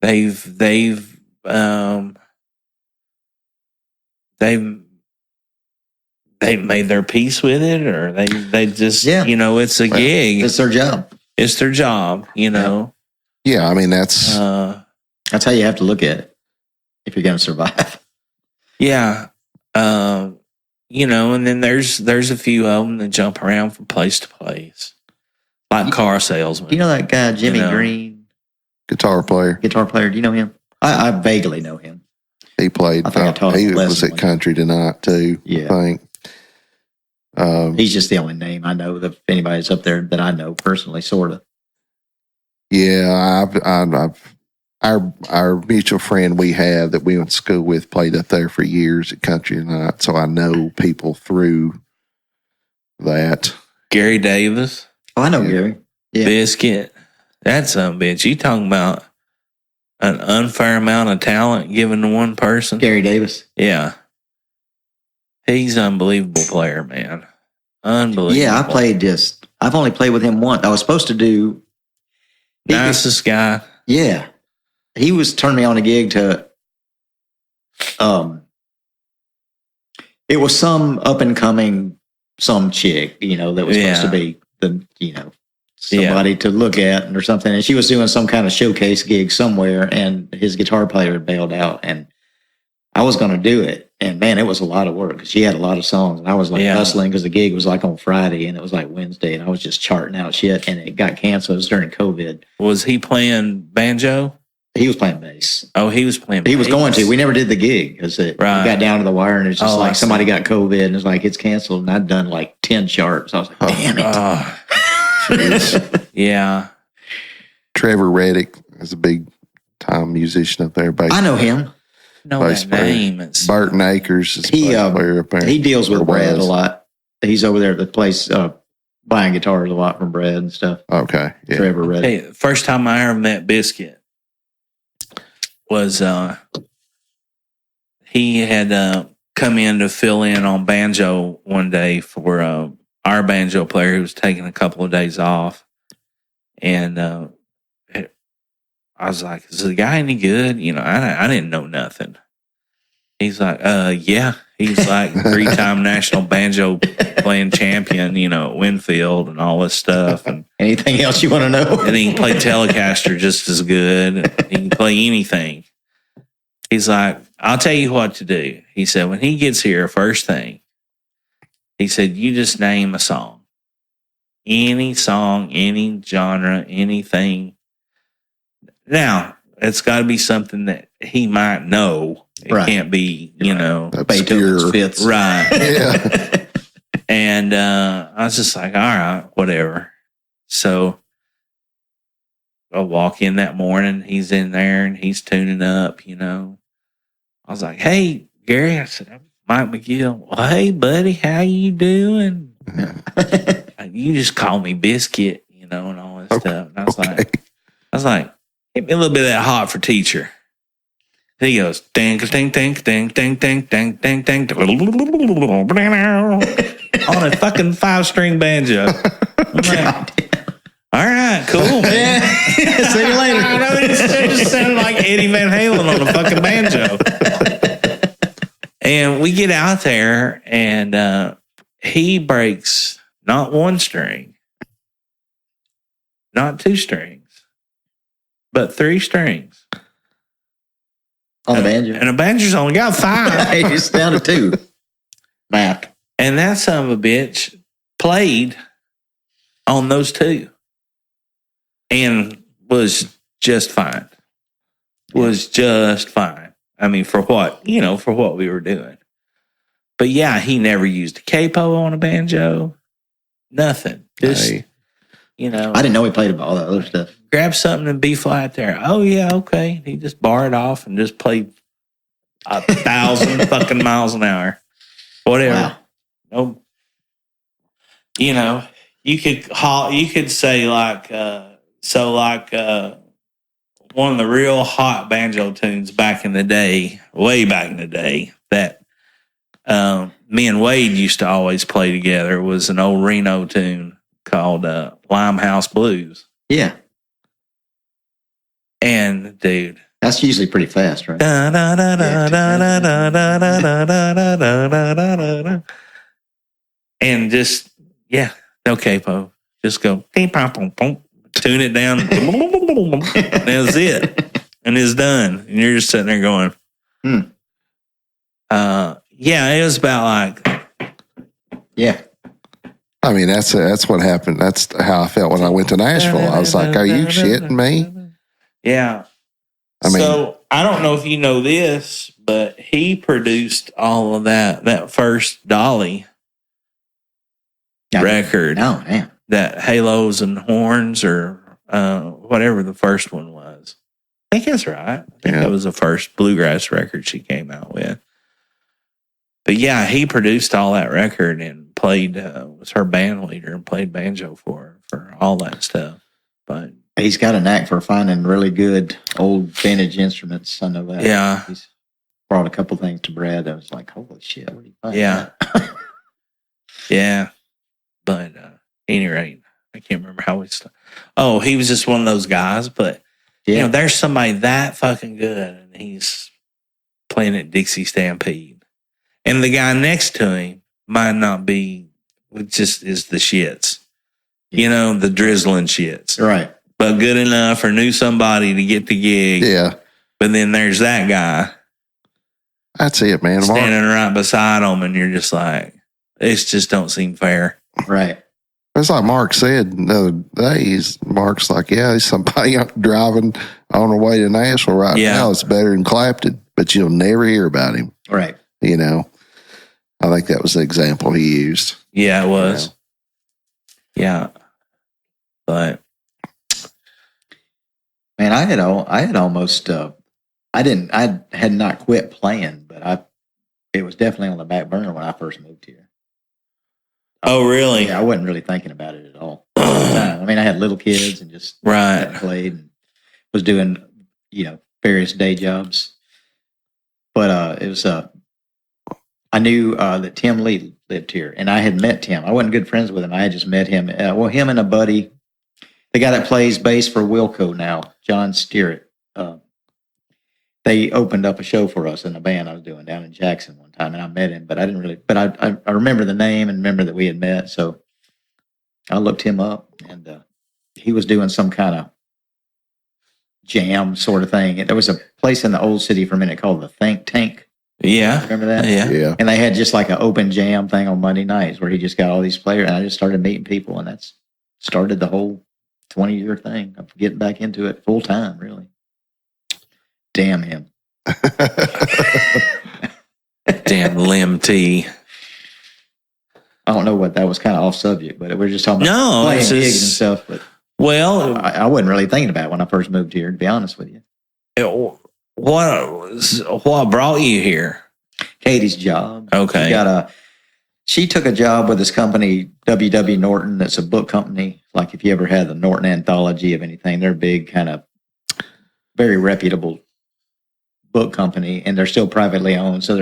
They've made their peace with it, or they just, it's a gig. It's their job. It's their job, Yeah, I mean, that's how you have to look at it if you're going to survive. Yeah. And then there's a few of them that jump around from place to place, like car salesmen. You know that guy, Jimmy Green? Guitar player. Do you know him? I vaguely know him. He played. I think I taught him he was at Country Tonight, too, yeah. I think. He's just the only name I know that if anybody's up there that I know personally, sort of. Yeah, our mutual friend we have that we went to school with played up there for years at Country Tonight, so I know people through that. Gary Davis. Oh, I know Gary. Yeah. Biscuit. That's some bitch. You talking about an unfair amount of talent given to one person? Gary Davis. Yeah. He's an unbelievable player, man. Unbelievable. Yeah, I've only played with him once. I was supposed to do. Nicest guy. Yeah. He was turning me on a gig to, it was some up and coming, some chick, that was supposed to be somebody to look at or something. And she was doing some kind of showcase gig somewhere, and his guitar player had bailed out, and I was going to do it. And man, it was a lot of work because she had a lot of songs, and I was like hustling because the gig was like on Friday and it was like Wednesday, and I was just charting out shit, and it got canceled. It was during COVID. Was he playing banjo? He was playing bass. Oh, he was playing bass. He was going to. We never did the gig because it got down to the wire, and it's just like somebody got COVID, and it's like it's canceled, and I'd done like 10 sharps. I was like, damn it. Yeah. Trevor Reddick is a big time musician up there. I know him. Know that name. Burton Acres is he player up there. He deals with Brad a lot. He's over there at the place buying guitars a lot from Brad and stuff. Okay, yeah. Trevor Reddick. Hey, the first time I ever met Biscuit was he had come in to fill in on banjo one day for our banjo player who was taking a couple of days off. And I was like, is the guy any good? You know, I didn't know nothing. He's like, yeah. He's like 3-time national banjo playing champion, you know, at Winfield and all this stuff. And anything else you want to know? And he can play Telecaster just as good. He can play anything. He's like, I'll tell you what to do. He said, when he gets here, first thing, he said, you just name a song. Any song, any genre, anything. Now, it's got to be something that he might know. It can't be, you know, Beethoven's Fifths. Right. Yeah. And I was just like, all right, whatever. So I walk in that morning. He's in there and he's tuning up, you know. I was like, hey, Gary. I said, I'm Mike McGill. Well, hey, buddy, how you doing? You just call me Biscuit, you know, and all this stuff. And I was like, hit me a little bit of that hot for teacher. And he goes, ding, ding, ding, ding, ding, ding, ding, ding, ding, on a fucking 5-string banjo. I'm like, all right, cool, man. See you later. I know, it just sounded like Eddie Van Halen on a fucking banjo. And we get out there, and he breaks not 1 string, not 2 strings, but 3 strings. On the banjo. And a banjo's only got 5. It's down to 2. Math. And that son of a bitch played on those 2 and was just fine. Was just fine. I mean, for what we were doing. But yeah, he never used a capo on a banjo. Nothing. Just, you know. I didn't know he played all that other stuff. Grab something in B flat there. Oh, yeah, okay. He just barred off and just played 1,000 fucking miles an hour. Whatever. Wow. Nope. You know, you could say like, one of the real hot banjo tunes back in the day, way back in the day, that me and Wade used to always play together was an old Reno tune called Limehouse Blues. Yeah. And dude, that's usually pretty fast, right? And just, yeah, no capo. Just go, tune it down. That's it. And it's done. And you're just sitting there going, yeah, it was about like. Yeah. I mean, that's what happened. That's how I felt when I went to Nashville. I was like, are you shitting me? Yeah. I mean, so I don't know if you know this, but he produced all of that first Dolly record. Oh, damn. That Halos and Horns or whatever the first one was. I think that's right. I think that was the first bluegrass record she came out with. But yeah, he produced all that record and played, was her band leader and played banjo for all that stuff. But he's got a knack for finding really good old vintage instruments. I know that. Yeah. He's brought a couple things to Brad. I was like, holy shit, what are you finding? Yeah. Yeah. But at any rate, I can't remember how we started. Oh, he was just one of those guys. But, you know, there's somebody that fucking good and he's playing at Dixie Stampede. And the guy next to him might not be, just is the shits. You know, the drizzling shits. Right. But good enough or knew somebody to get the gig. Yeah. But then there's that guy. That's it, man. Standing right beside him, and you're just like, it just don't seem fair. Right. It's like Mark said the other day. Mark's like, yeah, there's somebody driving on the way to Nashville right now. It's better than Clapton, but you'll never hear about him. Right. You know, I think that was the example he used. Yeah, it was. Yeah. But man, I had almost, I had not quit playing, but it was definitely on the back burner when I first moved here. Oh, really? Yeah, I wasn't really thinking about it at all. I mean, I had little kids and just played and was doing, various day jobs. But it was, I knew that Tim Lee lived here, and I had met Tim. I wasn't good friends with him. I had just met him. Him and a buddy, the guy that plays bass for Wilco now, John Steerett. They opened up a show for us in a band I was doing down in Jackson one time, and I met him, but I didn't really. But I remember the name and remember that we had met, so I looked him up, and he was doing some kind of jam sort of thing. And there was a place in the old city for a minute called the Think Tank. Yeah, remember that? Yeah. And they had just like an open jam thing on Monday nights where he just got all these players, and I just started meeting people, and that's started the whole 20-year thing of getting back into it full time, really. Damn him. Damn Lim T. I don't know what that was, kind of off subject, but we're just talking about playing gigs and stuff. But well, I wasn't really thinking about it when I first moved here, to be honest with you. What brought you here? Katie's job. Okay. She took a job with this company, W.W. Norton. That's a book company. Like if you ever had the Norton Anthology of anything, they're big, kind of very reputable book company, and they're still privately owned. So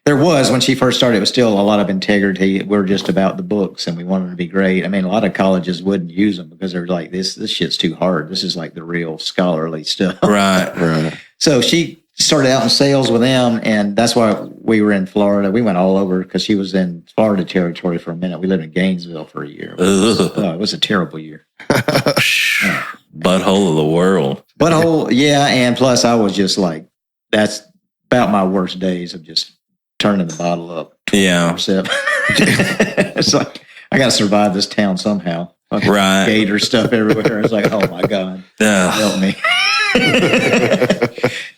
there was, when she first started, it was still a lot of integrity. We're just about the books, and we wanted to be great. I mean, a lot of colleges wouldn't use them because they're like, this shit's too hard. This is like the real scholarly stuff. Right. So she started out in sales with them, and that's why we were in Florida. We went all over because she was in Florida territory for a minute. We lived in Gainesville for a year. It was a terrible year. Butthole of the world. Butthole, yeah. And plus, I was just like, that's about my worst days of just turning the bottle up. Yeah. It's like, I got to survive this town somehow. Right. Gator stuff everywhere. It's like, oh my God. Help me.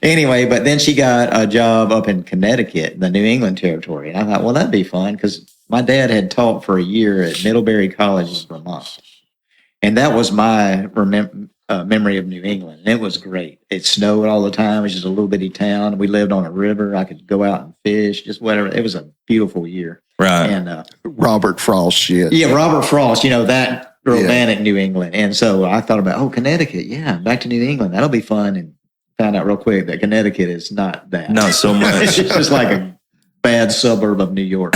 Anyway, but then she got a job up in Connecticut, the New England territory. And I thought, well, that'd be fun because my dad had taught for a year at Middlebury College, Vermont. And that was my memory of New England. And it was great. It snowed all the time. It was just a little bitty town. We lived on a river. I could go out and fish, just whatever. It was a beautiful year. Right. And Robert Frost shit. Yeah, Robert Frost, that romantic New England. And so I thought about, Connecticut. Yeah, back to New England. That'll be fun. And found out real quick that Connecticut is not that. Not so much. It's just like a bad suburb of New York.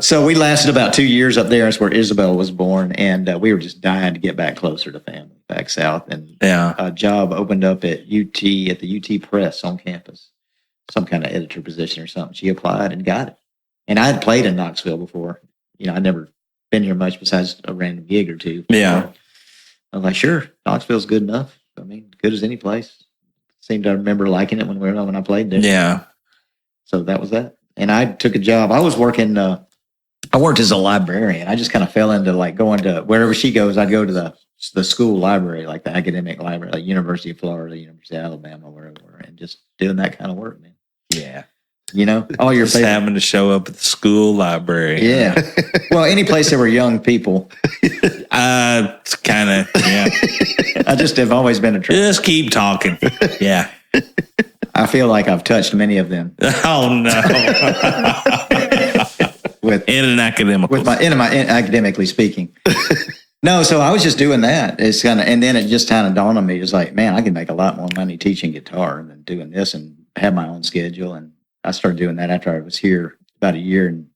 So we lasted about 2 years up there. That's where Isabel was born. And we were just dying to get back closer to family, back south. And a job opened up at the UT Press on campus, some kind of editor position or something. She applied and got it. And I had played in Knoxville before. I'd never been here much besides a random gig or two. Yeah. I was like, sure, Knoxville's good enough. I mean, good as any place. Seemed to remember liking it when I played there. Yeah. So that was that. And I took a job. I was working, I worked as a librarian. I just kind of fell into like going to wherever she goes. I'd go to the school library, like the academic library, like University of Florida, University of Alabama, wherever, and just doing that kind of work, man. Yeah. All your just having to show up at the school library. Yeah. Well, any place there were young people. It's kind of, yeah. I just have always been attracted. Just keep talking. Yeah. I feel like I've touched many of them. Oh no! In academically speaking. No, so I was just doing that. It's and then it just kind of dawned on me. It's like, man, I can make a lot more money teaching guitar than doing this, and have my own schedule. And I started doing that after I was here about a year and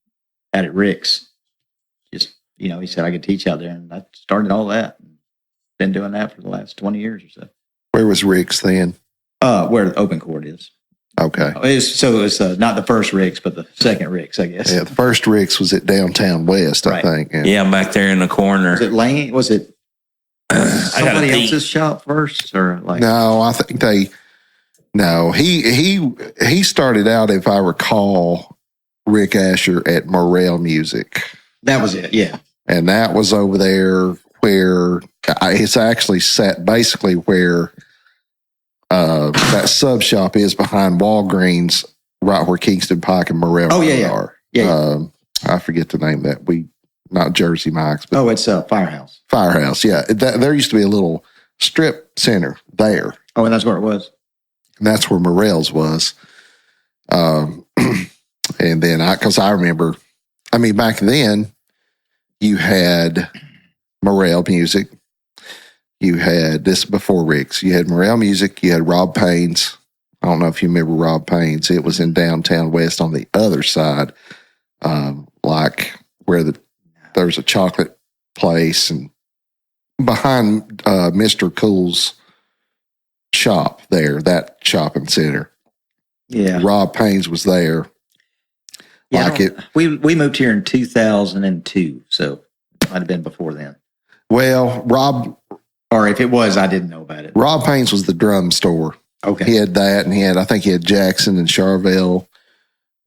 at Rick's. Just he said I could teach out there, and I started all that. Been doing that for the last 20 years or so. Where was Rick's then? Where the open court is. Okay. It's not the first Rick's, but the second Rick's, I guess. Yeah, the first Rick's was at Downtown West, I think. Yeah, back there in the corner. Was it Lane? Was it somebody else's shop first, or like? No, I think he started out, if I recall, Rick Asher at Morel Music. That was it. Yeah. And that was over there where it's actually sat basically where that sub shop is behind Walgreens, right where Kingston Pike and Morel are. Yeah. I forget the name of that. Not Jersey Mike's, but it's Firehouse. Firehouse, yeah. There used to be a little strip center there. Oh, and that's where it was. And that's where Morel's was. And then because I remember, back then you had Morel Music. You had this before Rick's. You had Morel Music. You had Rob Payne's. I don't know if you remember Rob Payne's. It was in downtown West on the other side, like where there's a chocolate place and behind Mr. Cool's shop there, that shopping center. Yeah. Rob Payne's was there. Yeah, we moved here in 2002, so it might have been before then. Well, or if it was, I didn't know about it. Rob Payne's was the drum store. Okay. He had that, and I think he had Jackson and Charvel.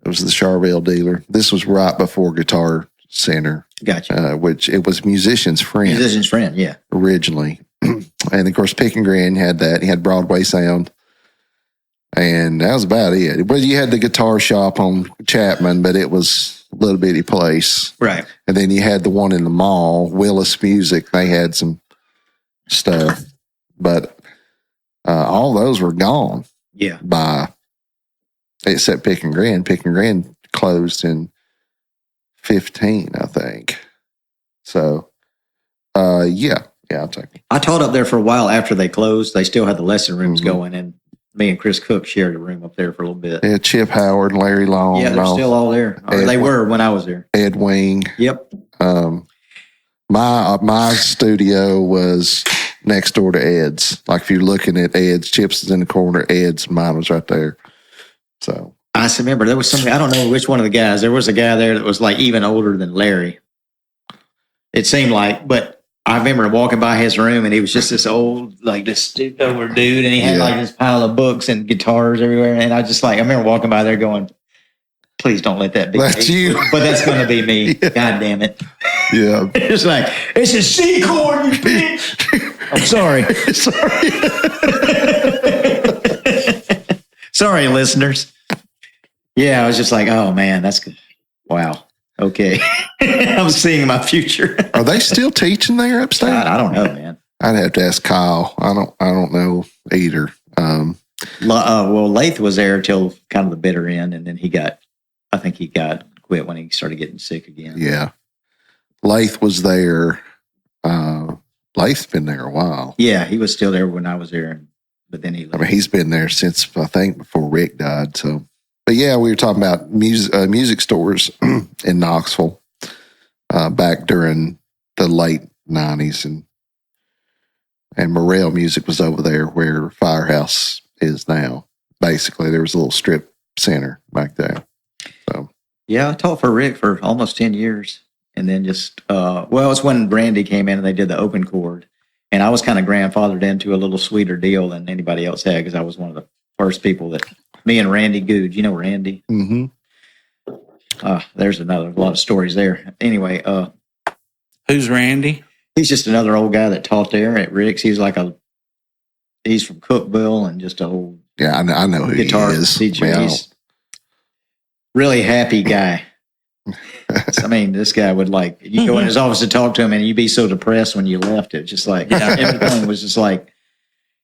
It was the Charvel dealer. This was right before Guitar Center. Gotcha. Which it was Musician's Friend. Musician's Friend, yeah. Originally. And of course, Pick and Grin had that. He had Broadway Sound. And that was about it. But you had the guitar shop on Chapman, but it was a little bitty place. Right. And then you had the one in the mall, Willis Music. They had some stuff. But all those were gone. Yeah. Except Pick and Grin. Pick and Grin closed in 15, I think. So, yeah, I'll take it. I taught up there for a while after they closed. They still had the lesson rooms going, and me and Chris Cook shared a room up there for a little bit. Yeah, Chip Howard, Larry Long. Yeah, they're still all there. Or they were when I was there. Ed Wing. Yep. My studio was next door to Ed's. Like if you're looking at Ed's, Chip's is in the corner, Ed's, mine was right there. So I remember there was somebody, I don't know which one of the guys. There was a guy there that was like even older than Larry. It seemed like, but I remember walking by his room and he was just this old, like this stooped over dude, and he had like this pile of books and guitars everywhere. And I remember walking by there going, please don't let that be that's me. you. But that's going to be me. Yeah. God damn it. Yeah. It's like, it's a C chord, you bitch. I'm sorry. Sorry, listeners. Yeah, I was just like, oh man, that's good. Wow. Okay. I'm seeing my future. Are they still teaching there upstate? God, I don't know, man. I'd have to ask Kyle. I don't know either. Well, Lath was there till kind of the bitter end, and then I think he got quit when he started getting sick again. Yeah. Lath was there. Lath's been there a while. Yeah, he was still there when I was there, but then he left. He's been there since, I think, before Rick died. So, but yeah, we were talking about music stores in Knoxville back during the late 90s, and Morel Music was over there where Firehouse is now. Basically, there was a little strip center back there. So yeah, I taught for Rick for almost 10 years. And then just, it's when Randy came in and they did the open chord. And I was kind of grandfathered into a little sweeter deal than anybody else had because I was one of the first people that, me and Randy Good, you know Randy? Mm-hmm. There's a lot of stories there. Anyway. Who's Randy? He's just another old guy that taught there at Rick's. He's from Cookville and just an old I know who guitar he is. teacher. Well, He's really happy guy. This guy would you go in his office to talk to him and you'd be so depressed when you left. It just everything was just like,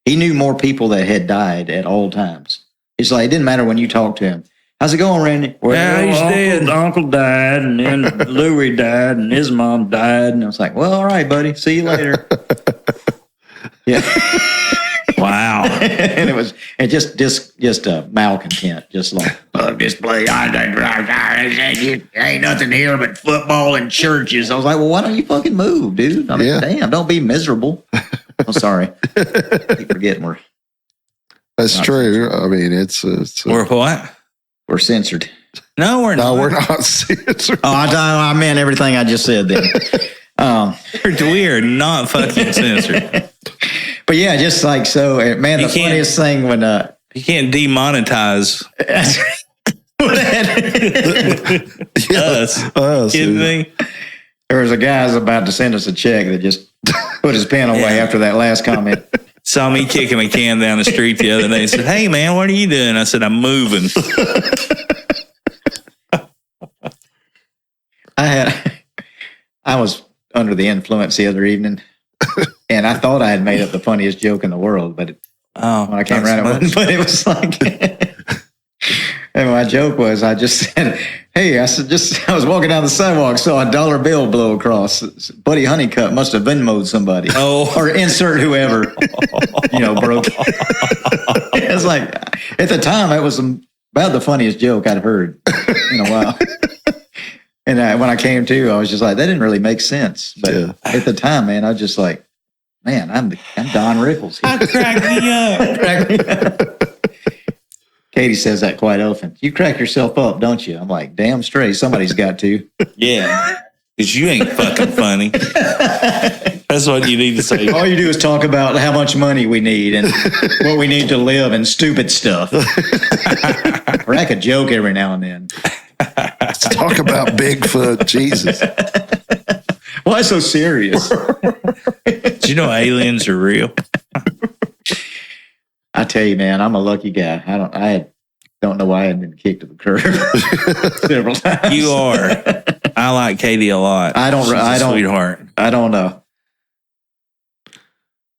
he knew more people that had died at all times. It's like, it didn't matter when you talked to him. How's it going, Randy? Well, he's dead. Uncle died, and then Louie died, and his mom died. And I was like, well, all right, buddy. See you later. Yeah. Wow. And it just malcontent, just like, just play. Ain't nothing here but football and churches. I was like, well, why don't you fucking move, dude? Damn, don't be miserable. I'm sorry. I keep forgetting that's true. Censored. It's We're what? We're censored. No, we're not. No, we're not censored. Oh, I meant everything I just said then. We are not fucking censored. But yeah, just like so, man. The funniest thing when you can't demonetize us. Kidding me? There was a guy who was about to send us a check that just put his pen away after that last comment. Saw me kicking a can down the street the other day and said, hey, man, what are you doing? I said, I'm moving. I was under the influence the other evening. And I thought I had made up the funniest joke in the world, but when I came around, it wasn't. But it was like, and my joke was, I just said, hey, I was walking down the sidewalk, saw a dollar bill blow across. Buddy Honeycutt must have Venmo'd somebody. Oh. Or insert whoever, broke. It's like, at the time, it was about the funniest joke I'd heard in a while. And when I came to, I was just like, that didn't really make sense. But at the time, man, I was just like, man, I'm Don Rickles here. Crack me up. Katie says that quite often. You crack yourself up, don't you? I'm like, damn straight. Somebody's got to. Yeah. Because you ain't fucking funny. That's what you need to say. All you do is talk about how much money we need and what we need to live and stupid stuff. Crack a joke every now and then. Let's talk about Bigfoot. Jesus. Why so serious? Do you know aliens are real? I tell you, man, I'm a lucky guy. I don't know why I hadn't been kicked to the curb several times. You are. I like Katie a lot. She's a sweetheart. I don't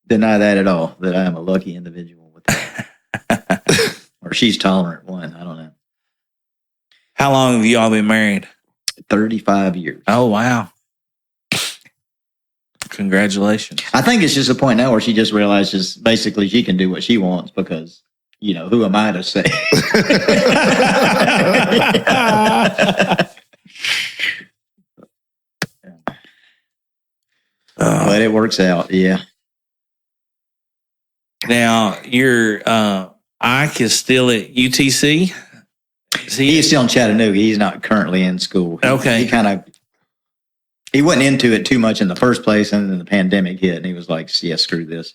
deny that at all. That I am a lucky individual with that. Or she's tolerant one. I don't know. How long have you all been married? 35 years. Oh, wow. Congratulations. I think it's just a point now where she just realizes basically she can do what she wants because, who am I to say? But it works out, yeah. Now, your Ike is still at UTC? He's still in Chattanooga. He's not currently in school. Okay. He wasn't into it too much in the first place, and then the pandemic hit, and he was like, yeah, screw this.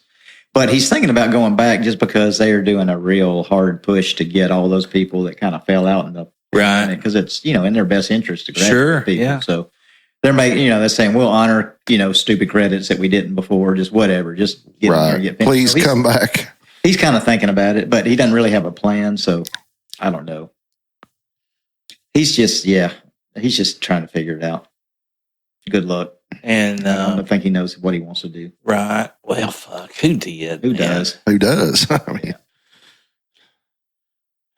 But he's thinking about going back just because they are doing a real hard push to get all those people that kind of fell out in the right, because it's in their best interest to grab people. Yeah. So they're making they're saying we'll honor stupid credits that we didn't before, just whatever, just get in there, get please so come back. He's kind of thinking about it, but he doesn't really have a plan. So I don't know. He's just trying to figure it out. Good luck. And I don't think he knows what he wants to do. Right. Well, fuck. Who did? Who does? Who does? I mean,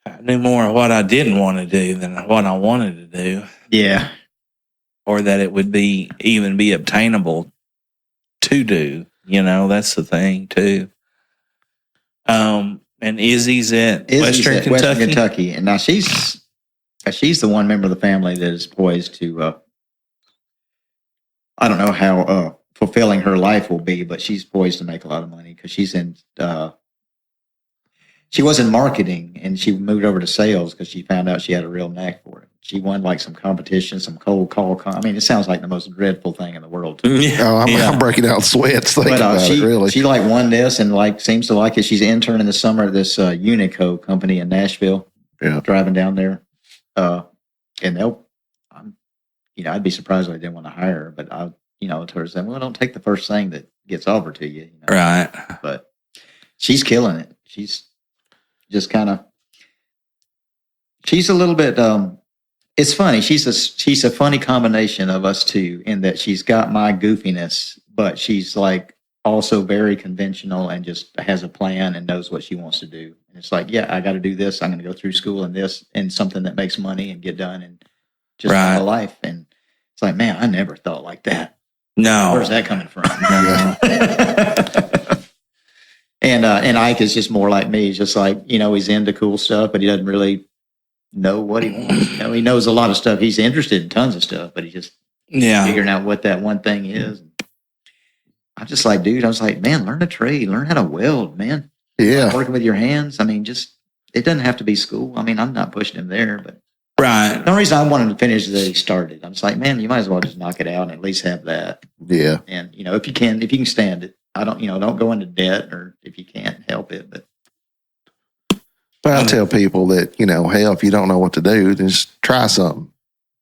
I knew more of what I didn't want to do than what I wanted to do. Yeah. Or that it would be obtainable to do. That's the thing too. And Izzy's at Western Kentucky. And now she's the one member of the family that is poised to I don't know how fulfilling her life will be, but she's poised to make a lot of money because she's in. She was in marketing and she moved over to sales because she found out she had a real knack for it. She won like some competition, some cold call. It sounds like the most dreadful thing in the world. I'm breaking out sweats thinking about it. Really, she won this and seems to like it. She's an intern in the summer at this Unico company in Nashville. Yeah, driving down there, and they'll. I'd be surprised if I didn't want to hire her, but I told her, well, don't take the first thing that gets offered to you. Right. But she's killing it. She's just she's a little bit, it's funny. She's a funny combination of us two in that she's got my goofiness, but she's like also very conventional and just has a plan and knows what she wants to do. And it's like, yeah, I got to do this. I'm going to go through school and this and something that makes money and get done and just have a life. And it's like, man, I never thought like that. No. Where's that coming from? And Ike is just more like me. He's just like, he's into cool stuff, but he doesn't really know what he wants. He knows a lot of stuff. He's interested in tons of stuff, but he's just figuring out what that one thing is. I'm just like, dude, man, learn a trade, learn how to weld, man. Yeah. Working with your hands. It doesn't have to be school. I'm not pushing him there, but right. The only reason I wanted to finish is that he started. I'm just like, man, you might as well just knock it out and at least have that. Yeah. And if you can stand it, don't go into debt or if you can't help it. But I tell people that hell, if you don't know what to do, then just try something.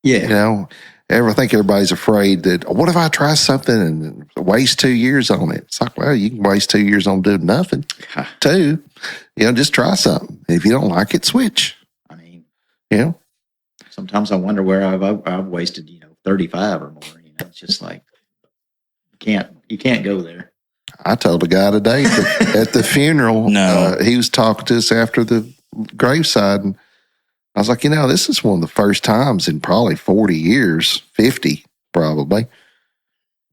Yeah. I think everybody's afraid that what if I try something and waste 2 years on it? It's like, well, you can waste 2 years on doing nothing. Too, just try something. If you don't like it, switch. Sometimes I wonder where I've wasted 35 or more. It's just like you can't go there. I told a guy today at the funeral, he was talking to us after the graveside, and I was like, this is one of the first times in probably 40 years, 50 probably,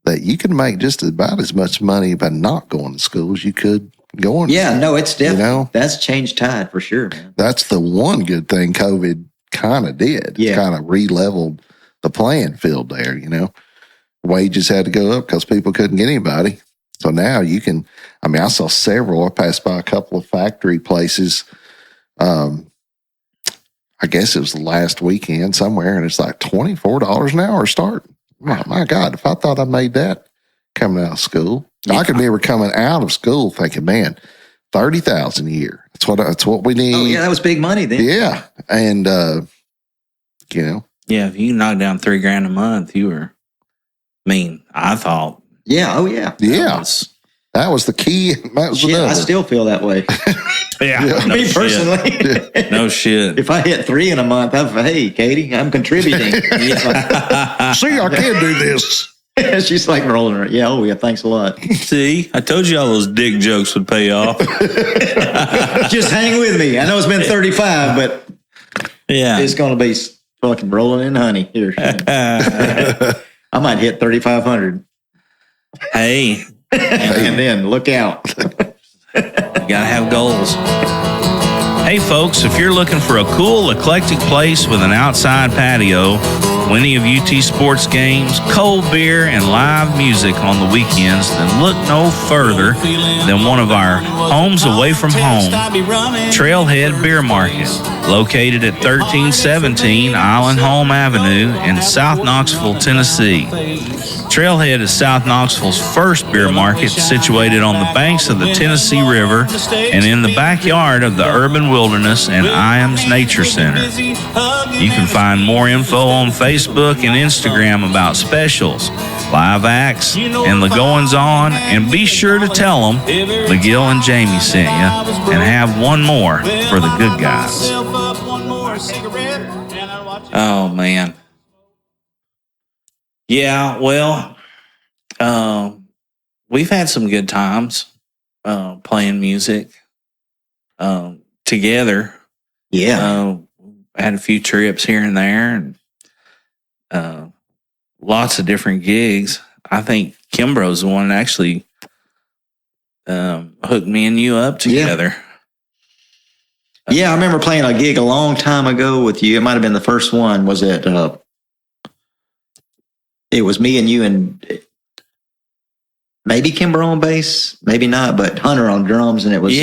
that you can make just about as much money by not going to school as you could going. Yeah, no, it's definitely, that's changed tide for sure, man. That's the one good thing COVID kind of did. Yeah. Kind of re-leveled the playing field there, Wages had to go up because people couldn't get anybody. So now you can, I saw several. I passed by a couple of factory places. I guess it was the last weekend somewhere, and it's like $24 an hour start. My God, if I thought I made that coming out of school, I could never coming out of school thinking, man, $30,000 a year. That's what we need. Oh yeah, that was big money then. Yeah, and Yeah, if you knock down $3,000 a month, you were. I thought. Yeah. Oh yeah. Yeah. That was the key. That was shit, I still feel that way. Yeah. No Me personally. Yeah. No shit. If I hit 3 in a month, hey, Katie, I'm contributing. See, I can do this. She's like rolling her. Yeah. Oh yeah. Thanks a lot. See, I told you all those dick jokes would pay off. Just hang with me. I know it's been 35, but yeah, it's going to be fucking rolling in honey here. I might hit 3,500. Hey. And then look out. You gotta have goals. Hey folks, if you're looking for a cool, eclectic place with an outside patio, plenty of UT sports games, cold beer, and live music on the weekends, then look no further than one of our homes away from home, Trailhead Beer Market, located at 1317 Island Home Avenue in South Knoxville, Tennessee. Trailhead is South Knoxville's first beer market, situated on the banks of the Tennessee River and in the backyard of the Urban Wilderness and Iams Nature Center. You can find more info on Facebook and Instagram about specials, live acts, and the goings-on, and be sure to tell them McGill and Jamie sent you, and have one more for the good guys. Oh, man. Yeah, well, we've had some good times playing music together. Yeah. Had a few trips here and there, and lots of different gigs. I think Kimbrough's the one that actually hooked me and you up together. Yeah, I remember playing a gig a long time ago with you. It might have been the first one. Was it? It was me and you and maybe Kimbrough on bass, maybe not, but Hunter on drums, and it was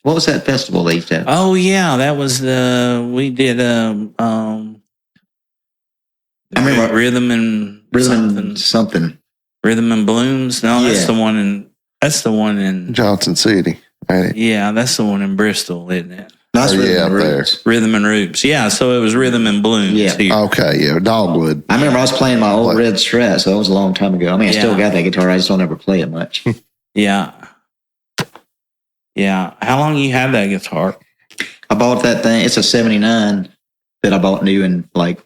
what was that festival they used to have? Oh yeah, that was we did I remember Rhythm and something. Rhythm and Blooms. No, that's the one in Johnson City. Right? Yeah, that's the one in Bristol, isn't it? That's Rhythm and Roots. Yeah, so it was Rhythm and Blooms. Yeah. Here. Okay, yeah, Dogwood. I remember I was playing my old red Strat, so that was a long time ago. I still got that guitar. I just don't ever play it much. Yeah. Yeah. How long you had that guitar? I bought that thing. It's a 79 that I bought new in like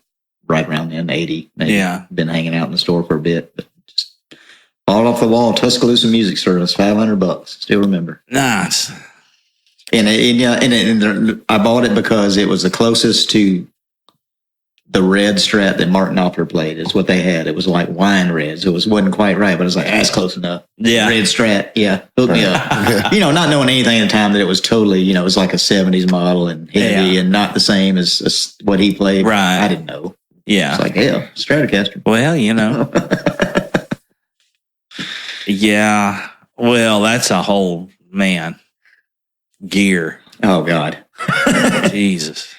right around then, 80. Maybe. Yeah. Been hanging out in the store for a bit, but just bought off the wall, Tuscaloosa Music Service, $500. Still remember. Nice. And I bought it because it was the closest to the red Strat that Mark Knopfler played. Is what they had. It was like wine red, so it wasn't quite right, but it was like, that's close enough. Yeah. Red Strat, hook me up. Not knowing anything at the time that it was totally, it was like a 70s model and heavy and not the same as what he played. Right. I didn't know. Yeah. It's like, hell, Stratocaster. Well, yeah. Well, that's a whole, gear. Oh, God. Jesus.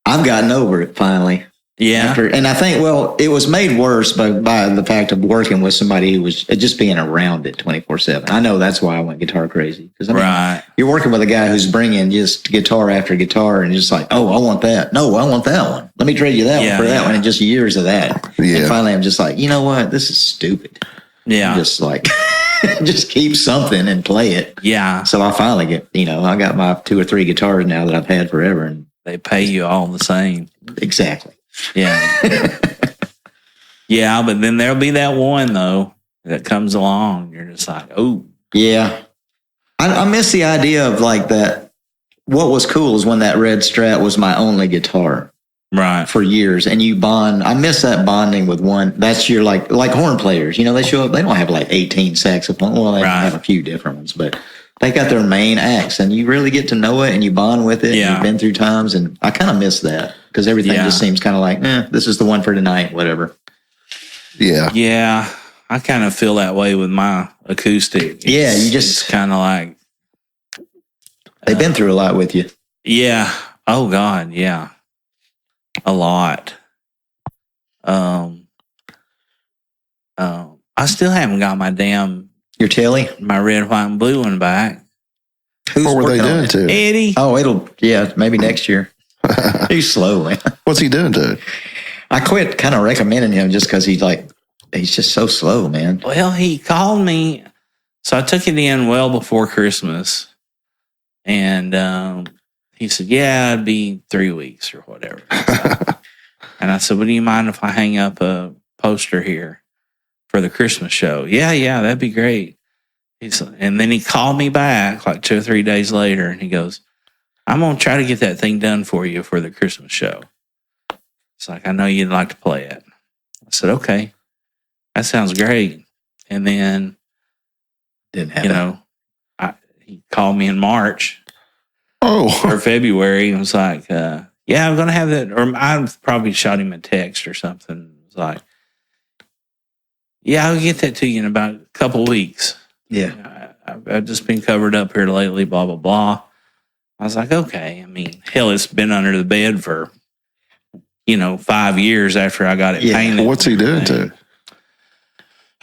I've gotten over it finally. Yeah. And I think, it was made worse by the fact of working with somebody who was just being around it 24/7. I know that's why I went guitar crazy. Because you're working with a guy who's bringing just guitar after guitar and just like, oh, I want that. No, I want that one. Let me trade you that one for that one. And just years of that. Yeah. And finally, I'm just like, you know what? This is stupid. Yeah. I'm just like, just keep something and play it. Yeah. So I finally get, I got my 2 or 3 guitars now that I've had forever. And they pay you all the same. Exactly. Yeah. Yeah, but then there'll be that one, though, that comes along. You're just like, oh. Yeah. I miss the idea of like that. What was cool is when that red Strat was my only guitar. Right. For years. And you bond. I miss that bonding with one. That's your like horn players. You know, they show up, they don't have like 18 saxophones. Well, they have a few different ones, but they got their main acts and you really get to know it and you bond with it. Yeah. You've been through times and I kind of miss that because everything just seems kind of like, this is the one for tonight, whatever. Yeah. Yeah. I kind of feel that way with my acoustic. It's kind of like. They've been through a lot with you. Yeah. Oh, God. Yeah. A lot. I still haven't got my your telly, my red, white, and blue one back. What were they doing to it? Eddie. Oh, maybe next year. He's slow, man. What's he doing to it? I quit kind of recommending him just because he's just so slow, man. Well, he called me, so I took it in well before Christmas, and he said, "Yeah, it'd be 3 weeks or whatever." And I said, "Well, do you mind if I hang up a poster here for the Christmas show?" Yeah, that'd be great. And then he called me back like 2 or 3 days later, and he goes, "I'm going to try to get that thing done for you for the Christmas show." It's like, "I know you'd like to play it." I said, "Okay, that sounds great." And then, didn't happen. He called me in March or February and was like, "Yeah, I'm going to have that." Or I probably shot him a text or something. It was like, "Yeah, I'll get that to you in about a couple weeks." Yeah. I've just been covered up here lately, blah, blah, blah. I was like, okay. I mean, hell, it's been under the bed for, 5 years after I got it painted. What's he doing to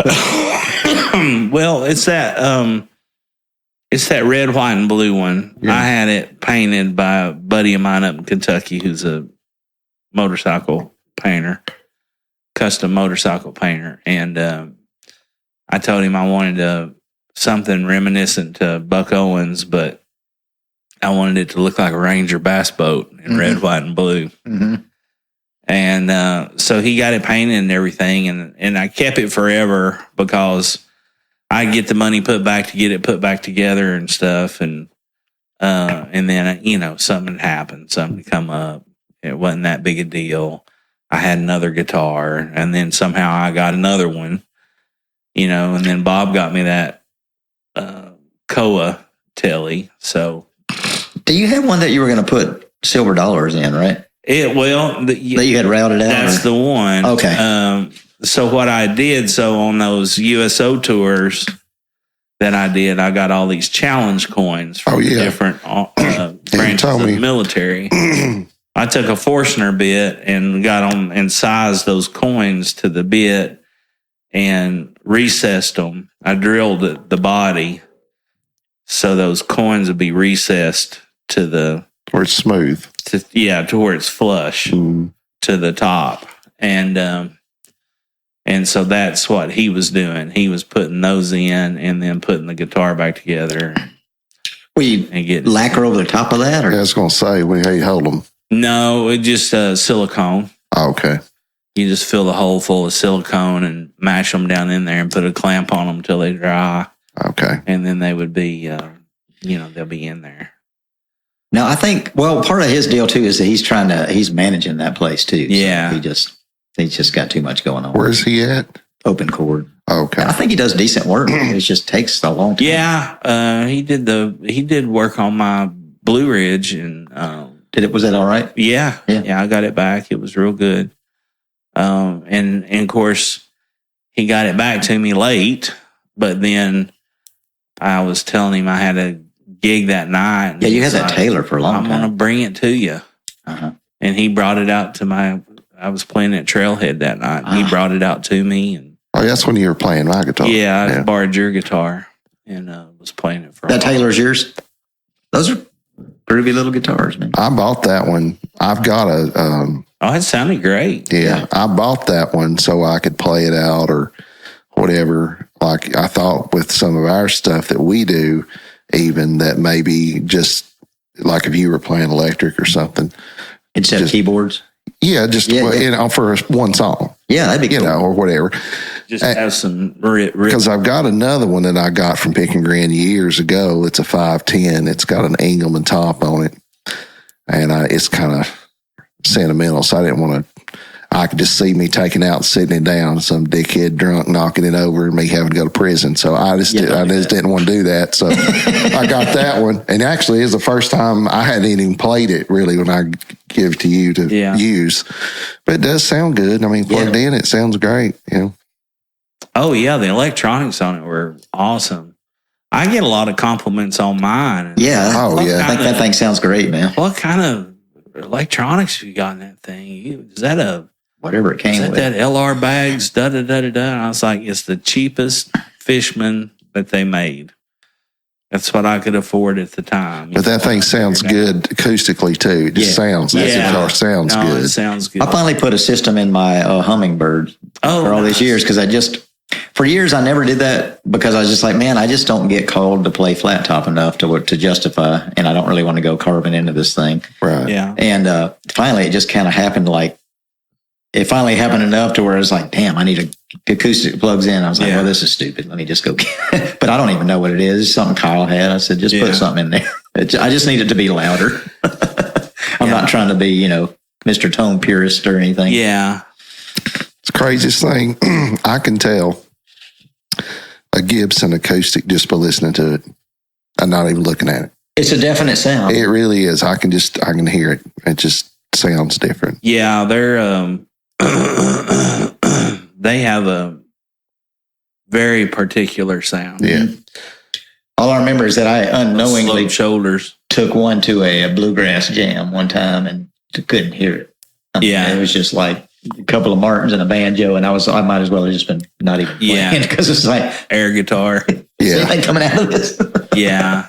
it? Well, it's that red, white, and blue one. Yeah. I had it painted by a buddy of mine up in Kentucky who's a motorcycle painter, custom motorcycle painter. And I told him I wanted something reminiscent to Buck Owens, but I wanted it to look like a Ranger bass boat in red, white, and blue. Mm-hmm. And so he got it painted and everything, and I kept it forever because I get the money put back to get it put back together and stuff, and then something happened, something come up. It wasn't that big a deal. I had another guitar, and then somehow I got another one, and then Bob got me that Koa telly. So, do you have one that you were going to put silver dollars in, right? That you had routed out. That's the one. Okay. So what I did, on those USO tours that I did, I got all these challenge coins from different branches of the military. I took a Forstner bit and got them and sized those coins to the bit and recessed them. I drilled the body so those coins would be recessed to the where it's smooth. To where it's flush to the top, and so that's what he was doing. He was putting those in and then putting the guitar back together. Will you get lacquer over the top of that? Or? I was going to say, how you hold them? No, it just silicone. Oh, okay. You just fill the hole full of silicone and mash them down in there and put a clamp on them until they dry. Okay. And then they would be, they'll be in there. Now, I think, part of his deal too is that he's managing that place too. Yeah. So he's just got too much going on. Where's he at? Open chord. Okay. I think he does decent work. It just takes a long time. Yeah. He did work on my Blue Ridge and, was that all right? Yeah. I got it back. It was real good. And of course he got it back to me late, but then I was telling him I had a gig that night. Yeah, you had that Taylor for a long time. I'm going to bring it to you. Uh-huh. And he brought it out to I was playing at Trailhead that night. And he brought it out to me. And that's when you were playing my guitar. Yeah, I borrowed your guitar and was playing it for that Taylor's yours? Those are groovy little guitars, man. I bought that one. I've got a... it sounded great. Yeah, I bought that one so I could play it out or whatever. Like I thought with some of our stuff that we do, even that maybe just like if you were playing electric or something. Instead of keyboards? Yeah, for one song. Yeah, that'd be cool. Or whatever. Just have some because I've got another one that I got from Pick and Grin years ago. It's a 510. It's got an Engelmann top on it, and it's kind of sentimental. So I didn't want to. I could just see me taking out, sitting it down, some dickhead drunk knocking it over, and me having to go to prison. So I just didn't want to do that. So I got that one, and actually, it's the first time I hadn't even played it really when I give it to you to use. But it does sound good. I mean, plugged in, it sounds great. You know. Oh yeah, the electronics on it were awesome. I get a lot of compliments on mine. Yeah. Oh yeah. I think that thing sounds great, man. What kind of electronics you got in that thing? Is that a whatever it came with? That LR bags, da da da da da. And I was like, it's the cheapest Fishman that they made. That's what I could afford at the time. But that thing sounds good acoustically too. It just sounds. That guitar sounds good. It sounds good. I finally put a system in my Hummingbird for all these years because for years I never did that because I was just like, man, I just don't get called to play flat top enough to justify, and I don't really want to go carving into this thing. Right. Yeah. And finally, it just kind of happened. It finally happened enough to where it's like, damn, I need a acoustic plugs in. I was like, well, this is stupid. Let me just go get it. But I don't even know what it is. It's something Kyle had. I said, just put something in there. I just need it to be louder. I'm not trying to be, Mr. Tone purist or anything. Yeah. It's the craziest thing. I can tell a Gibson acoustic just by listening to it and not even looking at it. It's a definite sound. It really is. I can hear it. It just sounds different. Yeah, they're they have a very particular sound. Yeah. All I remember is that I unknowingly shoulders took one to a bluegrass jam one time and couldn't hear it. It was just like a couple of Martins and a banjo, and I might as well have just been not even playing because it's like air guitar. Is anything coming out of this? Yeah.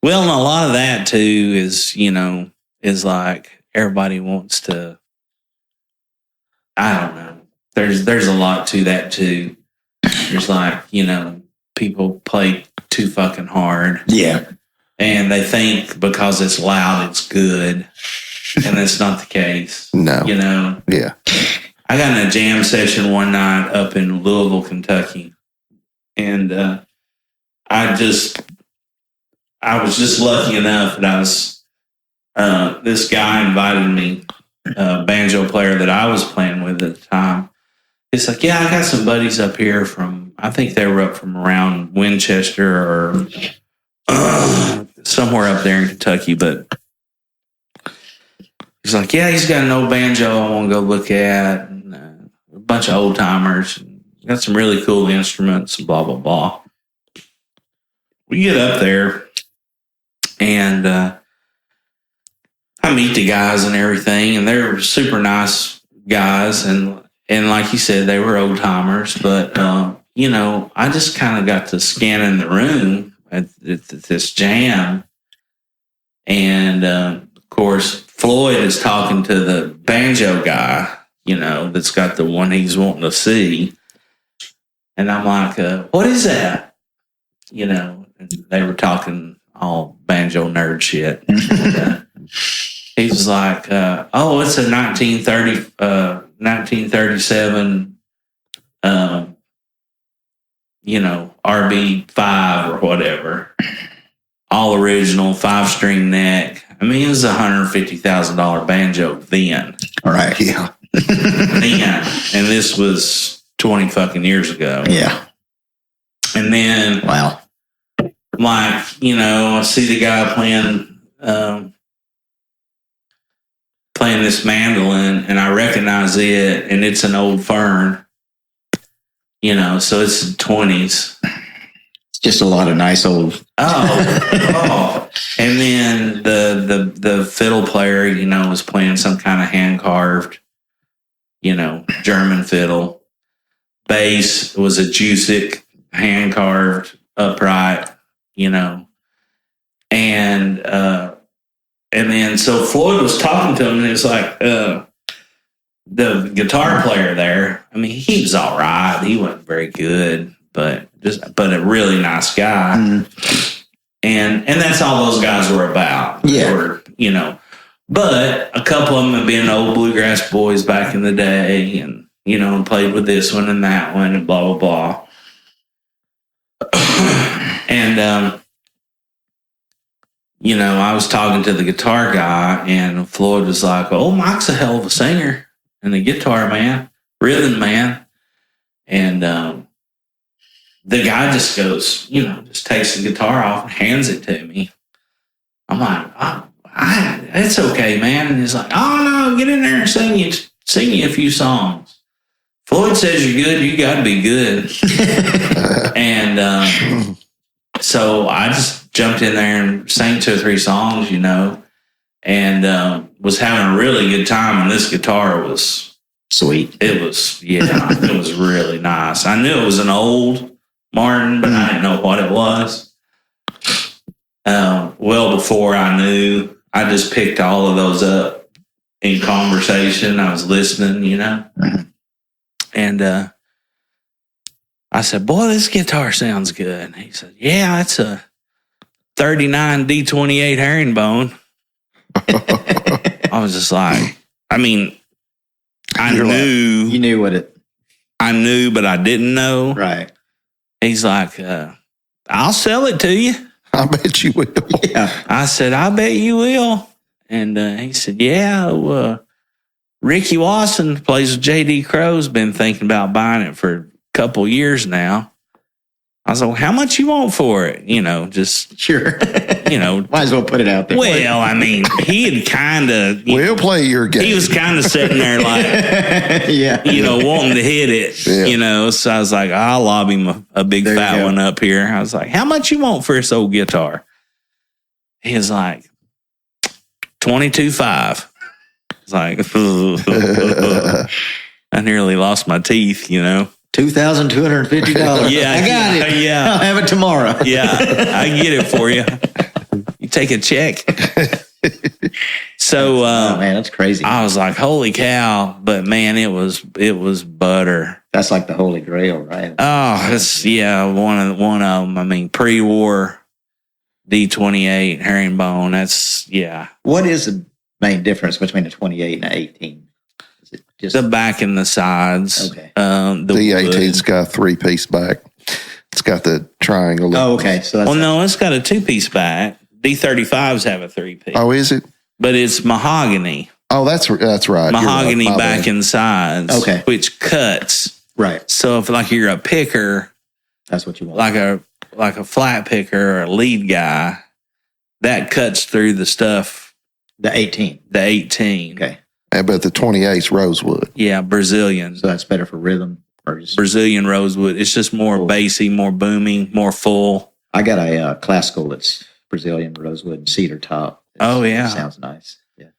Well, and a lot of that too is like everybody wants to. I don't know. There's a lot to that too. There's like, people play too fucking hard. Yeah. And they think because it's loud, it's good. And that's not the case. No. Yeah. I got in a jam session one night up in Louisville, Kentucky. And I was just lucky enough that this guy invited me, a banjo player that I was playing with at the time. It's like, I got some buddies up here I think they were up from around Winchester or somewhere up there in Kentucky, but he's like, he's got an old banjo I want to go look at, and a bunch of old timers, got some really cool instruments, and blah, blah, blah. We get up there, and I meet the guys and everything, and they're super nice guys, and like you said, they were old timers, but I just kind of got to scanning the room at this jam, and of course Floyd is talking to the banjo guy, that's got the one he's wanting to see, and I'm like, what is that? And they were talking all banjo nerd shit. And, he was like, it's a 1937, RB5 or whatever. All original, 5-string neck. I mean, it was $150,000 banjo then. All right. Yeah. Then. And this was 20 fucking years ago. Yeah. And then, wow. I see the guy playing this mandolin, and I recognize it, and it's an old Fern, so it's the 20s. It's just a lot of nice old. Oh. And then the fiddle player, was playing some kind of hand carved, German fiddle. Bass was a Jusic hand carved upright, and then so Floyd was talking to him, and it's like the guitar player there. I mean, he was all right. He wasn't very good, but a really nice guy. Mm. And that's all those guys were about. Yeah. But a couple of them have been old bluegrass boys back in the day, and and played with this one and that one and blah, blah, blah. And, I was talking to the guitar guy, and Floyd was like, "Oh, Mike's a hell of a singer and a guitar man, rhythm man." And the guy just goes, just takes the guitar off and hands it to me. I'm like, it's okay, man. And he's like, "Oh, no, get in there and sing you a few songs. Floyd says you're good, you got to be good." And so I just jumped in there and sang 2 or 3 songs, and was having a really good time. And this guitar was sweet. It was, it was really nice. I knew it was an old Martin, but I didn't know what it was. Well before I knew, I just picked all of those up in conversation. I was listening, and I said, "Boy, this guitar sounds good." And he said, "Yeah, it's a 39 D28 herringbone." I was just like, I knew. You knew what it... I knew, but I didn't know. Right. He's like, "I'll sell it to you." I bet you will. Yeah. I said, "I bet you will." And he said, "Yeah, Ricky Wasson plays with J.D. Crow's been thinking about buying it for a couple years now." I was like, "How much you want for it?" Just... Sure. Might as well put it out there. Well, he had kind of... We'll play your game. He was kind of sitting there like, wanting to hit it, So I was like, I'll lob him a big fat one up here. I was like, "How much you want for this old guitar?" He was like, $22,500. I was like, I nearly lost my teeth, $2,250. Yeah, I got it. Yeah, I'll have it tomorrow. Yeah, I can get it for you. You take a check. So, oh man, that's crazy. I was like, "Holy cow!" But man, it was butter. That's like the Holy Grail, right? Oh, it's one of them. Pre-war D28 herringbone. That's What is the main difference between a 28 and an 18? Is it just the back and the sides? Okay. The 18's got a 3-piece back. It's got the triangle. Oh, okay. So that's no, it's got a 2-piece back. D35s have a 3-piece. Oh, is it? But it's mahogany. Oh, that's right. Mahogany right. back and sides. Okay. Which cuts. right. So if you're a picker, That's what you want. like a flat picker or a lead guy, that cuts through the stuff. The 18. The 18. Okay. But the 28's rosewood. Yeah, Brazilian. So that's better for rhythm or just... Brazilian rosewood. It's just more bassy, more booming, more full. I got a classical that's Brazilian rosewood and cedar top. Oh, yeah. Sounds nice. Yeah.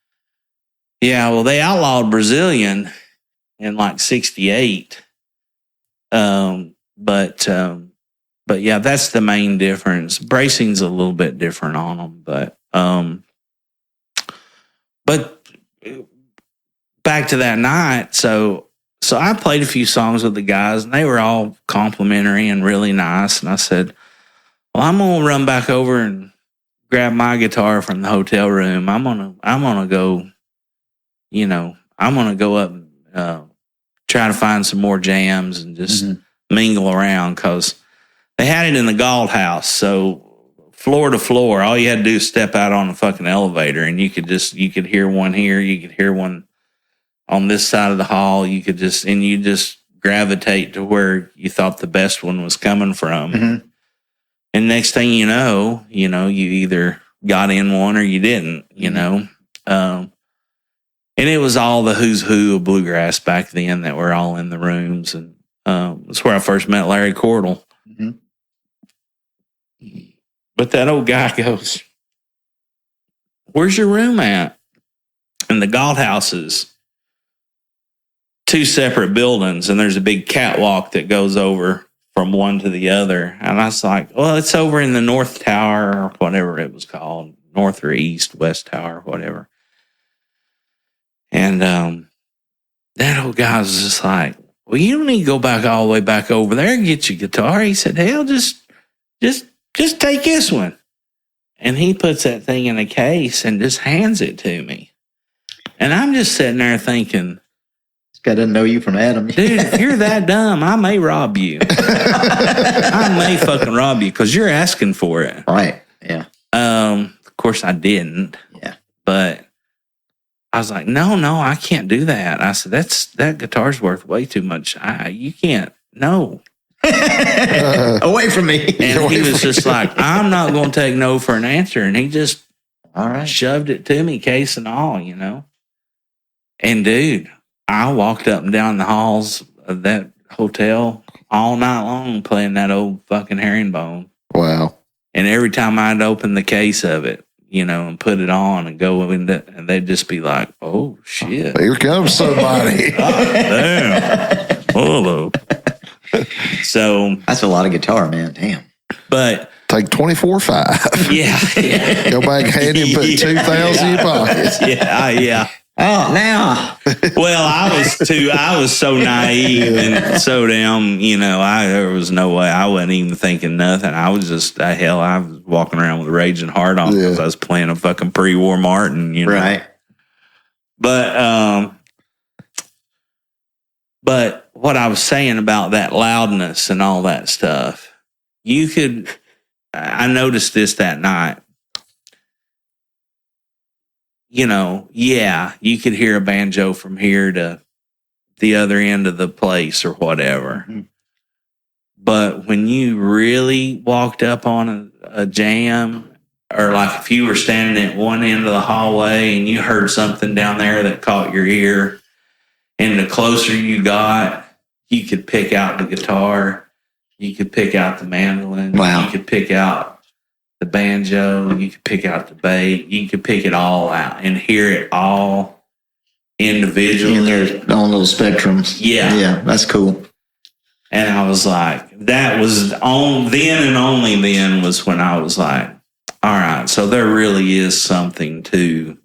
Yeah, well, they outlawed Brazilian in like 68. But yeah, that's the main difference. Bracing's a little bit different on them, but back to that night. So I played a few songs with the guys, and they were all complimentary and really nice. And I said, "Well, I'm gonna run back over and grab my guitar from the hotel room. I'm gonna go, I'm gonna go up and try to find some more jams and just mingle around," because they had it in the Galt house. So floor to floor, all you had to do is step out on the fucking elevator, and you could hear one here, you could hear one on this side of the hall. You just gravitate to where you thought the best one was coming from. Mm-hmm. And next thing you know, you either got in one or you didn't, and it was all the who's who of bluegrass back then that were all in the rooms. And that's where I first met Larry Cordell. Mm-hmm. But that old guy goes, "Where's your room at?" And the Galt house is 2 separate buildings, and there's a big catwalk that goes over from one to the other. And I was like, "Well, it's over in the North Tower," or whatever it was called, North or East, West Tower, whatever. And that old guy was just like, "Well, you don't need to go back all the way back over there and get your guitar." He said, "Hell, just take this one." And he puts that thing in a case and just hands it to me. And I'm just sitting there thinking, guy doesn't know you from Adam. Dude, if you're that dumb, I may rob you. I may fucking rob you because you're asking for it. Right. Yeah. Of course I didn't. Yeah. But I was like, no, I can't do that. I said, that guitar's worth way too much. You can't. No. Away from me. And he was just like, I'm not going to take no for an answer. And he just shoved it to me, case and all, you know. And dude, I walked up and down the halls of that hotel all night long playing that old fucking herringbone. Wow. And every time I'd open the case of it, you know, and put it on and go into, and they'd just be like, oh shit. Here comes somebody. Oh, damn. Hello. So that's a lot of guitar, man. Damn. But take 24.5. Yeah. Go back ahead and put 2,000 in your pockets. Yeah. Oh, now. Well, I was so naive and so damn, you know, there was no way I wasn't even thinking nothing. I was just, I was walking around with a raging heart on because I was playing a fucking pre-war Martin, you know. Right. But what I was saying about that loudness and all that stuff, I noticed this that night. You know, you could hear a banjo from here to the other end of the place or whatever. Mm-hmm. But when you really walked up on a jam, or like if you were standing at one end of the hallway and you heard something down there that caught your ear, and the closer you got, you could pick out the guitar, you could pick out the mandolin, you could pick out the banjo, you could pick out the bass, you could pick it all out and hear it all individually. In their own little spectrums. Yeah. Yeah, that's cool. And I was like, that was then and only then was when I was like, all right, so there really is something to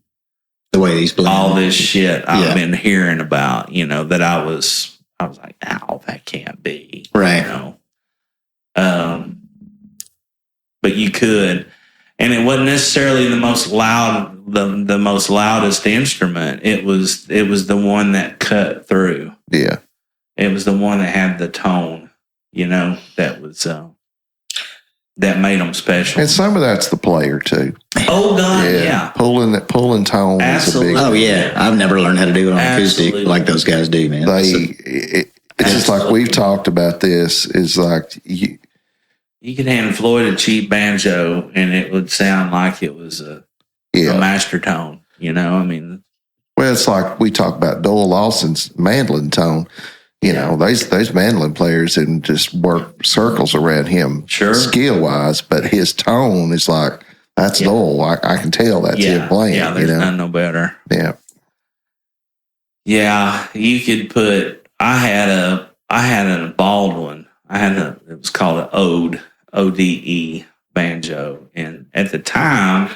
the way he's playing all this shit I've been hearing about, you know, that I was like, ow, that can't be. Right. You know? But you could, and it wasn't necessarily the most loud, the most loudest instrument. It was the one that cut through. Yeah, it was the one that had the tone. You know, that was that made them special. And some of that's the player too. Oh God, yeah. Pulling tone. Absolutely. Is a big. Oh yeah, I've never learned how to do it on acoustic like those guys do, man. It's just like we've talked about. This is like you could hand Floyd a cheap banjo and it would sound like it was a master tone. You know, I mean. Well, it's like we talk about Doyle Lawson's mandolin tone. You know, those mandolin players and just work circles around him, skill wise, but his tone is like that's Doyle. I can tell that's him playing. Yeah, there's none no better. Yeah, yeah. You could put. I had a Baldwin. It was called an Ode, ODE banjo, and at the time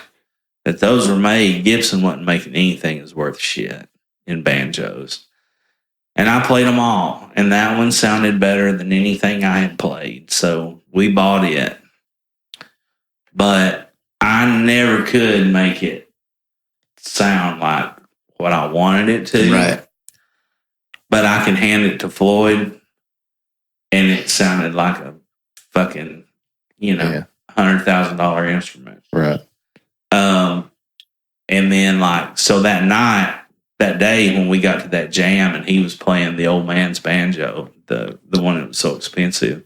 that those were made, Gibson wasn't making anything that's worth shit in banjos. And I played them all, and that one sounded better than anything I had played. So we bought it. But I never could make it sound like what I wanted it to. Right. But I can hand it to Floyd, and it sounded like a fucking, $100,000 instrument. Right. And then so that day when we got to that jam and he was playing the old man's banjo, the one that was so expensive,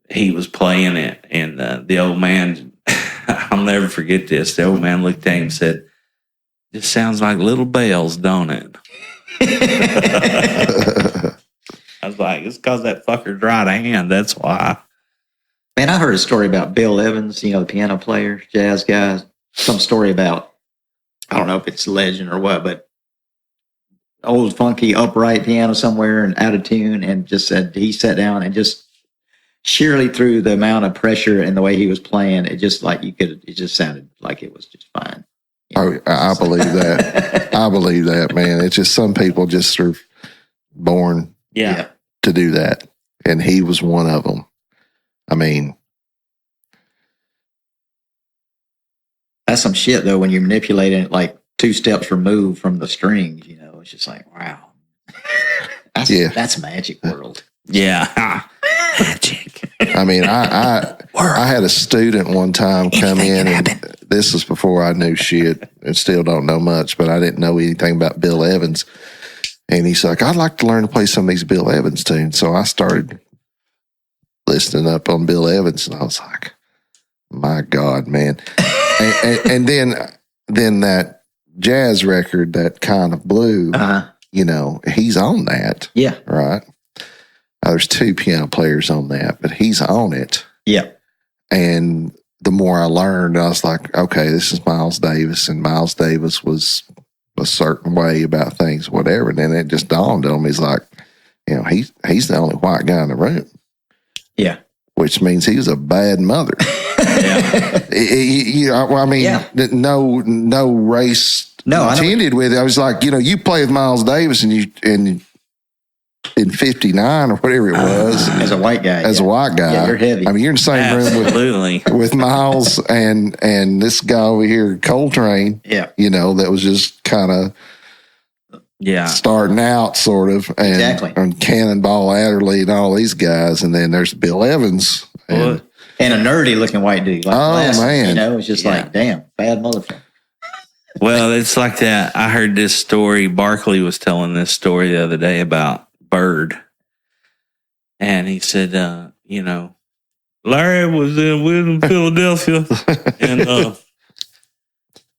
he was playing it, and the old man, I'll never forget this. The old man looked at him and said, "This sounds like little bells, don't it?" I was like, "It's because that fucker's right hand. That's why." Man, I heard a story about Bill Evans, the piano player, jazz guy. Some story about, I don't know if it's legend or what, but old funky upright piano somewhere and out of tune, and just said he sat down and just sheerly through the amount of pressure and the way he was playing, it just it just sounded like it was just fine. I believe that. I believe that, man. It's just some people just are born to do that. And he was one of them. I mean, that's some shit though, when you're manipulating it like 2 steps removed from the strings, It's just like, wow. That's Magic World. Yeah. Magic. I mean, I had a student one time come in, and this was before I knew shit and still don't know much, but I didn't know anything about Bill Evans. And he's like, I'd like to learn to play some of these Bill Evans tunes. So I started listening up on Bill Evans, and I was like, my God, man. and then that jazz record, that Kind of Blue, you know, he's on that. Yeah. Right. There's 2 piano players on that, but he's on it. Yeah. And the more I learned, I was like, okay, this is Miles Davis, and Miles Davis was a certain way about things, whatever. And then it just dawned on me, he's like, you know, he's the only white guy in the room. Yeah. Which means he was a bad mother. Yeah. I mean, no race intended with it. I was like, you know, you play with Miles Davis and in 59 or whatever it was. As a white guy. Yeah, you're heavy. I mean, you're in the same room with Miles and this guy over here, Coltrane. Yeah. You know, that was just kind of starting out, sort of. And Cannonball Adderley and all these guys. And then there's Bill Evans. And a nerdy looking white dude. Like glasses, man. You know, it's just like, damn, bad motherfucker. Well, it's like that. I heard this story. Barkley was telling this story the other day about Bird. And he said, you know, Larry was in Philadelphia. And,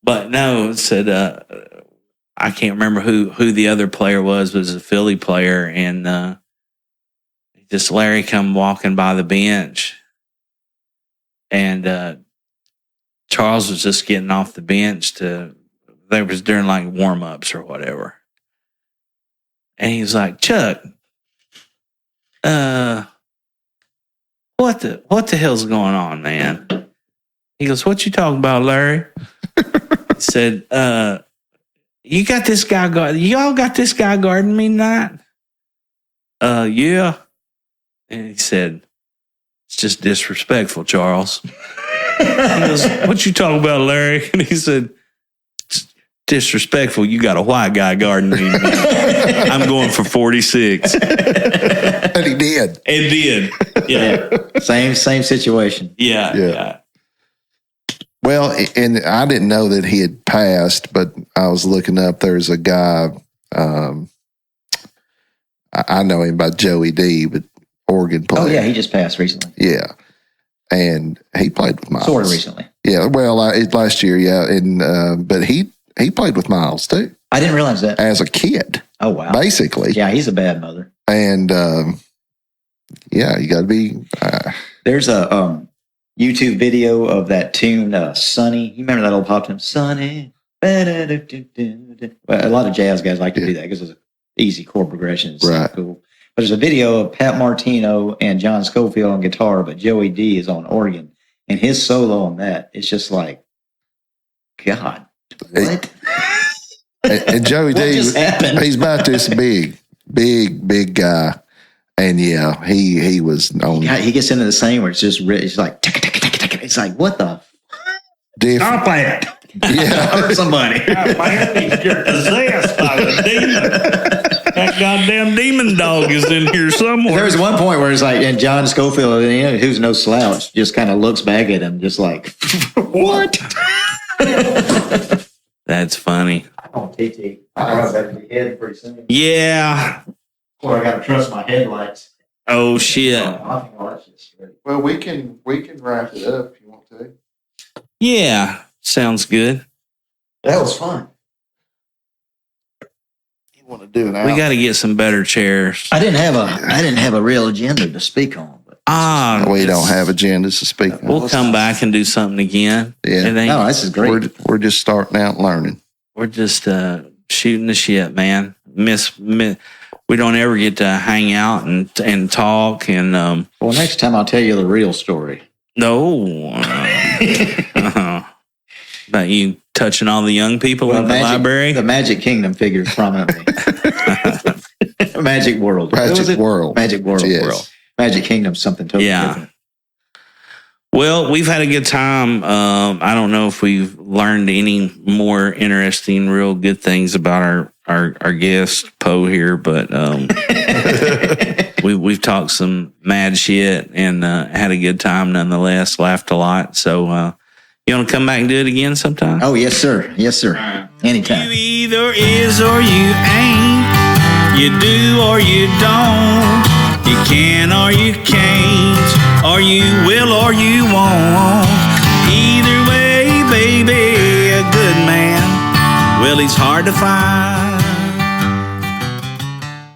but no, said, I can't remember who the other player was a Philly player. And just Larry come walking by the bench. And Charles was just getting off the bench they was during like warm-ups or whatever. And he was like, Chuck, what the hell's going on, man? He goes, what you talking about, Larry? He said, y'all got this guy guarding me tonight? Yeah. And he said, it's just disrespectful, Charles. He goes, what you talking about, Larry? And he said, it's disrespectful. You got a white guy guarding me. I'm going for 46. And he did. It did. Yeah. Same situation. Yeah. Well, and I didn't know that he had passed, but I was looking up. There's a guy, I know him by Joey D, but organ player. Oh, yeah, he just passed recently. Yeah. And he played with Miles. Sort of recently. Yeah, well, last year, yeah. And but he played with Miles, too. I didn't realize that. As a kid. Oh, wow. Basically. Yeah, he's a bad mother. And, yeah, you got to be... There's a YouTube video of that tune, Sunny. You remember that old pop tune? Sunny. Well, a lot of jazz guys like to do that because it's an easy chord progression. It's so cool. But there's a video of Pat Martino and John Scofield on guitar, but Joey D is on organ. And his solo on that, it's just like, God, what? And Joey D, he's about this big guy. And yeah, he was on. He gets into the same where it's just it's like, it's like, what the? Stop it. Yeah. Hurt somebody. You're possessed by the demon. That goddamn demon dog is in here somewhere. There was one point where it's like, and John Scofield, who's no slouch, just kind of looks back at him, just like, what? That's funny. Oh, TT. I got to be headed pretty soon. Yeah. Or I got to trust my headlights. Oh shit. Well, we can wrap it up if you want to. Yeah, sounds good. That was fun. You want to do it? We got to get some better chairs. I didn't have a real agenda to speak on. But we don't have agendas to speak on. We'll come back and do something again. Yeah. No, this is great. We're just starting out learning. We're just shooting the shit, man. We don't ever get to hang out and talk and. Well, next time I'll tell you the real story. No. About you touching all the young people in the library? The Magic Kingdom figures prominently. Magic World. Magic World. Magic World. Yes. Magic Kingdom, something totally different. Well, we've had a good time. I don't know if we've learned any more interesting, real good things about our guest Poe here, but we've talked some mad shit and had a good time nonetheless. Laughed a lot. So you want to come back and do it again sometime? Oh yes, sir. Yes, sir. Right. Anytime. You either is or you ain't. You do or you don't. You can or you can't. Or you will or you won't. Either way, baby, a good man, well, he's hard to find.